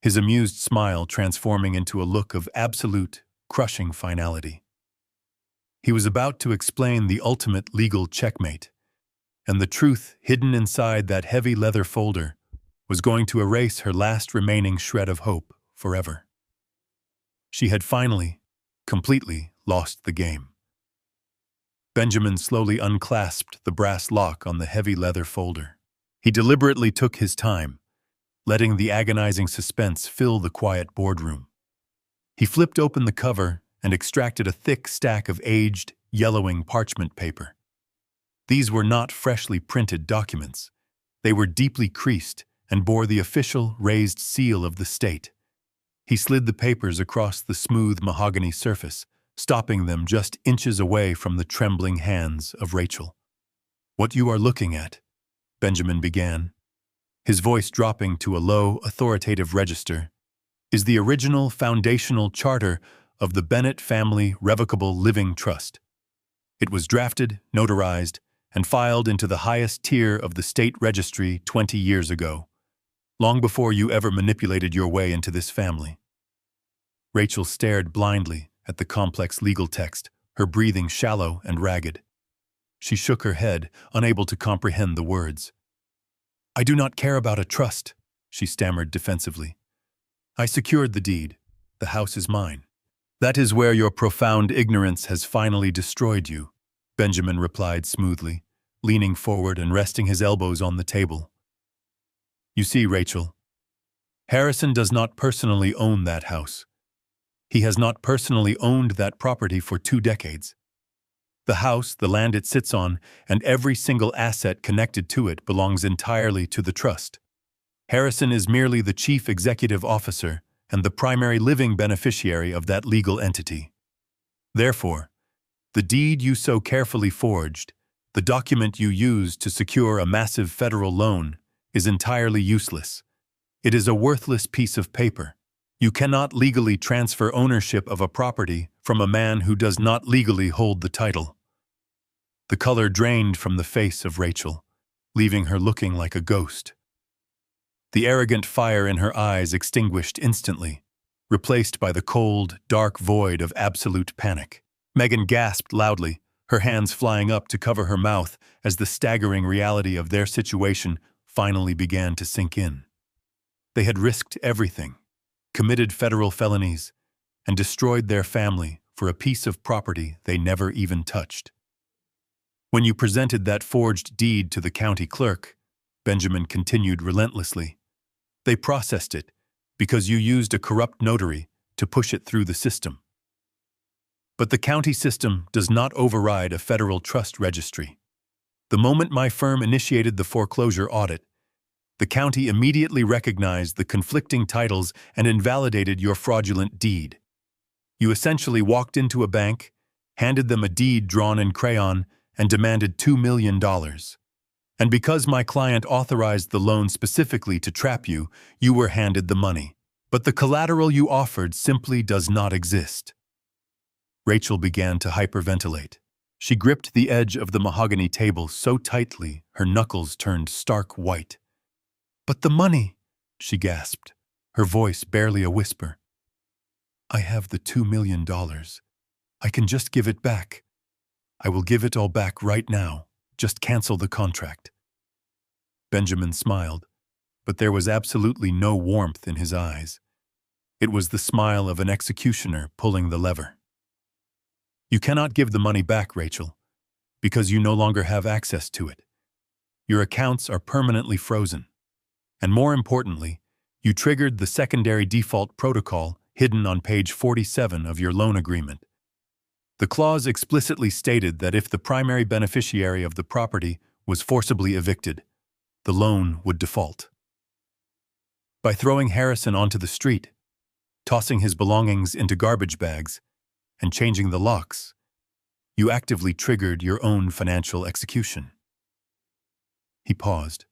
his amused smile transforming into a look of absolute, crushing finality. He was about to explain the ultimate legal checkmate, and the truth hidden inside that heavy leather folder was going to erase her last remaining shred of hope forever. She had finally, completely lost the game. Benjamin slowly unclasped the brass lock on the heavy leather folder. He deliberately took his time, letting the agonizing suspense fill the quiet boardroom. He flipped open the cover and extracted a thick stack of aged, yellowing parchment paper. These were not freshly printed documents. They were deeply creased and bore the official raised seal of the state. He slid the papers across the smooth mahogany surface, stopping them just inches away from the trembling hands of Rachel. "What you are looking at," Benjamin began, his voice dropping to a low, authoritative register, "is the original foundational charter of the Bennett Family Revocable Living Trust. It was drafted, notarized, and filed into the highest tier of the state registry 20 years ago, long before you ever manipulated your way into this family." Rachel stared blindly at the complex legal text, her breathing shallow and ragged. She shook her head, unable to comprehend the words. "I do not care about a trust," she stammered defensively. "I secured the deed. The house is mine." "That is where your profound ignorance has finally destroyed you," Benjamin replied smoothly, leaning forward and resting his elbows on the table. "You see, Rachel, Harrison does not personally own that house. He has not personally owned that property for 2 decades. The house, the land it sits on, and every single asset connected to it belongs entirely to the trust. Harrison is merely the chief executive officer and the primary living beneficiary of that legal entity. Therefore, the deed you so carefully forged, the document you used to secure a massive federal loan, is entirely useless. It is a worthless piece of paper. You cannot legally transfer ownership of a property from a man who does not legally hold the title." The color drained from the face of Rachel, leaving her looking like a ghost. The arrogant fire in her eyes extinguished instantly, replaced by the cold, dark void of absolute panic. Megan gasped loudly, her hands flying up to cover her mouth as the staggering reality of their situation finally began to sink in. They had risked everything, committed federal felonies, and destroyed their family for a piece of property they never even touched. "When you presented that forged deed to the county clerk," Benjamin continued relentlessly, "they processed it because you used a corrupt notary to push it through the system. But the county system does not override a federal trust registry. The moment my firm initiated the foreclosure audit, the county immediately recognized the conflicting titles and invalidated your fraudulent deed. You essentially walked into a bank, handed them a deed drawn in crayon, and demanded $2 million. And because my client authorized the loan specifically to trap you, you were handed the money. But the collateral you offered simply does not exist." Rachel began to hyperventilate. She gripped the edge of the mahogany table so tightly her knuckles turned stark white. "But the money," she gasped, her voice barely a whisper. "I have the $2 million. I can just give it back. I will give it all back right now. Just cancel the contract." Benjamin smiled, but there was absolutely no warmth in his eyes. It was the smile of an executioner pulling the lever. "You cannot give the money back, Rachel, because you no longer have access to it. Your accounts are permanently frozen. And more importantly, you triggered the secondary default protocol hidden on page 47 of your loan agreement. The clause explicitly stated that if the primary beneficiary of the property was forcibly evicted, the loan would default. By throwing Harrison onto the street, tossing his belongings into garbage bags, and changing the locks, you actively triggered your own financial execution. He paused,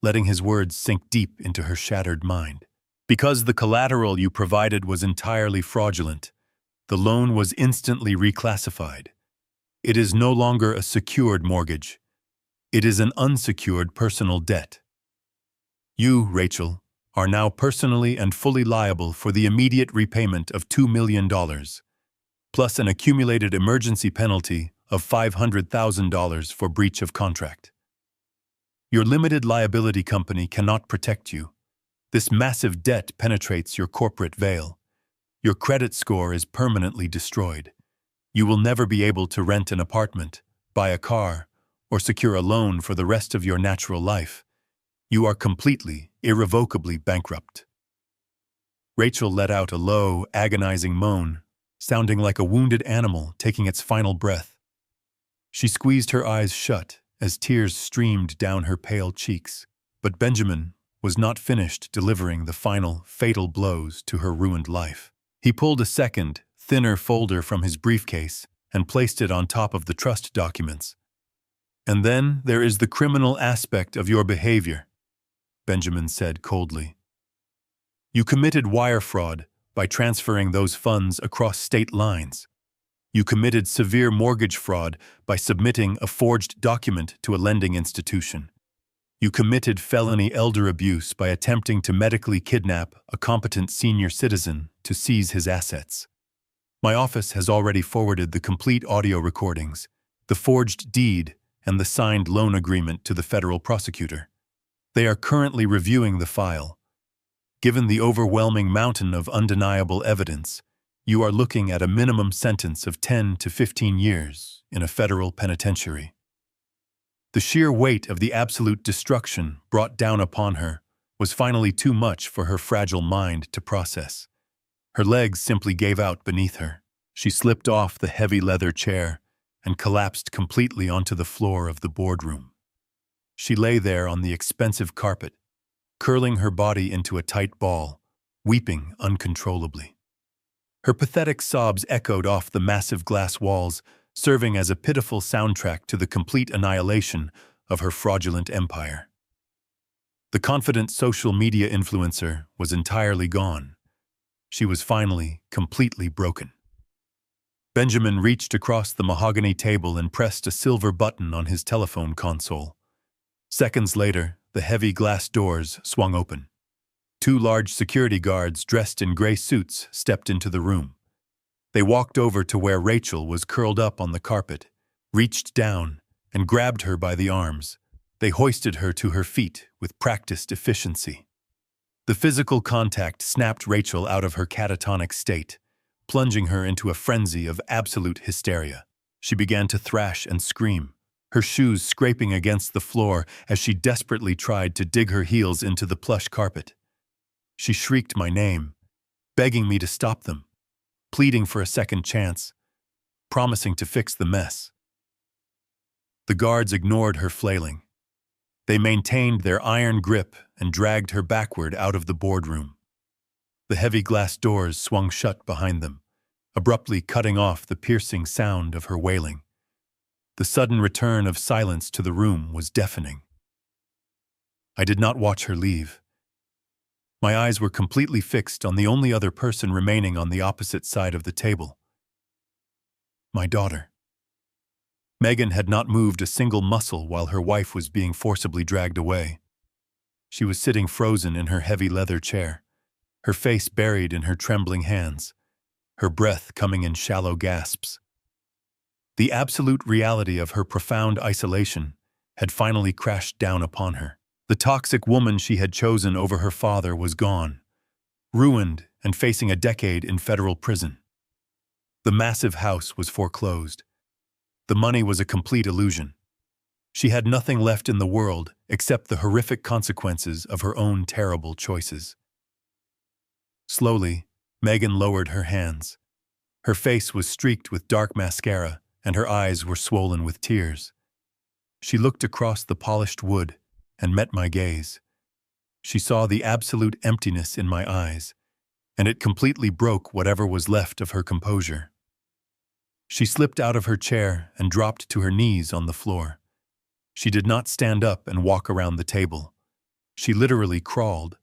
letting his words sink deep into her shattered mind. Because the collateral you provided was entirely fraudulent, the loan was instantly reclassified. It is no longer a secured mortgage. It is an unsecured personal debt. You, Rachel, are now personally and fully liable for the immediate repayment of $2 million, plus an accumulated emergency penalty of $500,000 for breach of contract. Your limited liability company cannot protect you. This massive debt penetrates your corporate veil. Your credit score is permanently destroyed. You will never be able to rent an apartment, buy a car, or secure a loan for the rest of your natural life. You are completely, irrevocably bankrupt. Rachel let out a low, agonizing moan, sounding like a wounded animal taking its final breath. She squeezed her eyes shut as tears streamed down her pale cheeks. But Benjamin was not finished delivering the final, fatal blows to her ruined life. He pulled a second, thinner folder from his briefcase and placed it on top of the trust documents. "And then there is the criminal aspect of your behavior," Benjamin said coldly. "You committed wire fraud by transferring those funds across state lines. You committed severe mortgage fraud by submitting a forged document to a lending institution. You committed felony elder abuse by attempting to medically kidnap a competent senior citizen to seize his assets. My office has already forwarded the complete audio recordings, the forged deed, and the signed loan agreement to the federal prosecutor. They are currently reviewing the file. Given the overwhelming mountain of undeniable evidence, you are looking at a minimum sentence of 10 to 15 years in a federal penitentiary." The sheer weight of the absolute destruction brought down upon her was finally too much for her fragile mind to process. Her legs simply gave out beneath her. She slipped off the heavy leather chair and collapsed completely onto the floor of the boardroom. She lay there on the expensive carpet, curling her body into a tight ball, weeping uncontrollably. Her pathetic sobs echoed off the massive glass walls, serving as a pitiful soundtrack to the complete annihilation of her fraudulent empire. The confident social media influencer was entirely gone. She was finally completely broken. Benjamin reached across the mahogany table and pressed a silver button on his telephone console. Seconds later, the heavy glass doors swung open. Two large security guards dressed in gray suits stepped into the room. They walked over to where Rachel was curled up on the carpet, reached down, and grabbed her by the arms. They hoisted her to her feet with practiced efficiency. The physical contact snapped Rachel out of her catatonic state, plunging her into a frenzy of absolute hysteria. She began to thrash and scream, her shoes scraping against the floor as she desperately tried to dig her heels into the plush carpet. She shrieked my name, begging me to stop them, pleading for a second chance, promising to fix the mess. The guards ignored her flailing. They maintained their iron grip and dragged her backward out of the boardroom. The heavy glass doors swung shut behind them, abruptly cutting off the piercing sound of her wailing. The sudden return of silence to the room was deafening. I did not watch her leave. My eyes were completely fixed on the only other person remaining on the opposite side of the table. My daughter. Megan had not moved a single muscle while her wife was being forcibly dragged away. She was sitting frozen in her heavy leather chair, her face buried in her trembling hands, her breath coming in shallow gasps. The absolute reality of her profound isolation had finally crashed down upon her. The toxic woman she had chosen over her father was gone, ruined and facing a decade in federal prison. The massive house was foreclosed. The money was a complete illusion. She had nothing left in the world except the horrific consequences of her own terrible choices. Slowly, Megan lowered her hands. Her face was streaked with dark mascara, and her eyes were swollen with tears. She looked across the polished wood and met my gaze. She saw the absolute emptiness in my eyes, and it completely broke whatever was left of her composure. She slipped out of her chair and dropped to her knees on the floor. She did not stand up and walk around the table. She literally crawled.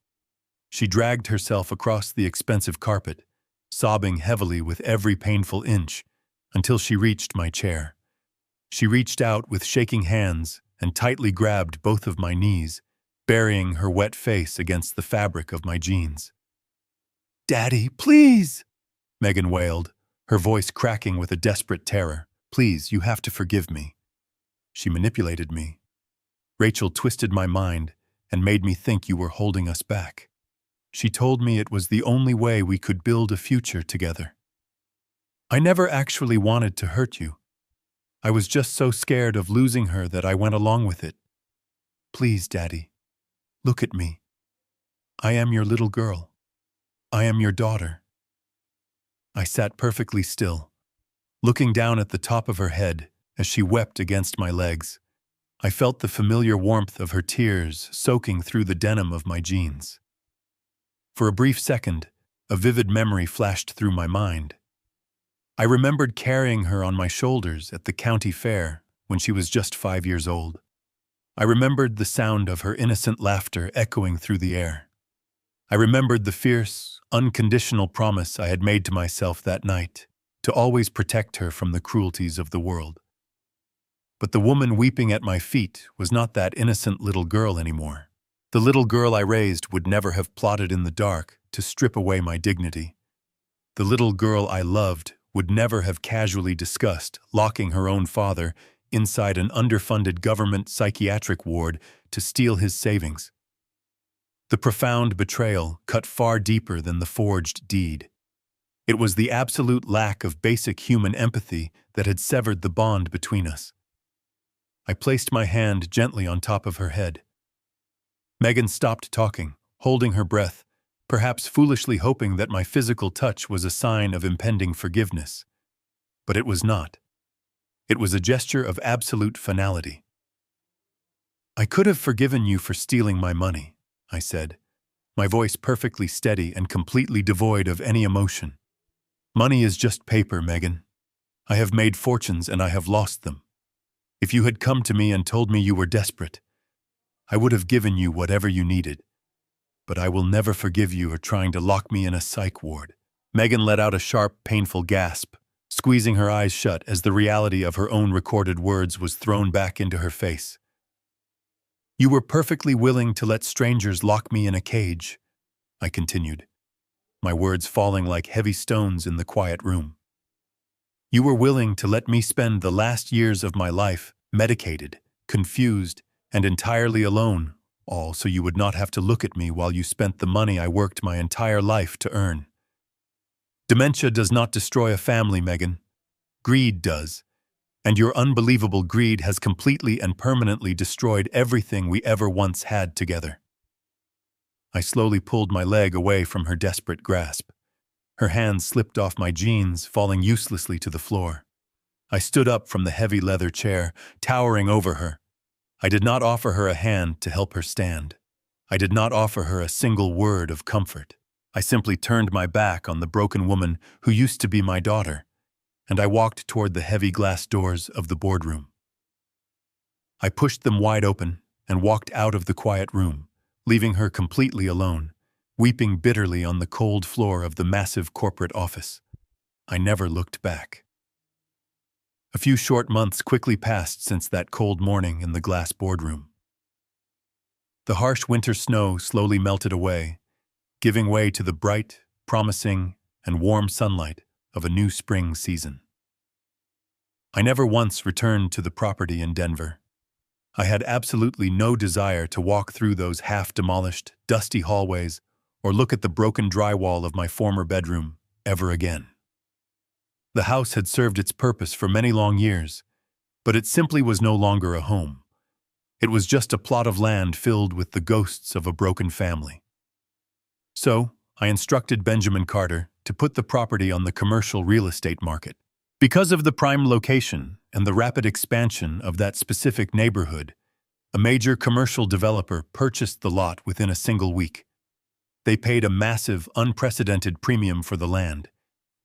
She dragged herself across the expensive carpet, sobbing heavily with every painful inch, until she reached my chair. She reached out with shaking hands and tightly grabbed both of my knees, burying her wet face against the fabric of my jeans. "Daddy, please!" Megan wailed, her voice cracking with a desperate terror. "Please, you have to forgive me." She manipulated me. "Rachel twisted my mind and made me think you were holding us back. She told me it was the only way we could build a future together. I never actually wanted to hurt you. I was just so scared of losing her that I went along with it. Please, Daddy, look at me. I am your little girl. I am your daughter." I sat perfectly still, looking down at the top of her head as she wept against my legs. I felt the familiar warmth of her tears soaking through the denim of my jeans. For a brief second, a vivid memory flashed through my mind. I remembered carrying her on my shoulders at the county fair when she was just 5 years old. I remembered the sound of her innocent laughter echoing through the air. I remembered the fierce, unconditional promise I had made to myself that night, to always protect her from the cruelties of the world. But the woman weeping at my feet was not that innocent little girl anymore. The little girl I raised would never have plotted in the dark to strip away my dignity. The little girl I loved would never have casually discussed locking her own father inside an underfunded government psychiatric ward to steal his savings. The profound betrayal cut far deeper than the forged deed. It was the absolute lack of basic human empathy that had severed the bond between us. I placed my hand gently on top of her head. Megan stopped talking, holding her breath, perhaps foolishly hoping that my physical touch was a sign of impending forgiveness. But it was not. It was a gesture of absolute finality. "I could have forgiven you for stealing my money," I said, my voice perfectly steady and completely devoid of any emotion. "Money is just paper, Megan. I have made fortunes and I have lost them. If you had come to me and told me you were desperate, I would have given you whatever you needed. But I will never forgive you for trying to lock me in a psych ward." Megan let out a sharp, painful gasp, squeezing her eyes shut as the reality of her own recorded words was thrown back into her face. "You were perfectly willing to let strangers lock me in a cage," I continued, my words falling like heavy stones in the quiet room. "You were willing to let me spend the last years of my life medicated, confused, and entirely alone, all so you would not have to look at me while you spent the money I worked my entire life to earn. Dementia does not destroy a family, Megan. Greed does. And your unbelievable greed has completely and permanently destroyed everything we ever once had together." I slowly pulled my leg away from her desperate grasp. Her hands slipped off my jeans, falling uselessly to the floor. I stood up from the heavy leather chair, towering over her. I did not offer her a hand to help her stand. I did not offer her a single word of comfort. I simply turned my back on the broken woman who used to be my daughter, and I walked toward the heavy glass doors of the boardroom. I pushed them wide open and walked out of the quiet room, leaving her completely alone, weeping bitterly on the cold floor of the massive corporate office. I never looked back. A few short months quickly passed since that cold morning in the glass boardroom. The harsh winter snow slowly melted away, giving way to the bright, promising, and warm sunlight of a new spring season. I never once returned to the property in Denver. I had absolutely no desire to walk through those half-demolished, dusty hallways or look at the broken drywall of my former bedroom ever again. The house had served its purpose for many long years, but it simply was no longer a home. It was just a plot of land filled with the ghosts of a broken family. So, I instructed Benjamin Carter, to put the property on the commercial real estate market. Because of the prime location and the rapid expansion of that specific neighborhood, a major commercial developer purchased the lot within a single week. They paid a massive, unprecedented premium for the land,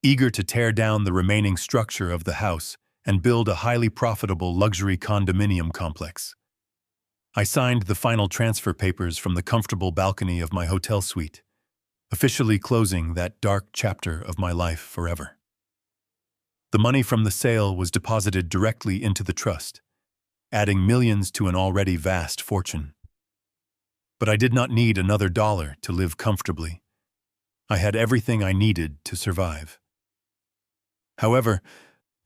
eager to tear down the remaining structure of the house and build a highly profitable luxury condominium complex. I signed the final transfer papers from the comfortable balcony of my hotel suite, officially closing that dark chapter of my life forever. The money from the sale was deposited directly into the trust, adding millions to an already vast fortune. But I did not need another dollar to live comfortably. I had everything I needed to survive. However,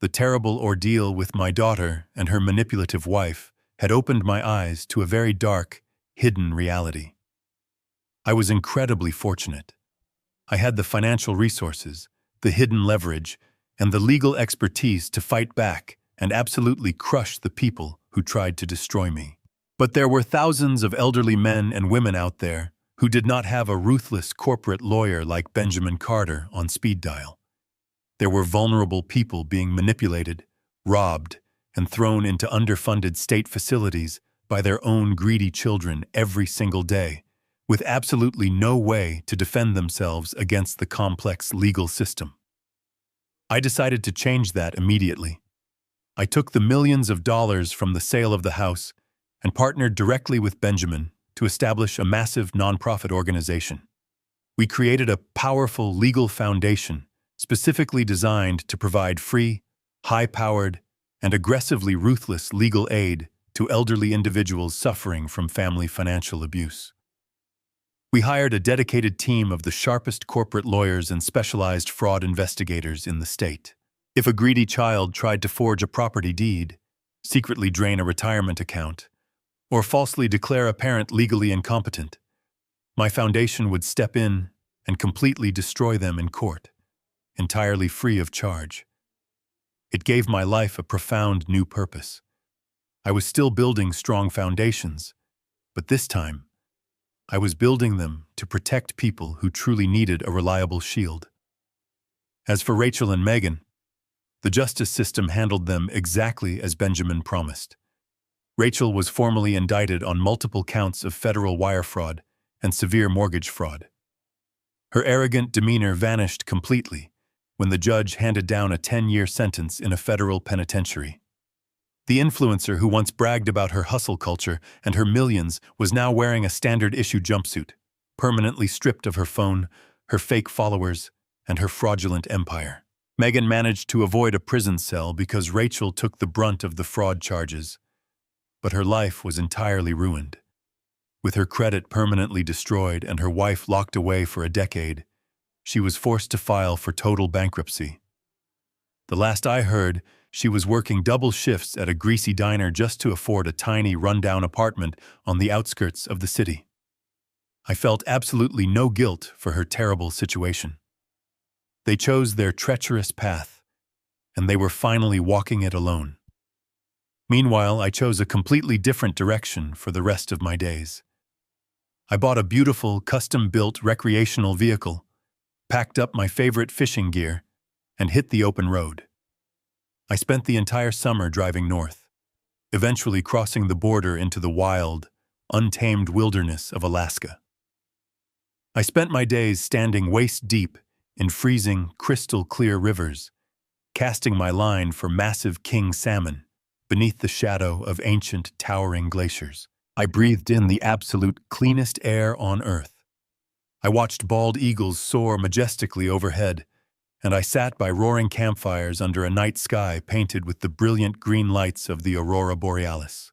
the terrible ordeal with my daughter and her manipulative wife had opened my eyes to a very dark, hidden reality. I was incredibly fortunate. I had the financial resources, the hidden leverage, and the legal expertise to fight back and absolutely crush the people who tried to destroy me. But there were thousands of elderly men and women out there who did not have a ruthless corporate lawyer like Benjamin Carter on speed dial. There were vulnerable people being manipulated, robbed, and thrown into underfunded state facilities by their own greedy children every single day, with absolutely no way to defend themselves against the complex legal system. I decided to change that immediately. I took the millions of dollars from the sale of the house and partnered directly with Benjamin to establish a massive nonprofit organization. We created a powerful legal foundation specifically designed to provide free, high-powered, and aggressively ruthless legal aid to elderly individuals suffering from family financial abuse. We hired a dedicated team of the sharpest corporate lawyers and specialized fraud investigators in the state. If a greedy child tried to forge a property deed, secretly drain a retirement account, or falsely declare a parent legally incompetent, my foundation would step in and completely destroy them in court, entirely free of charge. It gave my life a profound new purpose. I was still building strong foundations, but this time, I was building them to protect people who truly needed a reliable shield. As for Rachel and Megan, the justice system handled them exactly as Benjamin promised. Rachel was formally indicted on multiple counts of federal wire fraud and severe mortgage fraud. Her arrogant demeanor vanished completely when the judge handed down a 10-year sentence in a federal penitentiary. The influencer who once bragged about her hustle culture and her millions was now wearing a standard-issue jumpsuit, permanently stripped of her phone, her fake followers, and her fraudulent empire. Megan managed to avoid a prison cell because Rachel took the brunt of the fraud charges, but her life was entirely ruined. With her credit permanently destroyed and her wife locked away for a decade, she was forced to file for total bankruptcy. The last I heard, she was working double shifts at a greasy diner just to afford a tiny, rundown apartment on the outskirts of the city. I felt absolutely no guilt for her terrible situation. They chose their treacherous path, and they were finally walking it alone. Meanwhile, I chose a completely different direction for the rest of my days. I bought a beautiful, custom-built recreational vehicle, packed up my favorite fishing gear, and hit the open road. I spent the entire summer driving north, eventually crossing the border into the wild, untamed wilderness of Alaska. I spent my days standing waist-deep in freezing, crystal-clear rivers, casting my line for massive king salmon beneath the shadow of ancient, towering glaciers. I breathed in the absolute cleanest air on Earth. I watched bald eagles soar majestically overhead, and I sat by roaring campfires under a night sky painted with the brilliant green lights of the aurora borealis.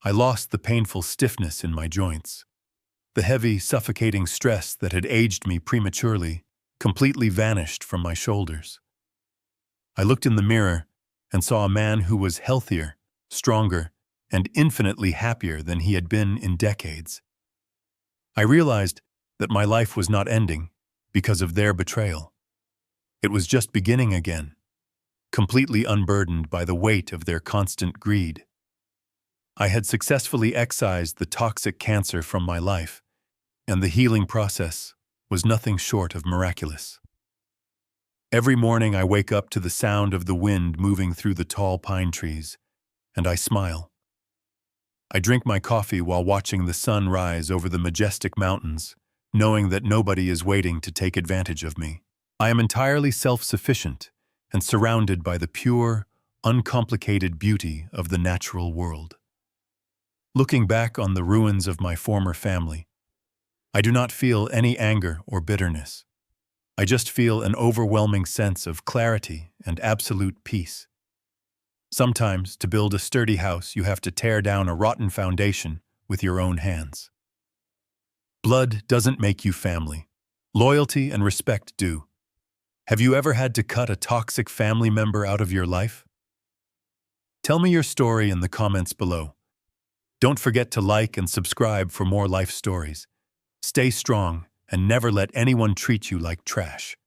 I lost the painful stiffness in my joints. The heavy, suffocating stress that had aged me prematurely completely vanished from my shoulders. I looked in the mirror and saw a man who was healthier, stronger, and infinitely happier than he had been in decades. I realized that my life was not ending because of their betrayal. It was just beginning again, completely unburdened by the weight of their constant greed. I had successfully excised the toxic cancer from my life, and the healing process was nothing short of miraculous. Every morning I wake up to the sound of the wind moving through the tall pine trees, and I smile. I drink my coffee while watching the sun rise over the majestic mountains, knowing that nobody is waiting to take advantage of me. I am entirely self-sufficient and surrounded by the pure, uncomplicated beauty of the natural world. Looking back on the ruins of my former family, I do not feel any anger or bitterness. I just feel an overwhelming sense of clarity and absolute peace. Sometimes, to build a sturdy house, you have to tear down a rotten foundation with your own hands. Blood doesn't make you family. Loyalty and respect do. Have you ever had to cut a toxic family member out of your life? Tell me your story in the comments below. Don't forget to like and subscribe for more life stories. Stay strong and never let anyone treat you like trash.